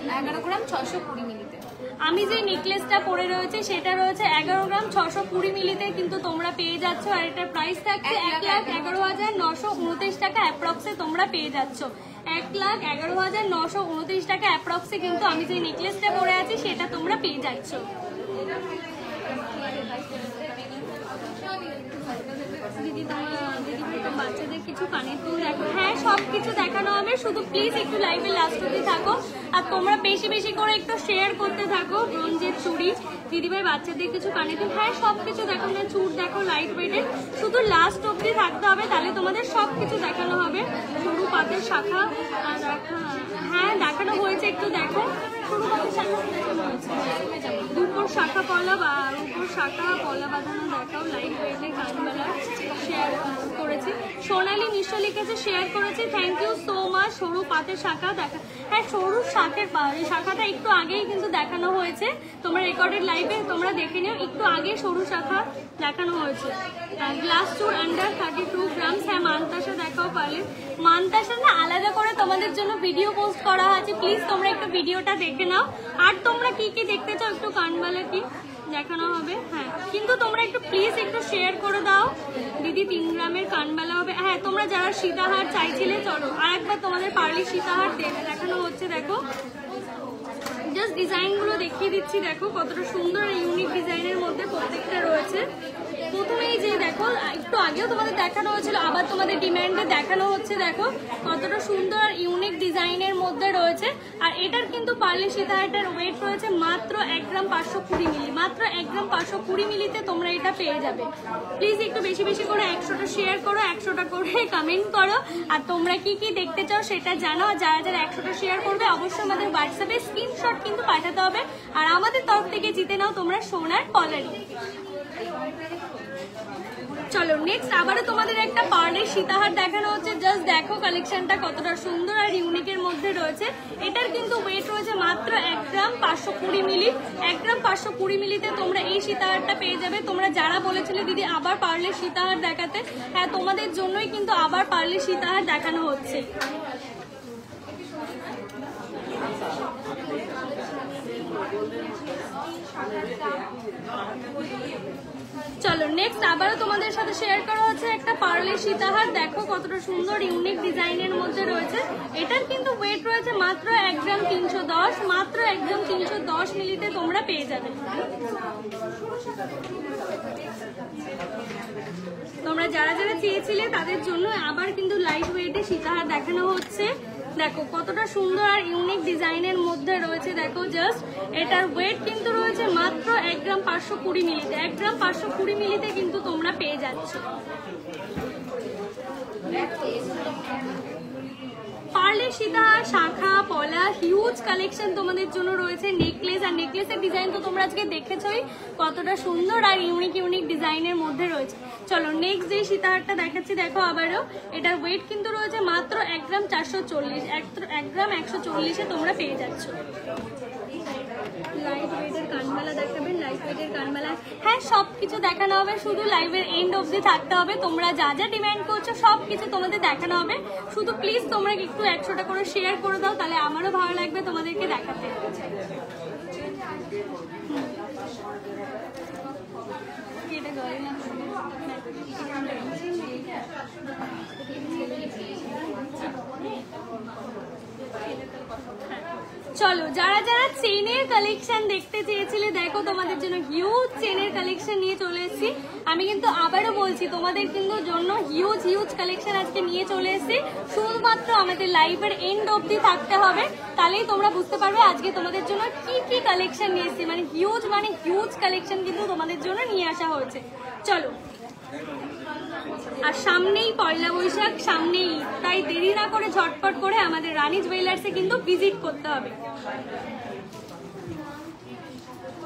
S2: 11 গ্রাম 620 মিলিতে।
S1: আমি যে নেকলেসটা পরে রয়েছে সেটা রয়েছে 11 গ্রাম 620 মিলিতে কিন্তু তোমরা পেয়ে যাচ্ছ। আর এটার প্রাইস থাকছে 1,11,929 টাকা অ্যাপ্রক্সে তোমরা পেয়ে যাচ্ছ। 1,11,929 টাকা অ্যাপ্রক্সে কিন্তু আমি যে নেকলেসটা পরে আছি সেটা তোমরা পেয়ে যাচ্ছ। দিদি তোমার বাচ্চাদের কিছু কানের দুল দেখো, হ্যাঁ সবকিছু দেখানো হবে। শুধু প্লিজ একটু লাইভে লাস্ট অব্দি থাকো, আর তোমরা বেশি বেশি করে একটু শেয়ার করতে থাকো। ব্রোঞ্জের চুড়ি, দিদিভাই বাচ্চাদের কিছু কানের দুল, হ্যাঁ সবকিছু দেখানো। চুড় দেখো লাইট ওয়েটের, শুধু লাস্ট অব্দি থাকতে হবে, তাহলে তোমাদের সবকিছু দেখানো হবে। সরু পাতের শাখা হ্যাঁ দেখানো হয়েছে, একটু দেখো। সরু পাতের শাখা দেখানো হয়েছে, দুপুর শাখা পলা বা উপর শাখা পলা বাঁধানো দেখাও। লাইট ওয়েটে কানবালা শেয়ার করেছি। সোনালি মিশ্র লিখেছে শেয়ার করেছি, থ্যাংক ইউ সো মাচ। সরু পাতের শাখা দেখা, হ্যাঁ সরু শাখাটা একটু আগেই কিন্তু দেখানো হয়েছে। তোমরা রেকর্ডেড লাইভে তোমরা দেখে নিও, একটু আগে সরু শাখা দেখানো হয়েছে। গ্লাস চুর আন্ডার 32 গ্রামস, হ্যাঁ মানতাসা দেখাও পারলে। মানতাসা না আলাদা করে তোমাদের জন্য ভিডিও পোস্ট করা আছে, প্লিজ তোমরা একটু ভিডিওটা দেখে নাও। আর তোমরা কি কি দেখতে চাও, একটু কানবালা কি দেখানো হবে, হ্যাঁ কিন্তু তোমরা একটু প্লিজ একটু শেয়ার করে দাও। দিদি 3 গ্রামের কানবালা হবে, হ্যাঁ তোমরা যারা সীতাহার চাইছিলে, চলো আর একবার তোমাদের পার্লি সীতাহার দেখানো হচ্ছে। দেখো জাস্ট ডিজাইনগুলো দেখিয়ে দিচ্ছি, দেখো কতটা সুন্দর ইউনিক ডিজাইনের মধ্যে প্রত্যেকটা রয়েছে। প্রথমেই যে দেখো একটু আগেও তোমাদের দেখানো হয়েছিল, আবার তোমাদের ডিমান্ডে দেখানো হচ্ছে। দেখো কতটা সুন্দর আর ইউনিক ডিজাইনের মধ্যে রয়েছে। আর এটার কিন্তু পার্লি সীতাহারটার ওয়েট রয়েছে মাত্র 1 গ্রাম 520 মিলি, মাত্র 1 গ্রাম 520 মিলিতে তোমরা এটা পেয়ে যাবে। প্লিজ একটু বেশি বেশি করে 100টা শেয়ার করো, 100টা করে কমেন্ট করো, আর তোমরা কি কি দেখতে চাও সেটা জানো। আর যারা যারা 100টা শেয়ার করবে অবশ্যই আমাদের হোয়াটসঅ্যাপে স্ক্রিনশট কিন্তু পাঠাতে হবে। আর আমাদের তরফ থেকে জিতে নাও তোমরা সোনার কলারি। চলো নেক্সট আবারও তোমাদের একটা পার্লের সীতাহার দেখানো হচ্ছে। জাস্ট দেখো কালেকশনটা কতটা সুন্দর আর ইউনিকের মধ্যে রয়েছে। এটার কিন্তু ওয়েট রয়েছে মাত্র 1 গ্রাম 520 মিলি, 1 গ্রাম 520 মিলিতে তোমরা এই সীতাহারটা পেয়ে যাবে। তোমরা যারা বলেছিলে দিদি আবার পার্লের সীতাহার দেখাতে, হ্যাঁ তোমাদের জন্যই কিন্তু আবার পার্লের সীতাহার দেখানো হচ্ছে। চলো নেক্সট আবারও তোমাদের সাথে শেয়ার করা হচ্ছে একটা পার্লের সীতাহার। দেখো কতটা সুন্দর ইউনিক ডিজাইনের মধ্যে রয়েছে। এটার কিন্তু ওয়েট রয়েছে মাত্র 1 গ্রাম 310, মাত্র 1 গ্রাম 310 মিলিতে তোমরা পেয়ে যাবে। তোমরা যারা যারা চেয়েছিলে তাদের জন্য আবার কিন্তু লাইট ওয়েটে সীতাহার দেখানো হচ্ছে। দেখো কতটা সুন্দর আর ইউনিক ডিজাইনের মধ্যে রয়েছে। দেখো জাস্ট এটার ওয়েট কিন্তু রয়েছে মাত্র 1 গ্রাম 520 মিলিতে, 1 গ্রাম 520 মিলিতে কিন্তু তোমরা পেয়ে যাচ্ছ। পার্লের সীতাহার শাখা পলা হিউজ কালেকশন তোমাদের জন্য রয়েছে। নেকলেস আর নেকলেসের ডিজাইন তো তোমরা আজকে দেখেছই কতটা সুন্দর আর ইউনিক ইউনিক ডিজাইনের মধ্যে রয়েছে। চলো নেক্সট যে সীতাহারটা দেখাচ্ছি, দেখো আবারও এটার ওয়েট কিন্তু রয়েছে মাত্র 1 গ্রাম 440, 1 গ্রাম 140-এ তোমরা পেয়ে যাচ্ছ। লাইট ওয়েটের কানবালা দেখাবেন, লাইট ওয়েটের কানবালা। হ্যাঁ, সব কিছু দেখানো হবে, শুধু লাইভের এন্ড অবধি থাকতে হবে। তোমরা যা যা ডিমান্ড করছো সব কিছু তোমাদের দেখানো হবে। শুধু প্লিজ তোমরা একটু 100টা করে শেয়ার করে দাও, তাহলে আমারও ভালো লাগবে তোমাদেরকে দেখাতে। এটা গয়না চলো, যারা যারা চেনের কালেকশন দেখতে চেয়েছিলে দেখো তোমাদের জন্য হিউজ চেনের কালেকশন নিয়ে চলে এসেছি। আমি কিন্তু আবারও বলছি তোমাদের কিন্তু জন্য হিউজ কালেকশন আজকে নিয়ে চলে এসেছি। শুধুমাত্র আমাদের লাইভের এন্ড অবধি থাকতে হবে, তাহলেই তোমরা বুঝতে পারবে আজকে তোমাদের জন্য কি কি কালেকশন নিয়ে এসেছি। মানে হিউজ কালেকশন কিন্তু তোমাদের জন্য নিয়ে আসা হয়েছে। চলো, আর সামনেই পয়লা বৈশাখ, সামনেই ঈদ, তাই দেরি না করে ঝটপট করে আমাদের রানী জুয়েলার্সে কিন্তু ভিজিট করতে হবে।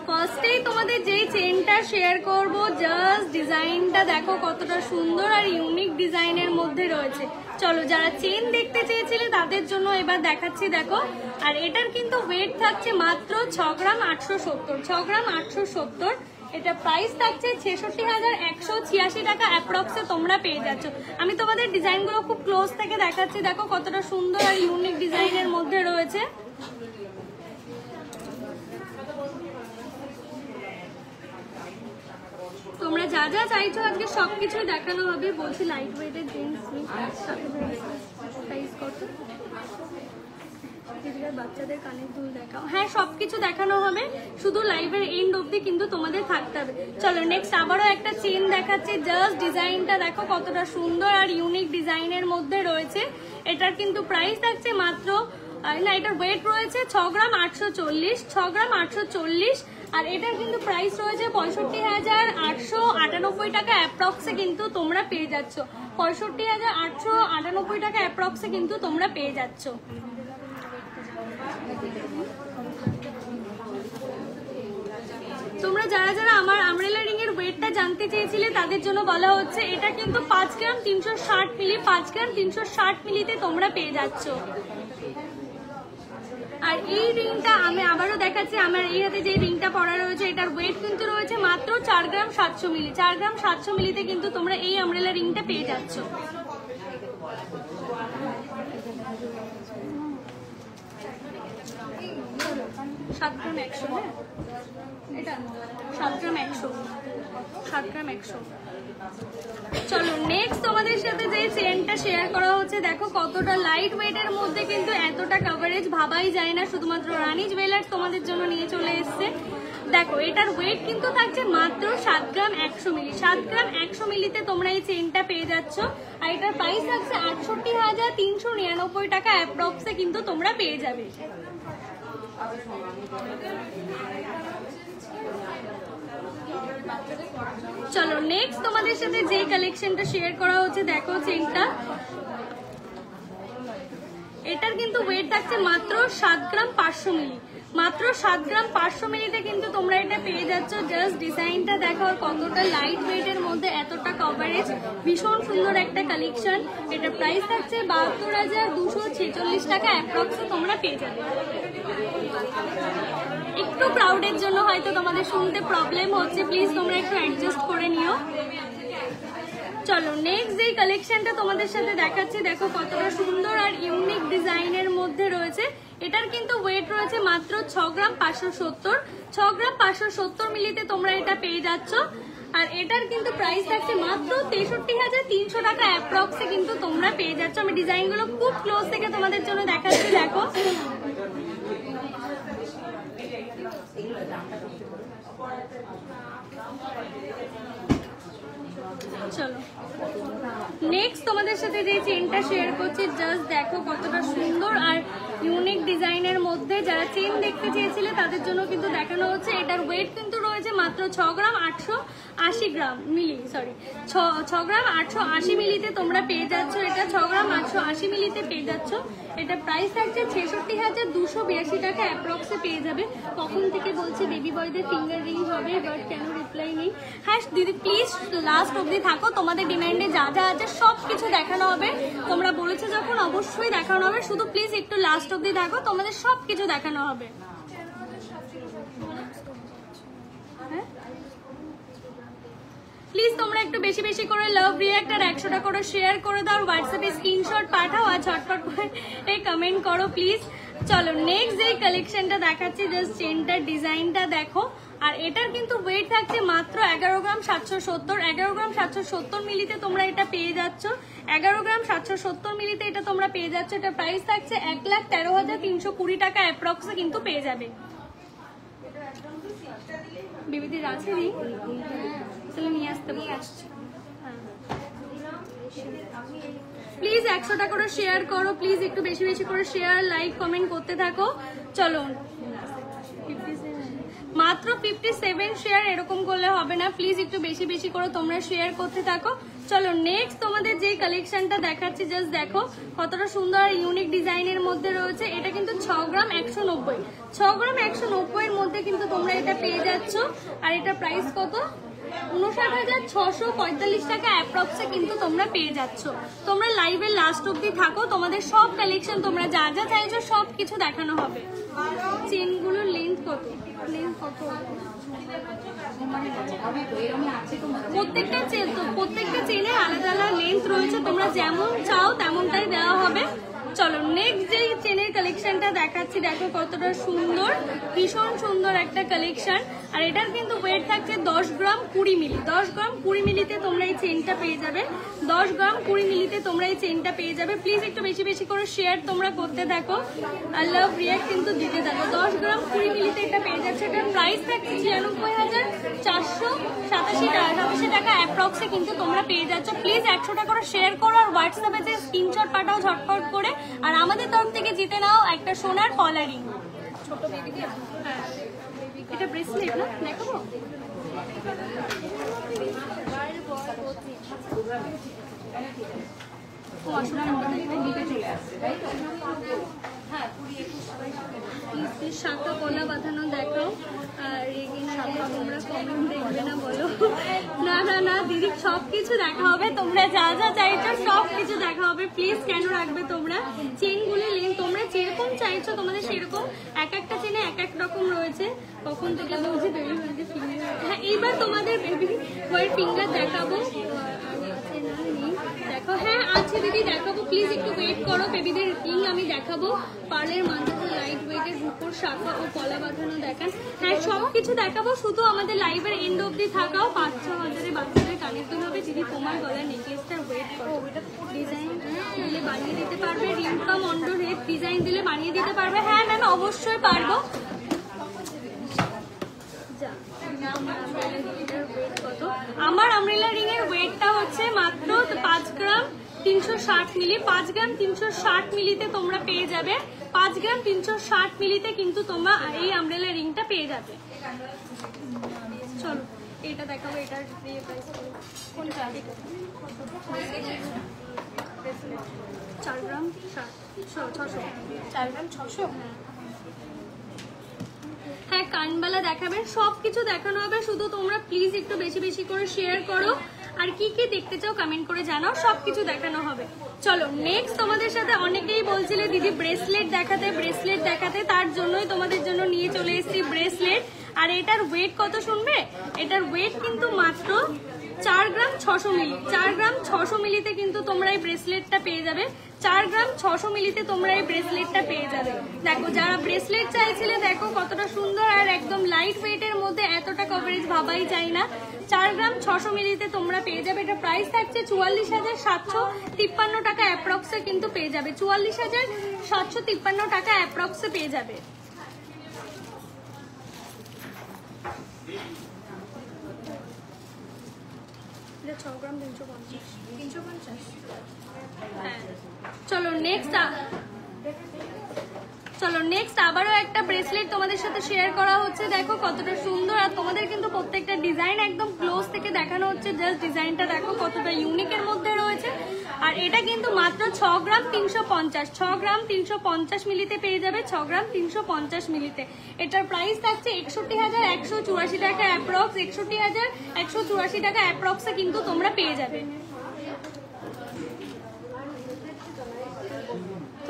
S1: ফার্স্টেই তোমাদের যেই চেনটা শেয়ার করব, জাস্ট ডিজাইনটা দেখো কতটা সুন্দর আর ইউনিক ডিজাইনের মধ্যে রয়েছে। চলো, যারা চেন দেখতে চেয়েছিলে তাদের জন্য এবার দেখাচ্ছি, দেখো। আর এটার কিন্তু ওয়েট থাকছে মাত্র 6 গ্রাম 870, 6 গ্রাম 870। এটা প্রাইস থাকছে 66,186 টাকা অ্যাপ্রক্সে তোমরা পেয়ে যাচ্ছ। আমি তোমাদের ডিজাইনগুলো খুব ক্লোজ থেকে দেখাচ্ছি, দেখো কতটা সুন্দর আর ইউনিক ডিজাইনের মধ্যে রয়েছে। তোমরা যা যা চাইছো আজকে সবকিছু দেখানো হবে। বলছি লাইট ওয়েটের জিন্স সাইজ কত, বাচ্চাদের কানের দুল দেখাও। হ্যাঁ, সবকিছু দেখানো হবে, শুধু লাইভের এন্ড অবধি কিন্তু তোমাদের থাকতে হবে। চলো, নেক্সট আবারও একটা চেন দেখাচ্ছি। জাস্ট ডিজাইনটা দেখো কতটা সুন্দর আর ইউনিক ডিজাইনের মধ্যে রয়েছে। এটার কিন্তু প্রাইস থাকছে মাত্র, না, এটার ওয়েট রয়েছে 6 গ্রাম 840, 6 গ্রাম 840। আর এটার কিন্তু প্রাইস রয়েছে 65,898 টাকা অ্যাপ্রক্সে কিন্তু তোমরা পেয়ে যাচ্ছ। 65,898 টাকা অ্যাপ্রক্সে কিন্তু তোমরা পেয়ে যাচ্ছ। তোমরা যারা যারা আমার আমব্রেলা রিং এর ওয়েটটা জানতে চেয়েছিলে তাদের জন্য বলা হচ্ছে, এটা কিন্তু 5 গ্রাম 360 মিলি, 5 গ্রাম 360 মিলিতে তোমরা পেয়ে যাচ্ছ। আর এই রিংটা আমি আবারও দেখাচ্ছি, আমার এই হাতে যে রিংটা পরা রয়েছে এটার ওয়েট কিন্তু রয়েছে মাত্র 4 গ্রাম 700 মিলি, 4 গ্রাম 700 মিলিতে কিন্তু তোমরা এই আমব্রেলা রিংটা পেয়ে যাচ্ছ। 7 গ্রাম 100, হ্যাঁ এটা 7 গ্রাম 100, 7 গ্রাম 100। চলো, নেক্সট তোমাদের সাথে যে চেনটা শেয়ার করা হচ্ছে, দেখো কতটা লাইট ওয়েটের মধ্যে কিন্তু এতটা কভারেজ ভাবাই যায় না। শুধুমাত্র রানী জুয়েলার্স তোমাদের জন্য নিয়ে চলে এসছে। দেখো, এটার ওয়েট কিন্তু থাকছে মাত্র 7 গ্রাম 100 মিলি, 7 গ্রাম 100 মিলিতে তোমরা এই চেনটা পেয়ে যাচ্ছ। আর এটার প্রাইস থাকছে 68,399 টাকা অ্যাপ্রক্সে কিন্তু তোমরা পেয়ে যাবে। চলো, নেক্সট তোমাদের সাথে যে কালেকশনটা শেয়ার করা হচ্ছে, দেখো চেনটা, এটার কিন্তু ওয়েট থাকছে মাত্র 7 গ্রাম 500 মিলি, মাত্র 7 গ্রাম 500 মিলিতে কিন্তু তোমরা এটা পেয়ে যাচ্ছ। জাস্ট ডিজাইনটা দেখো কতটা লাইট ওয়েটের মধ্যে এতটা কভারেজ, ভীষণ সুন্দর একটা কালেকশন। এটা প্রাইস থাকছে 72,246 টাকা অ্যাপ্রক্সে তোমরা পেয়ে যাবে। একটু ক্রাউডের জন্য হয়তো তোমাদের শুনতে প্রবলেম হচ্ছে, প্লিজ তোমরা একটু অ্যাডজাস্ট করে নিও। চলো, নেক্সট যে কালেকশনটা তোমাদের সাথে দেখাচ্ছি, দেখো কতটা সুন্দর আর ইউনিক ডিজাইনের মধ্যে রয়েছে। এটার কিন্তু ওয়েট রয়েছে মাত্র 6 গ্রাম 570, 6 গ্রাম 570 মিলিতে তোমরা এটা পেয়ে যাচ্ছ। আর এটার কিন্তু প্রাইস থাকছে মাত্র 63,300 টাকা অ্যাপ্রক্সে কিন্তু তোমরা পেয়ে যাচ্ছ। আমি ডিজাইনগুলো খুব ক্লোজ থেকে তোমাদের জন্য দেখাচ্ছি, দেখো। চলো, নেক্সট তোমাদের সাথে যে চেনটা শেয়ার করছি, জাস্ট দেখো কতটা সুন্দর আর ইউনিক ডিজাইনের মধ্যে। যারা চেন দেখতে চেয়েছিলে তাদের জন্য কিন্তু দেখানো হচ্ছে। এটার ওয়েট কিন্তু রয়েছে মাত্র 6 গ্রাম 880 গ্রাম মিলি, সরি 6 গ্রাম 880 মিলিতে তোমরা পেয়ে যাচ্ছ। এটা 6 গ্রাম 880 মিলিতে পেয়ে যাচ্ছ। এটা প্রাইস থাকছে 66,282 টাকা অ্যাপ্রক্সে পেয়ে যাবে। কখন থেকে বলছি বেবি বয়দের ফিঙ্গার রিং হবে, বাট কেন রিপ্লাই নেই? হ্যাঁ দিদি, প্লিজ লাস্ট অবধি থাকো, তোমাদের ডিমান্ডে যা যা আছে সব কিছু দেখানো হবে। তোমরা বলেছো যখন অবশ্যই দেখানো হবে, শুধু প্লিজ একটু লাস্ট অবধি থাকো, তোমাদের সব কিছু দেখানো হবে। প্লিজ তোমরা একটু বেশি বেশি করে লাভ রিয়াক্ট আর 100টা করে শেয়ার করে দাও, হোয়াটসঅ্যাপে স্ক্রিনশট পাঠাও আর ঝটপট করে কমেন্ট করো প্লিজ। চলো নেক্সট যে কালেকশনটা দেখাচ্ছি, জাস্ট চেনটার ডিজাইনটা দেখো। আর এটার কিন্তু ওয়েট থাকছে মাত্র 11 গ্রাম 770। 11 গ্রাম 770 মিলিতে তোমরা এটা পেয়ে যাচ্ছ। 11 গ্রাম 770 মিলিতে এটা তোমরা পেয়ে যাচ্ছ। এটা প্রাইস থাকছে 1,13,320 টাকা অ্যাপ্রক্সে কিন্তু পেয়ে যাবে। বিবিদির আছে রিং, তাহলে নিয়ে আসতে আসছে। প্লিজ 100টা করে শেয়ার করো, প্লিজ একটু বেশি বেশি করে শেয়ার লাইক কমেন্ট করতে থাকো। চলো মাত্র 57 শেয়ার, এরকম করলে হবে না, প্লিজ একটু বেশি বেশি করে তোমরা শেয়ার করতে থাকো। চলো নেক্সট তোমাদের যে কালেকশনটা দেখাচ্ছি, জাস্ট দেখো কতটা সুন্দর ইউনিক ডিজাইনের মধ্যে রয়েছে। এটা কিন্তু 6 গ্রাম 190, 6 গ্রাম 190 এর মধ্যে কিন্তু তোমরা এটা পেয়ে যাচ্ছ। আর এটা প্রাইস কত? 59,645 টাকা অ্যাপ্রক্সে কিন্তু তোমরা পেয়ে যাচ্ছ। তোমরা লাইভের লাস্ট অব্দি থাকো, তোমাদের সব কালেকশন তোমরা যা যা চাইছো সব কিছু দেখানো হবে। চেনগুলোর লেন্থ কত? লেন্থ কত? প্রত্যেকটা চেনে আলাদা আলাদা লেন্থ রয়েছে, তোমরা যেমন চাও তেমনটাই দেওয়া হবে। চলো নেক্সট যে চেনের কালেকশনটা দেখাচ্ছি, দেখো কতটা সুন্দর, ভীষণ সুন্দর একটা কালেকশন। আর এটার কিন্তু ওয়েট থাকছে 10 গ্রাম 20 মিলি। 10 গ্রাম 20 মিলিতে তোমরা এই চেনটা পেয়ে যাবে। 10 গ্রাম 20 মিলিতে তোমরা এই চেনটা পেয়ে যাবে। প্লিজ একটু বেশি বেশি করে শেয়ার তোমরা করতে থাকো আর লাভ রিয়াক্ট কিন্তু দিতে থাকো। 10 গ্রাম 20 মিলিতে এটা পেয়ে যাচ্ছে। এটার প্রাইস থাকছে 96,487 টাকা অ্যাপ্রক্সে কিন্তু তোমরা পেয়ে যাচ্ছ। প্লিজ 100টা করে শেয়ার করো আর হোয়াটসঅ্যাপে যে স্ক্রিনশট পাঠাও ঝটপট করে। আর আমাদের তরফ থেকে জিতে নাও একটা সোনার পলা রিং। ছোট বেবি দিয়ে, হ্যাঁ এটা ব্রেসলেট না, দেখাবো। শাখা পলা বাঁধানো দেখাও। আর রেগে না গেলে তোমরা কমেন্ট দেখবে না বলো। না না না দিদি, সবকিছু দেখা হবে, তোমরা যা যা চাইছো সব কিছু দেখা হবে। প্লিজ কেন রাখবে তোমরা? চেনগুলো লেন্থ তোমরা যেরকম চাইছো তোমাদের সেরকম, এক একটা চেনে এক এক রকম রয়েছে। কখন থেকে বলছি বেবি বয়ের ফিঙ্গার, হ্যাঁ এইবার তোমাদের বেবি বয়ের ফিঙ্গার দেখাবো। দেখো হ্যাঁ আছে দিদি, দেখাবো, প্লিজ একটু ওয়েট করো। বেবিদের রিং আমি দেখাবো। পার্লের মাঝে লাইট ওয়েটের উপর শাখা ও কলা বাঁধানো দেখান। হ্যাঁ সব কিছু দেখাবো, শুধু আমাদের লাইভের এন্ড অব্দি থাকাও। 5-6 হাজারে বাচ্চাদের কানের দুল হবে। দিদি তোমার গলার নেকলেসটার ওয়েট করো, ডিজাইন দিলে বানিয়ে দিতে পারবে। রিঙ্কা মন্ডল হেড ডিজাইন দিলে বানিয়ে দিতে পারবে। হ্যাঁ ম্যাম অবশ্যই পারবো। আমার আমব্রেলা রিং এর ওয়েটটা হচ্ছে মাত্র 5 গ্রাম 360 মিলি। 5 গ্রাম 360 মিলিতে তোমরা পেয়ে যাবে। 5 গ্রাম 360 মিলিতে কিন্তু তোমরা এই আমব্রেলা রিংটা পেয়ে যাবে। চলো এটা দেখাবো। এটার প্রাইস কোনটা? 4 গ্রাম 600।
S2: 4 গ্রাম 600।
S1: হ্যাঁ কানবালা দেখাবেন, সবকিছু দেখানো হবে। শুধু তোমরা প্লিজ একটু বেশি বেশি করে শেয়ার করো আর কি কি দেখতে চাও কমেন্ট করে জানাও, সবকিছু দেখানো হবে। চলো নেক্সট তোমাদের সাথে অনেকেই বলছিলে দিদি ব্রেসলেট দেখাতে, ব্রেসলেট দেখাতে, তার জন্যই তোমাদের জন্য নিয়ে চলে এসেছি ব্রেসলেট। আর এটার ওয়েট কত শুনবে? এটার ওয়েট কিন্তু মাত্র 4 গ্রাম 600 মিলি। 4 গ্রাম 600 মিলিতে কিন্তু তোমরা এই ব্রেসলেটটা পেয়ে যাবে। 4 গ্রাম 600 মিলিতে তোমরা এই ব্রেসলেটটা পেয়ে যাবে। দেখো যারা ব্রেসলেট চাইছিলে, দেখো কতটা সুন্দর আর একদম লাইট ওয়েটের মধ্যে, এতটা কভারেজ ভাবাই যায় না। 4 গ্রাম 600 মিলিতে তোমরা পেয়ে যাবে। এটা প্রাইস থাকছে 44,753 টাকা অ্যাপ্রক্সে কিন্তু পেয়ে যাবে। 44,753 টাকা অ্যাপ্রক্সে পেয়ে যাবে। এটা 6 গ্রাম 350। হ্যাঁ চলো নেক্সট আবারও একটা ব্রেসলেট তোমাদের সাথে শেয়ার করা হচ্ছে। দেখো কতটা সুন্দর। আর তোমাদের কিন্তু প্রত্যেকটা ডিজাইন একদম ক্লোজ থেকে দেখানো হচ্ছে। জাস্ট ডিজাইনটা দেখো কতটা ইউনিকের মধ্যে রয়েছে। আর এটা কিন্তু মাত্র 6 গ্রাম 350। 6 গ্রাম 350 মিলিতে পেয়ে যাবে। 6 গ্রাম 350 মিলিতে এটার প্রাইস থাকছে 61,184 টাকা অ্যাপ্রক্স। 61,184 টাকা অ্যাপ্রক্সে কিন্তু তোমরা পেয়ে যাবে।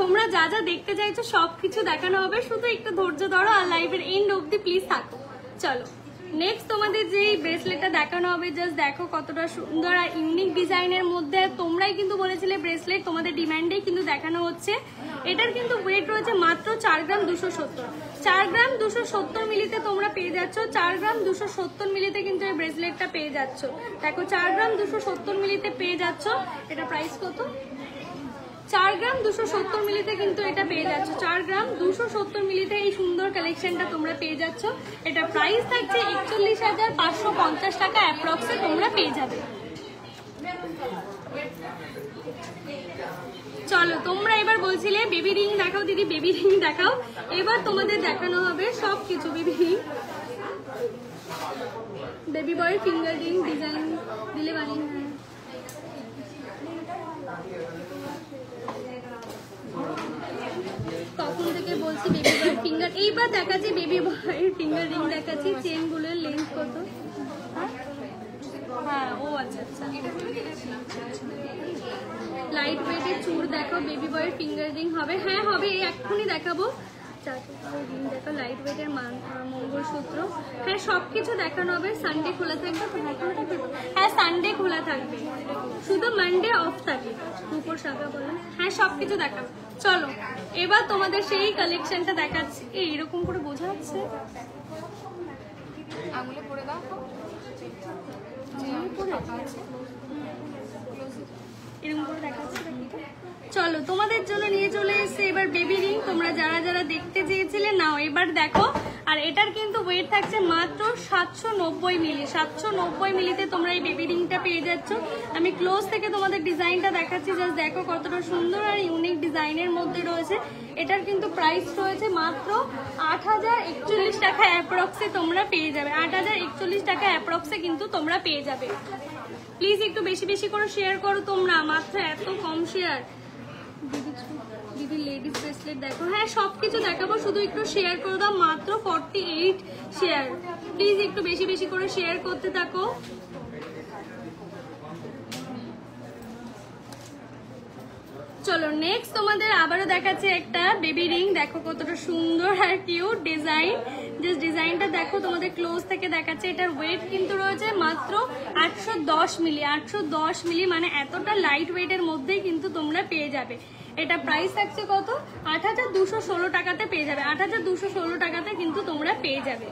S1: তোমরা যা যা দেখতে চাইছো সবকিছু দেখানো হবে, শুধু একটু ধৈর্য ধরো আর লাইভের এন্ড অবধি প্লিজ থাকো। চলো নেক্সট তোমাদের যেই ব্রেসলেটটা দেখানো হবে, জাস্ট দেখো কতটা সুন্দর আর ইউনিক ডিজাইনের মধ্যে। তোমরাই কিন্তু বলেছিলে ব্রেসলেট, তোমাদের ডিমান্ডেই কিন্তু দেখানো হচ্ছে। এটার কিন্তু ওয়েট রয়েছে মাত্র 4 গ্রাম 270। 4 গ্রাম 270 মিলিতে তোমরা পেয়ে যাচ্ছ। 4 গ্রাম 270 মিলিতে কিন্তু এই ব্রেসলেটটা পেয়ে যাচ্ছ। দেখো 4 গ্রাম 270 মিলিতে পেয়ে যাচ্ছ। এটা প্রাইস কত? 4 গ্রাম 270 মিলিতে কিন্তু এটা পেয়ে যাচ্ছ। 4 গ্রাম 270 মিলিতে এই সুন্দর কালেকশনটা তোমরা পেয়ে যাচ্ছ। এটা প্রাইস থাকছে 41,550 টাকা অ্যাপ্রক্সে তোমরা পেয়ে যাবে। চলো তোমরা এবার বলছিলে বেবি রিং দেখাও দিদি, বেবি রিং দেখাও। এবার তোমাদের দেখানো হবে সবকিছু। বেবি রিং, বেবি বয় ফিঙ্গার রিং ডিজাইন দিলে বানিয়ে, তখন থেকে বলছি বেবি বয়ের ফিঙ্গার। এইবার দেখাচ্ছি বেবি বয়ের ফিঙ্গার রিং দেখাচ্ছি। চেন গুলোর লেন্থ কত? হ্যাঁ ও আচ্ছা আচ্ছা, লাইট ওয়েটের চুর দেখো, বেবি বয়ের ফিঙ্গার রিং হবে। হ্যাঁ হবে, এক্ষুনি দেখাবো। রিং দেখো, লাইট ওয়েটের মঙ্গলসূত্র। হ্যাঁ সবকিছু দেখানো হবে। সানডে খোলা থাকবে? হ্যাঁ সানডে খোলা থাকবে, শুধু মানডে অফ থাকে। উপর শাখা বলে, হ্যাঁ সবকিছু দেখাবো। চলো এবার তোমাদের সেই কালেকশনটা দেখাচ্ছি। এইরকম করে বোঝা যাচ্ছে,
S2: আঙুলে পরে দাও,
S1: এরকম করে দেখাচ্ছি। চলো তোমাদের জন্য নিয়ে চলে এসেছে এবার বেবি রিং। তোমরা যারা যারা দেখতে চেয়েছিলে নাও এবার দেখো। আর এটার কিন্তু ওয়েট থাকছে মাত্র 790 মিলি। 790 মিলিতে তোমরা এই বেবি রিংটা পেয়ে যাচ্ছ। আমি ক্লোজ থেকে তোমাদের ডিজাইনটা দেখাচ্ছি, জাস্ট দেখো কতটা সুন্দর আর ইউনিক ডিজাইনের মধ্যে রয়েছে। এটার কিন্তু প্রাইস রয়েছে মাত্র 8,041 টাকা অ্যাপ্রক্সে তোমরা পেয়ে যাবে। 8,041 টাকা অ্যাপ্রক্সে কিন্তু তোমরা পেয়ে যাবে। প্লিজ একটু বেশি বেশি করে শেয়ার করো তোমরা, মাত্র এত কম শেয়ার। দিদি লেডিস ব্রেসলেট দেখো, হ্যাঁ সবকিছু দেখাবো, শুধু একটু শেয়ার করে দাও। মাত্র 48 শেয়ার। প্লিজ একটু বেশি বেশি করে শেয়ার করতে থাকো। চলো নেক্সট তোমাদের আবারও দেখাচ্ছে একটা বেবি রিং। দেখো কতটা সুন্দর আর কিউট ডিজাইন। জাস্ট ডিজাইনটা দেখো, তোমাদের ক্লোজ থেকে দেখাচ্ছে। এটার ওয়েট কিন্তু রয়েছে মাত্র 810 মিলি। 810 মিলি মানে এতটা লাইট ওয়েটের মধ্যেই কিন্তু তোমরা পেয়ে যাবে। এটা প্রাইস থাকছে কত? 8,216 টাকাতে পেয়ে যাবে। 8,216 টাকাতে কিন্তু তোমরা পেয়ে যাবে।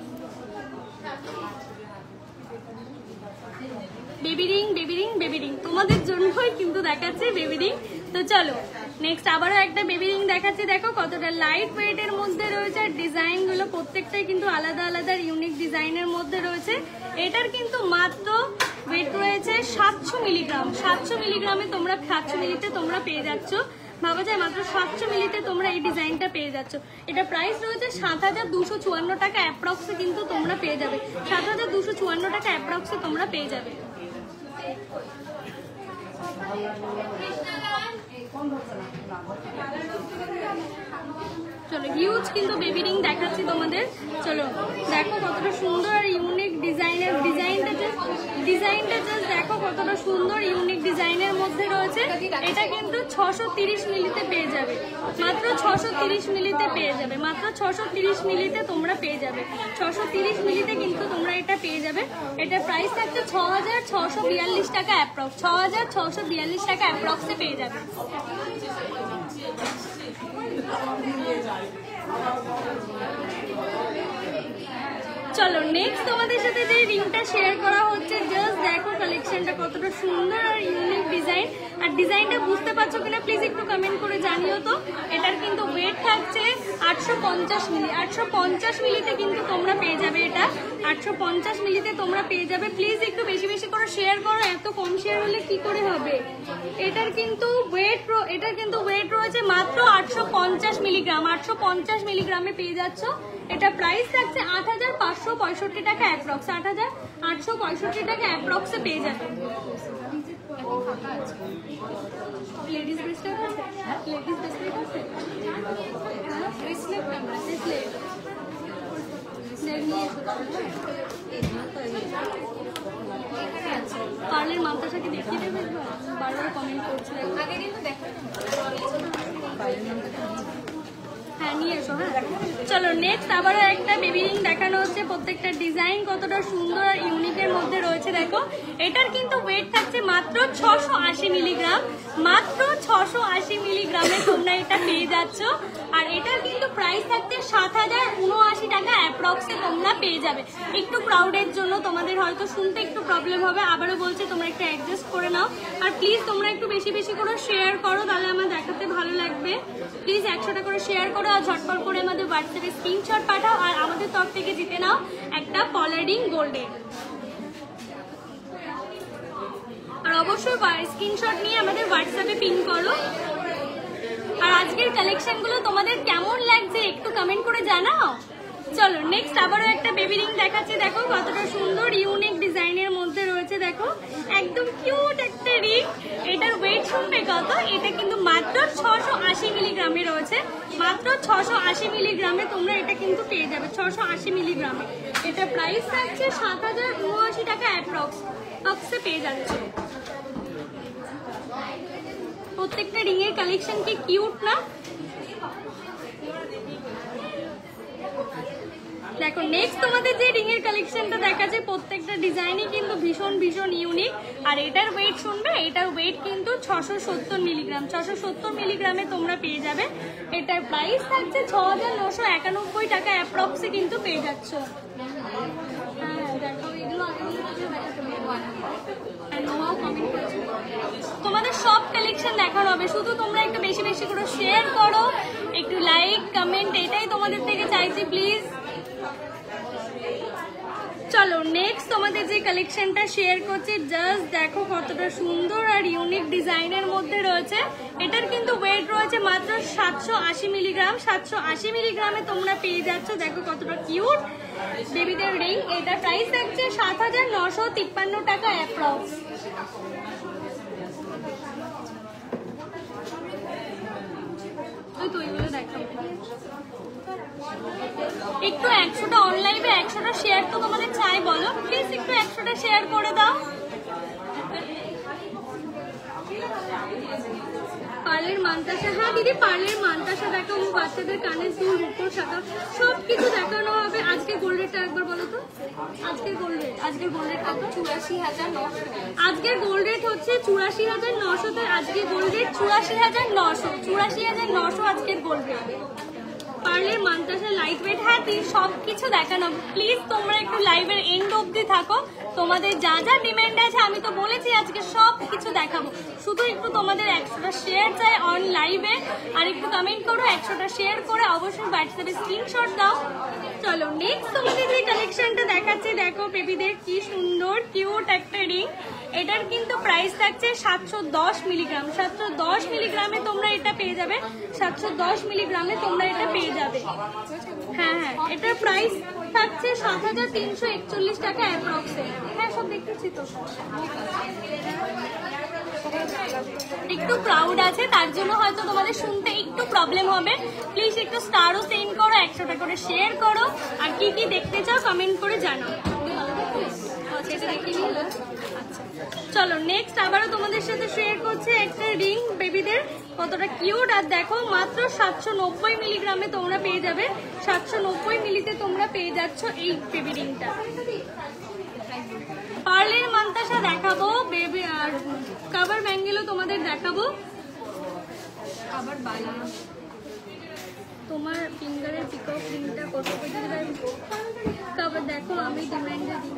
S1: Baby ring, baby ring, baby ring তোমাদের জন্যই কিন্তু দেখাচ্ছে বেবি রিং। তো চলো নেক্সট আবারও একটা বেবি রিং দেখাচ্ছি। দেখো কতটা লাইট ওয়েটের মধ্যে রয়েছে। আর ডিজাইন গুলো প্রত্যেকটাই কিন্তু আলাদা আলাদা ইউনিক ডিজাইনের মধ্যে রয়েছে। এটার কিন্তু মাত্র ওয়েট রয়েছে 700 মিলিগ্রাম। 700 মিলিগ্রামে তোমরা 700 মিলিতে তোমরা পেয়ে যাচ্ছ। ভাবা যায় মাত্র 700 মিলিতে তোমরা এই ডিজাইনটা পেয়ে যাচ্ছ। এটা প্রাইস রয়েছে 7,254 টাকা অ্যাপ্রক্সে কিন্তু তোমরা পেয়ে যাবে। 7,254 টাকা অ্যাপ্রক্সে তোমরা পেয়ে যাবে। চলো হিউজ কিন্তু বেবি রিং দেখাচ্ছি তোমাদের। চলো দেখো কতটা সুন্দর আর ইউনিক ডিজাইনের। ডিজাইনটা জাস্ট দেখো কতটা সুন্দর ইউনিক ডিজাইনের মধ্যে রয়েছে। এটা কিন্তু 630 মিলিতে পেয়ে যাবে। মাত্র 630 মিলিতে পেয়ে যাবে। মাত্র 630 মিলিতে তোমরা পেয়ে যাবে। 630 মিলিতে কিন্তু তোমরা এটা পেয়ে যাবে। এটা প্রাইস থাকছে 6,642 টাকা অ্যাপ্রক্স। 6,642 টাকা অ্যাপ্রক্সে পেয়ে যাবে। চলো নেক্সট তোমাদের সাথে যে রিংটা শেয়ার করা হচ্ছে, জাস্ট দেখো কালেকশনটা কতটা সুন্দর আর ইউনিক ডিজাইন। আর ডিজাইনটা বুঝতে পারছো কিনা প্লিজ একটু কমেন্ট করে জানিও তো। এটার কিন্তু ওয়েট থাকছে 850 মিলি। 850 মিলিতে কিন্তু তোমরা পেয়ে যাবে। এটা 850 মিলিতে তোমরা পেয়ে যাবে। প্লিজ একটু বেশি বেশি করে শেয়ার করো, এত কম শেয়ার হলে কি করে হবে। এটার কিন্তু ওয়েট রয়েছে মাত্র 850 মিলিগ্রাম। 850 মিলিগ্রামে পেয়ে যাচ্ছ। এটা প্রাইস থাকছে 8,565 টাকা অ্যাপ্রক্স। 8,865 টাকা অ্যাপ্রক্সে পেয়ে যাবে। লেডিস ব্রেসলেট আছে? লেডিস ব্রেসলেট আছে? ব্রেসলেট না ব্রেসলেট নিয়ে এসো। পার্লের মাথাটাকে দেখিয়ে দেবে, বারবার কমেন্ট করছে। আগে কিন্তু দেখো হ্যাঁ নিয়ে এসো। হ্যাঁ চলো নেক্সট আবারও একটা বেবি রিং দেখানো হচ্ছে। প্রত্যেকটা ডিজাইন কতটা সুন্দর আর ইউনিকের মধ্যে রয়েছে দেখো। এটার কিন্তু ওয়েট থাকছে মাত্র 680 মিলিগ্রাম, মাত্র 680 মিলিগ্রামে তোমরা এটা পেয়ে যাচ্ছ। আর এটার কিন্তু প্রাইস থাকছে 7079 টাকা অ্যাপ্রক্সে তোমরা পেয়ে যাবে। একটু ক্রাউডের জন্য তোমাদের হয়তো শুনতে একটু প্রবলেম হবে, আবারও বলছি তোমরা একটু অ্যাডজাস্ট করে নাও। আর প্লিজ তোমরা একটু বেশি বেশি করে শেয়ার করো, তাহলে আমার দেখাতে ভালো লাগবে। প্লিজ 100টা করে শেয়ার করো আর ঝটপট করে আমাদের হোয়াটসঅ্যাপে স্ক্রিনশট পাঠাও। আর আমাদের তরফ থেকে জিতে নাও একটা পলারিং গোল্ডের। আর অবশ্যই স্ক্রিনশট নিয়ে আমাদের হোয়াটসঅ্যাপে পিন করো। আর আজকের কালেকশনগুলো তোমাদের কেমন লাগছে একটু কমেন্ট করে জানাও। চলো নেক্সট আবারও একটা বেবি রিং দেখাচ্ছি। দেখো কতটা সুন্দর ইউনিক ডিজাইনের মধ্যে রয়েছে। দেখো একদম কিউট একটা রিং। এটার ওয়েট শুনবে কত? এটা কিন্তু মাত্র 680 মিলিগ্রামে রয়েছে। মাত্র 680 মিলিগ্রামে তোমরা এটা কিন্তু পেয়ে যাবে। 680 মিলিগ্রামে এটা প্রাইস থাকছে 7079 টাকা অ্যাপ্রক্সে পেয়ে যাচ্ছে। প্রত্যেকটা রিং এর কালেকশন কি কিউট না? দেখো নেক্সট তোমাদের যে রিং এর কালেকশনটা দেখাচ্ছে প্রত্যেকটা ডিজাইনই কিন্তু ভীষণ ভীষণ ইউনিক। আর এটার ওয়েট শুনবে, এটার ওয়েট কিন্তু 670 মিলিগ্রাম। 670 মিলিগ্রামে তোমরা পেয়ে যাবে। এটার প্রাইস থাকছে 6991 টাকা অ্যাপ্রক্সে কিন্তু পেয়ে যাচ্ছ। হ্যাঁ দেখো এগুলো তোমাদের সব কালেকশন দেখানো হবে, শুধু তোমরা একটু বেশি বেশি করে শেয়ার করো, একটু লাইক কমেন্ট, এটাই তোমাদের থেকে চাইছি প্লিজ। চলো নেক্সট তোমাদের যে কালেকশনটা শেয়ার করছি, জাস্ট দেখো কতটা সুন্দর আর ইউনিক ডিজাইনের মধ্যে রয়েছে। এটার কিন্তু ওয়েট রয়েছে মাত্র 780 মিলিগ্রাম। 780 মিলিগ্রামে তোমরা পেয়ে যাচ্ছ। দেখো কতটা কিউট বেবিদের রিং। এটা প্রাইস থাকছে 7953 টাকা অ্যাপ্রক্স। একটু 100টা অনলাইনে 100টা শেয়ার তো তোমাদের চাই, বলো প্লিজ একটু 100টা শেয়ার করে দাও। পার্লের মানতাসা, হ্যাঁ দিদি পার্লের মানতাসা দেখাবো, বাচ্চাদের কানের দুল, রূপোর শাখা সব কিছু দেখানো হবে। আজকে গোল্ড রেটটা একবার বলো তো। আজকের গোল্ড রেট, আজকের গোল্ড রেট কত?
S2: 84,900।
S1: আজকের গোল্ড রেট হচ্ছে 84,900। তো আজকে গোল্ড রেট 84,900। 84,900 আজকের গোল্ড রেট। পার্লের মানতাসা লাইট ওয়েট, হ্যাঁ সব কিছু দেখানো। প্লিজ তোমরা একটু লাইভের এন্ড অবধি থাকো। তোমাদের যা যা ডিমান্ড আছে আমি তো বলেছি আজকে সব কিছু দেখাবো, শুধু একটু তোমাদের 100টা শেয়ার চাই অন লাইভে। আর একটু কমেন্ট করো, 100টা শেয়ার করে অবশ্যই হোয়াটসঅ্যাপে স্ক্রিনশট দাও। চলো নেক্সট তোমাদের যে কালেকশনটা দেখাচ্ছি, দেখো বেবিদের কি সুন্দর কিউট একটা রিং। এটার কিন্তু প্রাইস থাকছে 710 মিলিগ্রাম। 710 মিলিগ্রামে তোমরা এটা পেয়ে যাবে। 710 মিলিগ্রামে তোমরা এটা পেয়ে যাবে। হ্যাঁ হ্যাঁ এটার প্রাইস থাকছে 7341 টাকা অ্যাপ্রক্সে। হ্যাঁ সব দেখতেছি তো। একটু ক্রাউড আছে তার জন্য হয়তো তোমাদের শুনতে একটু প্রবলেম হবে। প্লিজ একটু স্টারও সেন্ড করো, 100টা করে শেয়ার করো। আর কি কি দেখতে চাও কমেন্ট করে জানাও। চলো নেক্সট আবারও তোমাদের সাথে শেয়ার করছে একটা রিং বেবিদের, কতটা কিউট। আর দেখো মাত্র 790 মিলিগ্রামে তোমরা পেয়ে যাবে। 790 মিলিতে তোমরা পেয়ে যাচ্ছ এই বেবি রিংটা। পার্লের মানতাসা দেখাবো, বেবি আর কভার ব্যাঙ্গেলও তোমাদের দেখাবো।
S2: আবার বালা
S1: তোমার ফিঙ্গারের পিকক রিংটা কত করে কভার দেখো, আমি ডিমান্ডে দিই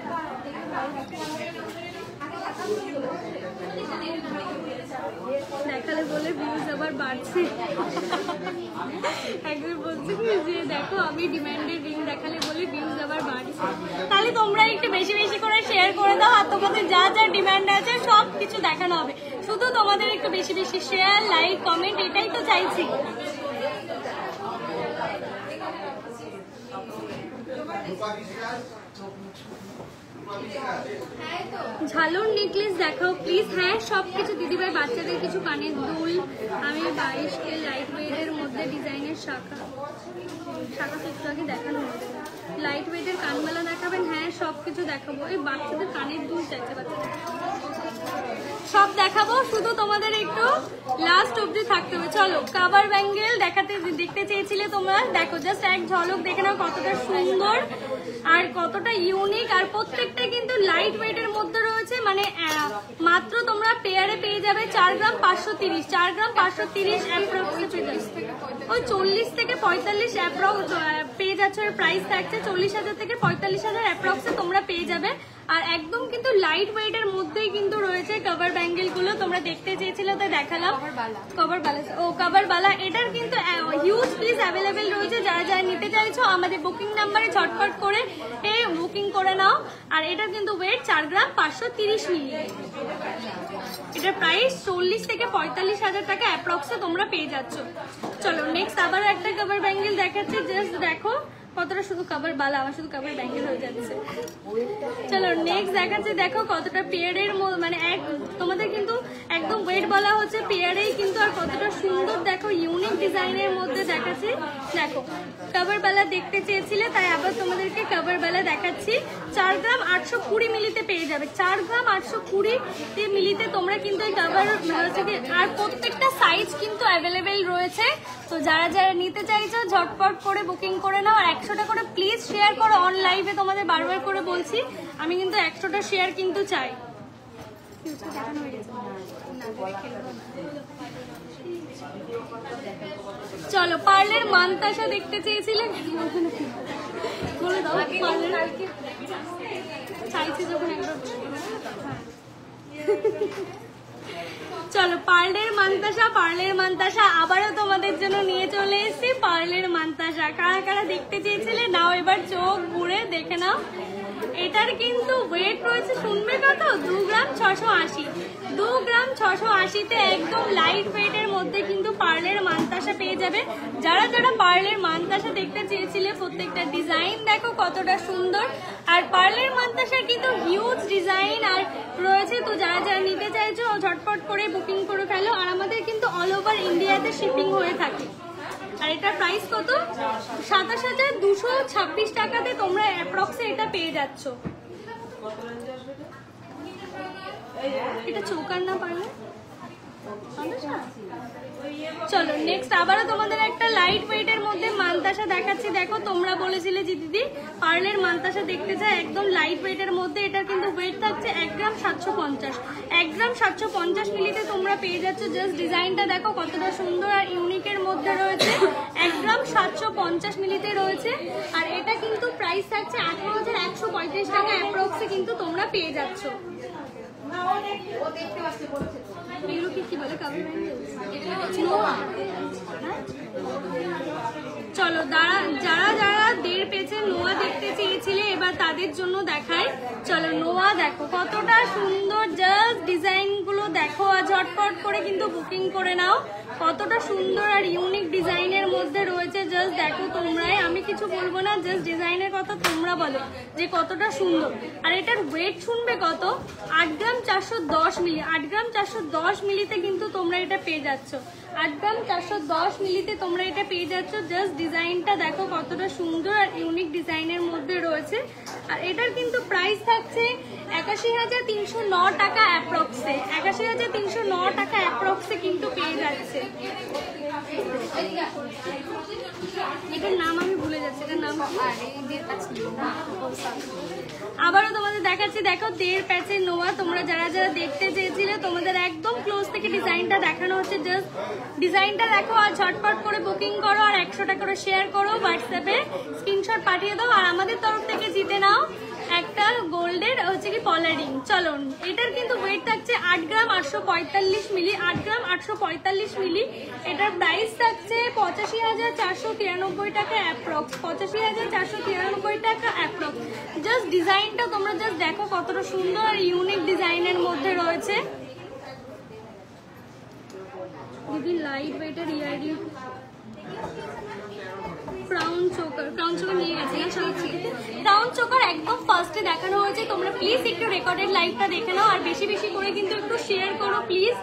S1: দেখালে বলে ভিউজ আবার বাড়ছে। একবার বলছে যে দেখো আমি ডিমান্ডের রিং দেখালে বলে ভিউজ আবার বাড়ছে। তাহলে তোমরা একটু বেশি বেশি করে শেয়ার করে দাও। আর তোমাদের যা যা ডিমান্ড আছে সব কিছু দেখানো হবে, শুধু তোমাদের একটু বেশি বেশি শেয়ার লাইক কমেন্ট, এটাই তো চাইছি। ঝালর নেকলেস দেখাও প্লিজ। হ্যাঁ সব কিছু দিদিভাই, বাচ্চাদের কিছু কানের দুল, আমি 22K লাইট ওয়েটের মধ্যে ডিজাইনের শাখা একটু আগে দেখানো হয়েছে। লাইট ওয়েটের কানমালা দেখাবেন, হ্যাঁ সব কিছু দেখাবো। এই বাচ্চাদের কানের দুল চাইছে বাচ্চাদের। সব দেখাবো, শুধু তোমাদের একটু লাস্ট অবধি থাকতে হবে। চলো কাভার ব্যাঙ্গেল দেখতে চেয়েছিলে তোমরা, দেখো জাস্ট এক ঝলক দেখে নাও কতটা সুন্দর আর কতটা ইউনিক। আর প্রত্যেকটা কিন্তু লাইট ওয়েটের মধ্যে রয়েছে, মানে মাত্র তোমরা পেয়ারে পেয়ে যাবে 4 গ্রাম 530, 4 গ্রাম 530 ওই 40 থেকে 45 অ্যাপ্রক্স পেয়ে যাচ্ছে। প্রাইস থাকছে 40,000 থেকে 45,000 অ্যাপ্রক্সে তোমরা পেয়ে যাবে। আর একদম কিন্তু লাইট ওয়েটের মধ্যেই কিন্তু রয়েছে কভার ব্যাঙ্গেল গুলো, তোমরা দেখতে চেয়েছিলে তো দেখালাম। কভার বালা এটার কিন্তু হিউজ পিস অ্যাভেলেবেল রয়েছে। যারা যারা নিতে চাইছো আমাদের বুকিং নাম্বারে ঝটপট করে বুকিং করে নাও। আর এটার কিন্তু ওয়েট 4 গ্রাম 530 মিলি। এটার প্রাইস 40 থেকে 45,000 টাকা অ্যাপ্রক্সে তোমরা পেয়ে যাচ্ছ। চলো নেক্সট আবার একটা কভার ব্যাঙ্গেল দেখাচ্ছি, জাস্ট দেখো কতটা, শুধু কভার বালা, আমার শুধু কভার ব্যাঙ্গেল হয়ে যাচ্ছে। চলো নেক্সট দেখাচ্ছি, দেখো কতটা পেয়ারের মানে তোমাদের কিন্তু একদম ওয়েট বলা হচ্ছে পেয়ারেই কিন্তু, আর কতটা সুন্দর দেখো ইউনিক ডিজাইনের মধ্যে দেখাচ্ছি। দেখো কভার বালা দেখতে চেয়েছিলে তাই আবার তোমাদেরকে কভার বালা দেখাচ্ছি। 4 গ্রাম 820 মিলিতে পেয়ে যাবে, 4 গ্রাম 820 মিলিতে তোমরা কিন্তু এই কভার, আর প্রত্যেকটা সাইজ কিন্তু অ্যাভেলেবেল রয়েছে। তো যারা যারা নিতে চাইছো ঝটপট করে বুকিং করে নাও। আর 100টা করে প্লিজ শেয়ার করো অন লাইভে, তোমাদের বারবার করে বলছি আমি কিন্তু 100টা শেয়ার কিন্তু চাই। চলো পার্লের মানতাসা দেখতে চেয়েছিলে, বলে দাও পার্লের চাইছি যখন একবার। চলো পার্লের মানতাসা আবারও তোমাদের জন্য নিয়ে চলে এসেছি। পার্লের মানতাসা কারা কারা দেখতে চেয়েছিলে নাও এবার চোখ ঘুরে দেখে নাও। এটার কিন্তু ওয়েট রয়েছে, শুনবে কত, 2 গ্রাম 680, 2 গ্রাম 680তে একদম লাইট ওয়েটের মধ্যে কিন্তু পার্লের মানতাসা পেয়ে যাবে। যারা যারা পার্লের মানতাসা দেখতে চেয়েছিলে প্রত্যেকটা ডিজাইন দেখো কতটা সুন্দর। আর পার্লের মানতাসার কিন্তু হিউজ ডিজাইন আর রয়েছে। তো যারা যারা নিতে চাইছো ঝটপট করে বুকিং করে ফেলো। আর আমাদের কিন্তু অল ওভার ইন্ডিয়াতে শিপিং হয়ে থাকে। আর এটার প্রাইস কত, 27,226 টাকাতে তোমরা অ্যাপ্রক্সে এটা পেয়ে যাচ্ছ। এটা চৌকার না পারলে। চলো নেক্সট আবারও তোমাদের একটা লাইট ওয়েটের মধ্যে মানতাসা দেখাচ্ছি। দেখো তোমরা বলেছিলে যে দিদি পার্লের মানতাসা দেখতে চাই একদম লাইট ওয়েটের মধ্যে। এটার কিন্তু ওয়েট থাকছে 1 গ্রাম 750, 1 গ্রাম 750 মিলিতে তোমরা পেয়ে যাচ্ছ। জাস্ট ডিজাইনটা দেখো কতটা সুন্দর আর ইউনিকের মধ্যে রয়েছে। 1 গ্রাম 750 মিলিতে রয়েছে। আর এটা কিন্তু প্রাইস থাকছে 18,135 টাকা অ্যাপ্রক্সে কিন্তু তোমরা পেয়ে যাচ্ছ। এগুলো কি বলে কভার ব্যাঙ্গেল? চলো যারা যারা দেড় পেজে নোয়া দেখতে চেয়েছিলে এবার তাদের জন্য দেখাই। চলো নোয়া দেখো কতটা সুন্দর, জাস্ট ডিজাইন গুলো দেখো আর ঝটপট করে কিন্তু বুকিং করে নাও। কতটা সুন্দর আর ইউনিক ডিজাইনের মধ্যে রয়েছে, জাস্ট দেখো তোমরাই, আমি কিছু বলবো না, জাস্ট ডিজাইনের কথা তোমরা বলো যে কতটা সুন্দর। আর এটার ওয়েট শুনবে কত, 8 গ্রাম 410 মিলি, 8 গ্রাম 410 মিলিতে কিন্তু তোমরা এটা পেয়ে যাচ্ছ। 8 গ্রাম 410 মিলিতে তোমরা এটা পেয়ে যাচ্ছ। জাস্ট ডিজাইনটা দেখো কতটা সুন্দর আর ইউনিক ডিজাইনের মধ্যে রয়েছে। আর এটার কিন্তু প্রাইস থাকছে 81,309 টাকা অ্যাপ্রক্সে, 81,309 টাকা অ্যাপ্রক্সে কিন্তু পেয়ে যাচ্ছে। এটার নাম আমি ভুলে যাচ্ছি, এটার নাম আবারও তোমাদের দেখাচ্ছি। দেখো দেড় প্যাচের নোয়া, তোমরা যারা যারা দেখতে চেয়েছিলে তোমাদের একদম ক্লোজ থেকে ডিজাইনটা দেখানো হচ্ছে। জাস্ট ডিজাইনটা দেখো আর ঝটপট করে বুকিং করো আর 100 টাকা করে শেয়ার করো, হোয়াটসঅ্যাপে স্ক্রিনশট পাঠিয়ে দাও। আর আমাদের তরফ থেকে জিতে নাও একটা গোল্ডের হচ্ছে কি পলার রিং। চলো এটার কিন্তু ওয়েট থাকছে 8 গ্রাম 845 মিলি, 8 গ্রাম 845 মিলি। এটার প্রাইস থাকছে 85,493 টাকা অ্যাপ্রক্স, 85,493 টাকা অ্যাপ্রক্স। জাস্ট ডিজাইনটা তোমরা জাস্ট দেখো কতটা সুন্দর আর ইউনিক ডিজাইনের মধ্যে রয়েছে। দিদি লাইট ওয়েটের ইয়ারিং ক্রাউন চোকার নিয়ে গেছে। ক্রাউন চোকার একদম ফার্স্টে দেখানো হয়েছে, তোমরা প্লিজ একটু রেকর্ডেড লাইভটা দেখে নাও আর বেশি বেশি করে কিন্তু একটু শেয়ার করো প্লিজ।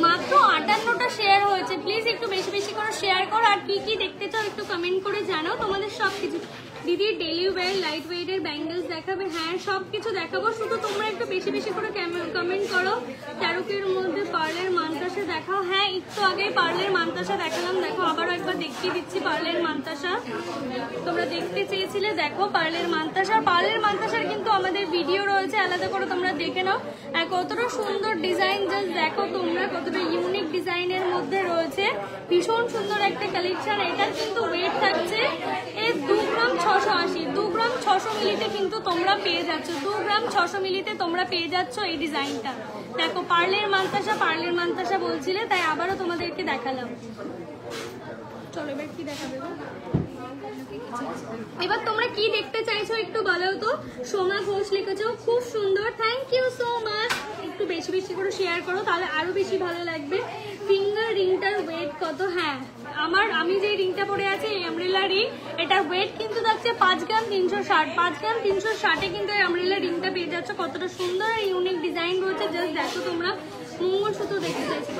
S1: মাত্র 58টা শেয়ার হয়েছে, প্লিজ একটু বেশি বেশি করে শেয়ার করো। আর কি কি দেখতে চাও একটু কমেন্ট করে জানাও, তোমাদের সব কিছু। দিদি ডেলি ওয়্যার লাইট ওয়েটের ব্যাঙ্গেলস দেখাবে? হ্যাঁ সব কিছু দেখাবো, শুধু তোমরা একটু বেশি বেশি করে কমেন্ট করো। তেরোকের মধ্যে পার্লের মানতাসা দেখাও। হ্যাঁ একটু আগে পার্লের মানতাসা দেখালাম, দেখো আবারও একবার দেখিয়ে দিচ্ছি পার্লের মানতাসা। তোমরা দেখতে চেয়েছিলে, দেখো পার্লের মানতাসা। পার্লের মানতাসার কিন্তু আমাদের ভিডিও রয়েছে আলাদা করে, তোমরা দেখে নাও। আর কতটা সুন্দর ডিজাইন, জাস্ট দেখো তোমরা কতটা ইউনিক ডিজাইনের মধ্যে রয়েছে, ভীষণ সুন্দর একটা কালেকশন। এটার কিন্তু ওয়েট থাকছে 2 গ্রাম 680, 2 গ্রাম 600 মিলিতে কিন্তু তোমরা পেয়ে যাচ্ছ, 2 গ্রাম 600 মিলিতে তোমরা পেয়ে যাচ্ছ এই ডিজাইনটা। দেখো পার্লের মানতাসা বলছিলে, তাই আবারও তোমাদেরকে দেখালাম। চলো এবার কি দেখাবে গো? এবার তোমরা কি দেখতে চাইছো একটু বলো তো। সোমা ঘোষ লিখেছো, খুব সুন্দর, থ্যাংক ইউ সো মাচ। একটু বেশি বেশি করে শেয়ার করো, তাহলে আরো বেশি ভালো লাগবে। ফিঙ্গার রিংটার ওয়েট কত? হ্যাঁ আমি যে রিংটা পরে আছি আমব্রেলা রিং, এটার ওয়েট কিন্তু থাকছে 5 গ্রাম 360, 5 গ্রাম 360 কিন্তু এই আমব্রেলা রিংটা পেয়ে যাচ্ছ। কতটা সুন্দর ইউনিক ডিজাইন রয়েছে, জাস্ট দেখো তোমরা। মঙ্গলসূত্র দেখতে চাইছো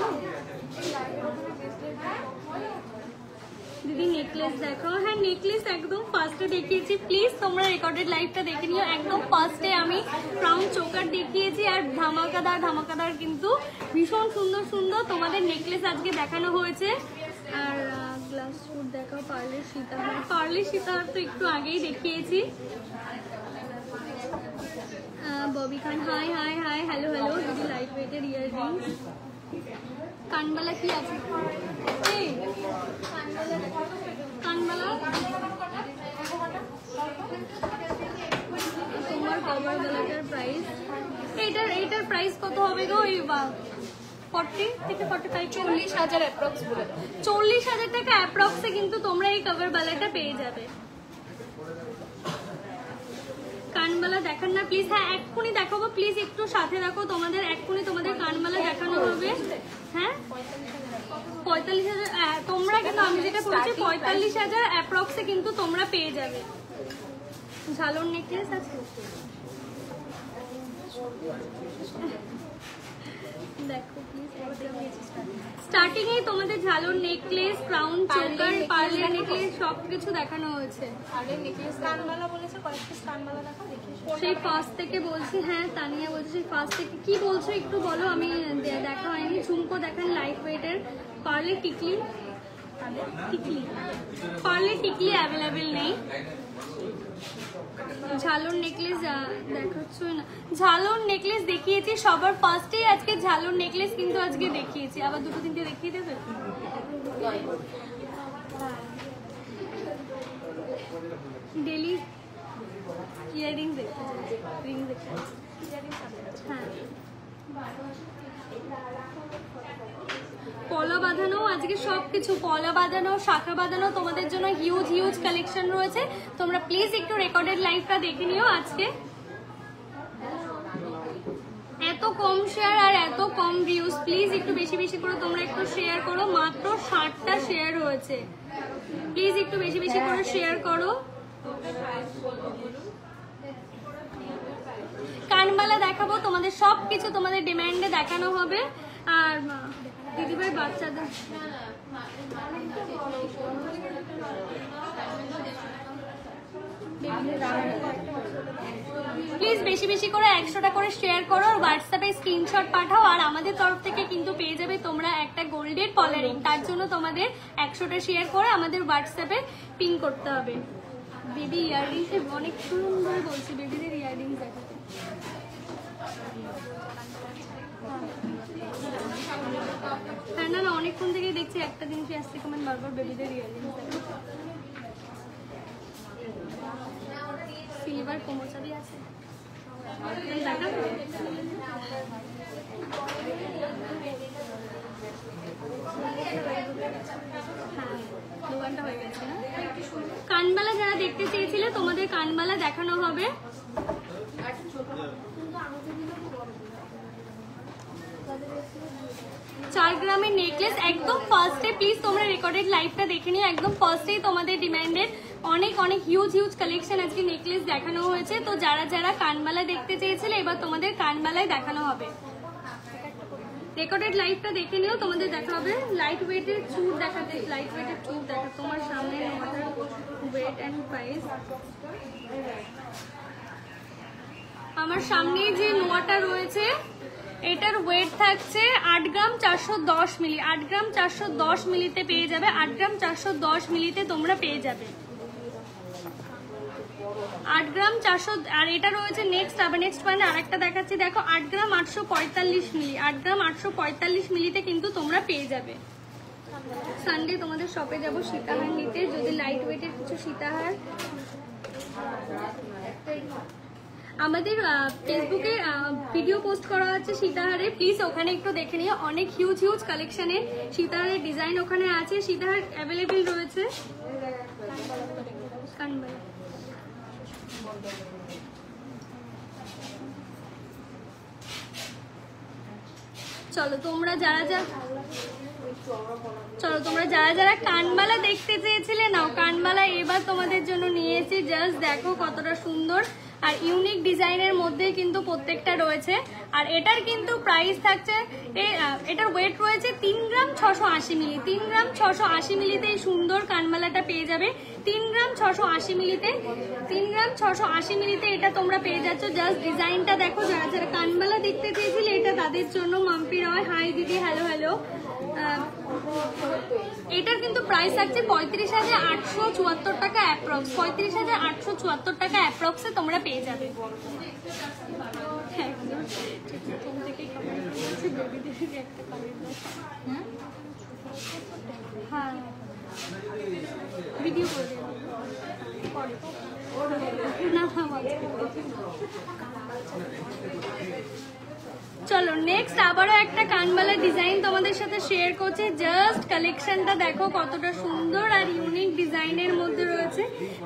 S1: দিদি? নেকলেস দেখো। হ্যাঁ নেকলেস একদম ফার্স্টে দেখিয়েছি, প্লিজ তোমরা রেকর্ডেড লাইভটা দেখে নিও। একদম ফার্স্টে আমি ক্রাউন চোকার দেখিয়েছি, আর ধামাকাদার কিন্তু ভীষণ সুন্দর সুন্দর তোমাদের নেকলেস আজকে দেখানো হয়েছে। আর গ্লাস ফুড দেখো, পার্লের সীতাহার তো একটু আগেই দেখিয়েছি। ববি খান হাই হ্যালো দিদি, লাইট ওয়েটের ইয়াররিংস। কানবালা কি আছে? কানবালা তোমার কভার বালাটার প্রাইস, এইটার প্রাইস কত হবে গো? 40 থেকে 45,
S2: 40,000 অ্যাপ্রক্স বলে।
S1: 40,000 টাকা অ্যাপ্রক্সে কিন্তু তোমরা এই কভার বালাটা পেয়ে যাবে। কানবালা দেখান না প্লিজ? হ্যাঁ এক্ষুনি দেখাবো, প্লিজ একটু সাথে রাখো, তোমাদের এক্ষুনি তোমাদের কানবালা দেখানো হবে। হ্যাঁ 45,000 তোমরা কিন্তু, আমি যেটা বলছি 45,000 অ্যাপ্রক্সে কিন্তু তোমরা পেয়ে যাবে। ঝালর নেকলেস আছে, দেখো প্লিজ। স্টার্টিং এ তোমাদের ঝালর নেকলেস, ক্রাউন চোকার, পার্লের নেকলেস সবকিছু দেখানো হয়েছে।
S2: পার্লের নেকলেস, কানবালা বলেছে, কয়েকটা কানবালা দেখো দেখি।
S1: সেই ফার্স্ট থেকে বলছি। হ্যাঁ তানিয়া বলছে সেই ফার্স্ট থেকে। কি বলছো একটু বলো, আমি দেখা হয়নি। ঝুমকো দেখান লাইট ওয়েটের। পার্লের টিকলি অ্যাভেলেবেল নেই। ঝালর নেকলেস দেখাচ্ছ না? ঝালর নেকলেস দেখিয়েছি সবার ফার্স্টেই, আজকে ঝালর নেকলেস কিন্তু আজকে দেখিয়েছি। আবার 2-3টে দেখিয়ে দেবে? ডেলি ইয়াররিংস দেখতে রিং দেখতে। হ্যাঁ পলা বাঁধানো, আজকে সবকিছু পলা বাঁধানো, শাখা বাঁধানো তোমাদের জন্য হিউজ কালেকশন রয়েছে। তোমরা প্লিজ একটু রেকর্ডেড লাইভটা দেখে নিও। আজকে এত কম শেয়ার আর এত কম ভিউজ, প্লিজ একটু বেশি বেশি করে তোমরা একটু শেয়ার করো। মাত্র 60টা শেয়ার হয়েছে, প্লিজ একটু বেশি বেশি করে শেয়ার করো। কানবালা দেখাবো, তোমাদের সবকিছু তোমাদের ডিমান্ডে দেখানো হবে। আর দিদিভাই বাচ্চাদের প্লিজ বেশি বেশি করে 100টা করে শেয়ার করো, আর হোয়াটসঅ্যাপে স্ক্রিনশট পাঠাও। আর আমাদের তরফ থেকে কিন্তু পেয়ে যাবে তোমরা একটা গোল্ডের পলা রিং। তার জন্য তোমাদের 100টা শেয়ার করে আমাদের হোয়াটসঅ্যাপে পিন করতে হবে। বেবি ইয়াররিংস অনেক সুন্দর বলছি, বেবিদের ইয়াররিংস দেখাতে। হ্যাঁ না অনেকক্ষণ থেকেই দেখছি, একটা জিনিসই আসছে কমেন্ট বারবার, বেবিদের ইয়াররিংস দেখো। সিলভার কোমরচাবি আছে, দেখাবো? হ্যাঁ 2 ঘন্টা হয়ে গেছে না? কানবালা যারা দেখতে চেয়েছিলে তোমাদের কানবালা দেখানো হবে। 4 গ্রামের নেকলেস একদম ফার্স্টে, প্লিজ তোমরা রেকর্ডেড লাইভটা দেখে নিও। একদম ফার্স্টেই তোমাদের ডিমান্ডেড অনেক হিউজ কালেকশন আজকে নেকলেস দেখানো হয়েছে। তো যারা কানবালা দেখতে চেয়েছিলে, এবার তোমাদের কানবালায় দেখানো হবে। রেকর্ডেড লাইভটা দেখে নিও, তোমাদের দেখা হবে। লাইট ওয়েটের চুর দেখাতে, লাইট ওয়েটের চুর দেখা তোমার সামনে ওয়েট অ্যান্ড প্রাইস। আমার সামনে যে নোয়াটা রয়েছে এটার ওয়েট থাকছে 8 গ্রাম 410 মিলি। 8 গ্রাম 410 মিলিতে পেয়ে যাবে, 8 গ্রাম 410 মিলিতে তোমরা পেয়ে যাবে 8 গ্রাম 400। আর এটা রয়েছে নেক্সট, আবার নেক্সট মানে আরেকটা দেখাচ্ছি, দেখো 8 গ্রাম 845 মিলি। 8 গ্রাম 845 মিলিতে কিন্তু তোমরা পেয়ে যাবে। সানডে তোমাদের শপে যাব সীতাহার নিতে, যদি লাইট ওয়েটের কিছু সীতাহার। আমাদের ফেসবুকে ভিডিও পোস্ট করা আছে সীতাহারে, প্লিজ ওখানে একটু দেখে নিও। অনেক হিউজ হিউজ কালেকশনের সীতাহারের ডিজাইন ওখানে আছে, সীতাহার অ্যাভেলেবেল রয়েছে। কানবালা চলো তোমরা যারা যারা কানবালা দেখতে চেয়েছিলে নাও, কানবালা এবার তোমাদের জন্য নিয়ে এসেছি। জাস্ট দেখো কতটা সুন্দর আর ইউনিক ডিজাইনের মধ্যে কিন্তু প্রত্যেকটা রয়েছে। আর এটার কিন্তু প্রাইস থাকছে, এটার ওয়েট রয়েছে 3 গ্রাম 680 মিলি। 3 গ্রাম 680 মিলিতে এই সুন্দর কানবালাটা পেয়ে যাবে। 3 গ্রাম 680 মিলিতে, 3 গ্রাম 680 মিলিতে এটা তোমরা পেয়ে যাচ্ছ। জাস্ট ডিজাইনটা দেখো, যারা যারা কানবালা দেখতে চেয়েছিলে এটা তাদের জন্য। মাম্পি রয়, হাই দিদি, হ্যালো হ্যালো। এটার কিন্তু প্রাইস থাকছে 35,874 টাকা অ্যাপ্রক্স। 35,874 টাকা অ্যাপ্রক্সে তোমরা পেয়ে যাবে। হ্যাঁ ভিডিও করে না। চলো নেক্সট আবারও একটা কানবালা ডিজাইন তোমাদের সাথে শেয়ার করছি। জাস্ট কালেকশনটা দেখো কতটা সুন্দর আর ইউনিক ডিজাইনের মধ্যে রয়েছে।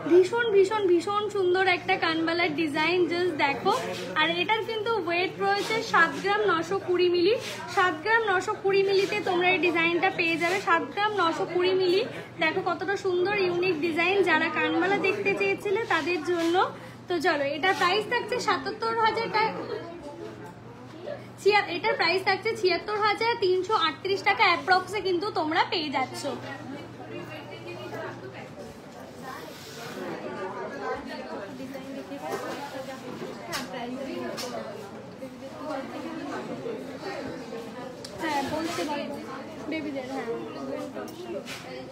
S1: ভীষণ ভীষণ ভীষণ সুন্দর একটা কানবালার ডিজাইন, জাস্ট দেখো। আর এটার কিন্তু ওয়েট রয়েছে 7 গ্রাম 920 মিলি। 7 গ্রাম 920 মিলিতে তোমরা এই ডিজাইনটা পেয়ে যাবে। 7 গ্রাম 920 মিলি। দেখো কতটা সুন্দর ইউনিক ডিজাইন, যারা কানবালা দেখতে চেয়েছিলে তাদের জন্য। তো চলো এটা প্রাইস থাকছে 77,000 টাকা। এটার প্রাইস থাকছে 76,338 টাকা অ্যাপ্রক্সে কিন্তু তোমরা পেয়ে যাচ্ছ। হ্যাঁ বলতে পারবো বেবিদের। হ্যাঁ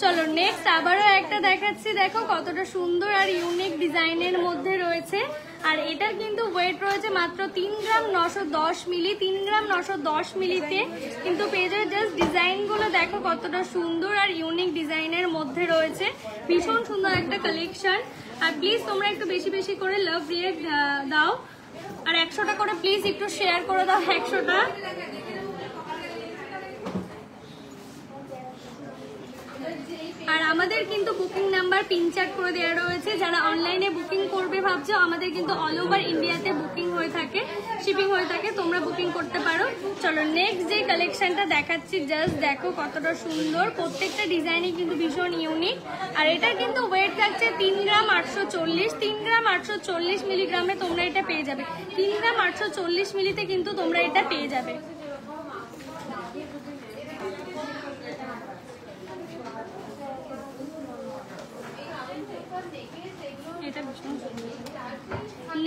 S1: চলো নেক্সট আবারও একটা দেখাচ্ছি, দেখো কতটা সুন্দর আর ইউনিক ডিজাইনের মধ্যে রয়েছে। আর এটার কিন্তু ওয়েট রয়েছে মাত্র 3 গ্রাম 910 মিলি। 3 গ্রাম 910 মিলিতে কিন্তু পেয়ে যাবে। জাস্ট ডিজাইনগুলো দেখো কতটা সুন্দর আর ইউনিক ডিজাইনের মধ্যে রয়েছে। ভীষণ সুন্দর একটা কালেকশন। আর প্লিজ তোমরা একটু বেশি বেশি করে লাভ রিয়েক্ট দাও, আর 100টা করে প্লিজ একটু শেয়ার করে দাও। 100টা। আর আমাদের কিন্তু বুকিং নাম্বার পিনচার্ট করে দেওয়া রয়েছে। যারা অনলাইনে বুকিং করবে ভাবছো, আমাদের কিন্তু অল ওভার ইন্ডিয়াতে বুকিং হয়ে থাকে, শিপিং হয়ে থাকে, তোমরা বুকিং করতে পারো। চলো নেক্সট যে কালেকশনটা দেখাচ্ছি, জাস্ট দেখো কতটা সুন্দর। প্রত্যেকটা ডিজাইনই কিন্তু ভীষণ ইউনিক। আর এটার কিন্তু ওয়েট থাকছে 3 গ্রাম 840। 3 গ্রাম 840 মিলিগ্রামে তোমরা এটা পেয়ে যাবে। 3 গ্রাম 840 মিলিতে কিন্তু তোমরা এটা পেয়ে যাবে।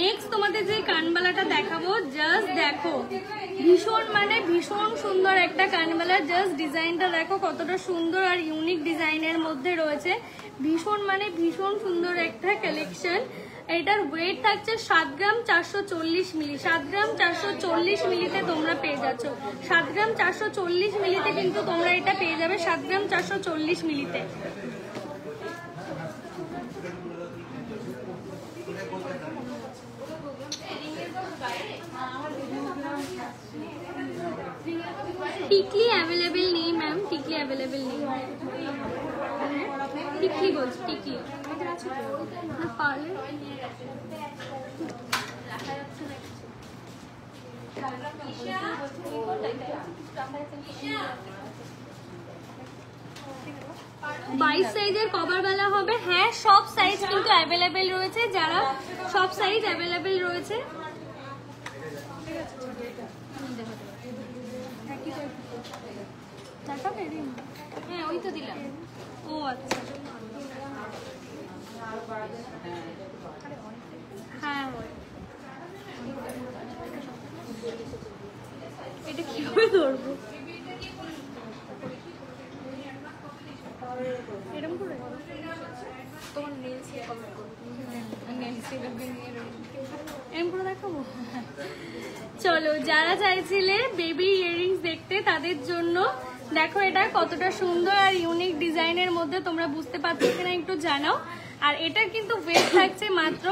S1: নেক্সট তোমাদের যে কানবালাটা দেখাবো, জাস্ট দেখো ভীষণ মানে ভীষণ সুন্দর একটা কানবালা। জাস্ট ডিজাইনটা দেখো কতটা সুন্দর আর ইউনিক ডিজাইনের মধ্যে রয়েছে। ভীষণ মানে ভীষণ সুন্দর একটা কালেকশন। এটার ওয়েট থাকছে 7 গ্রাম 440 মিলি। 7 গ্রাম 440 মিলিতে তোমরা পেয়ে যাচ্ছ। 7 গ্রাম 440 মিলিতে কিন্তু তোমরা এটা পেয়ে যাবে। 7 গ্রাম 440 মিলিতে। টিকলি অ্যাভেলেবেল নেই ম্যাম, টিকলি অ্যাভেলেবেল নেই। টিকলি বলছি, টিকলি না পারলে বাইশ সাইজের কভার বেলা হবে। হ্যাঁ সব সাইজ কিন্তু অ্যাভেলেবেল রয়েছে, যারা সব সাইজ অ্যাভেলেবেল রয়েছে। টাকা পেরিং,
S2: হ্যাঁ ওই তো দিলাম।
S1: ও আচ্ছা, হ্যাঁ এটা কিভাবে ধরবো, এরকম করে
S2: তোমার নেলস কমেন্ট করো, নেলস
S1: এরকম করে দেখাবো। চলো, যারা চাইছিলে বেবি ইয়াররিংস দেখতে তাদের জন্য দেখো এটা কতটা সুন্দর আর ইউনিক ডিজাইনের মধ্যে, তোমরা বুঝতে পারছো কিনা একটু জানাও। আর এটা কিন্তু ওয়েট থাকছে মাত্র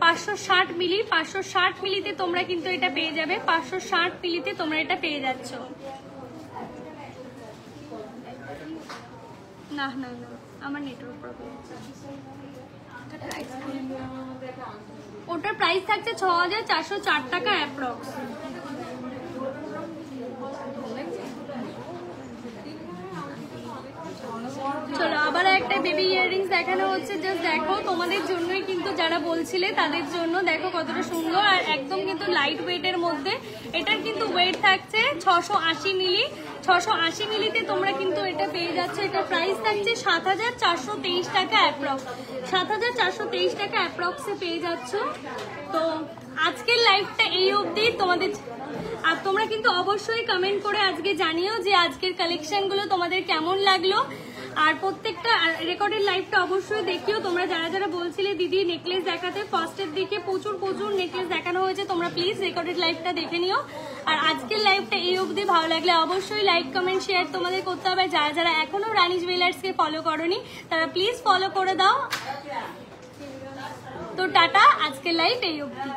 S1: 560 মিলি, 560 মিলিতে তোমরা কিন্তু এটা পেয়ে যাবে, 560 মিলিতে তোমরা এটা পেয়ে যাচ্ছ। না না না, আমার নেটওয়ার্ক প্রবলেম। ওটার প্রাইস থাকছে 6404 টাকা অ্যাপ্রক্স। চলো আবার একটা বেবি ইয়াররিংস দেখানো হচ্ছে, জাস্ট দেখো তোমাদের জন্যই কিন্তু, যারা বলছিলে তাদের জন্য দেখো কতটা সুন্দর আর একদম কিন্তু লাইট ওয়েটের মধ্যে। এটার কিন্তু ওয়েট থাকছে 680 মিলি, 680 মিলিতে তোমরা কিন্তু এটা পেয়ে যাচ্ছ। এটা প্রাইস থাকছে 7423 টাকা অ্যাপ্রক্স, 7423 টাকা অ্যাপ্রক্সে পেয়ে যাচ্ছ। তো আজকের লাইভটা এই অবধি তোমাদের, আর তোমরা কিন্তু অবশ্যই কমেন্ট করে আজকে জানিও যে আজকের কালেকশনগুলো তোমাদের কেমন লাগলো। আর প্রত্যেকটা রেকর্ডেড লাইভটা অবশ্যই দেখিও তোমরা, যারা যারা বলছিলে দিদি নেকলেস দেখাতে, ফার্স্টের দিকে প্রচুর প্রচুর নেকলেস দেখানো হয়েছে, তোমরা প্লিজ রেকর্ডেড লাইভটা দেখে নিও। আর আজকের লাইভটা এই অবধি, ভালো লাগলে অবশ্যই লাইক কমেন্ট শেয়ার তোমাদের করতে হবে। যারা যারা এখনো রানী জুয়েলার্সকে ফলো করোনি তারা প্লিজ ফলো করে দাও। তো টাটা, আজকের লাইভ এই অবধি।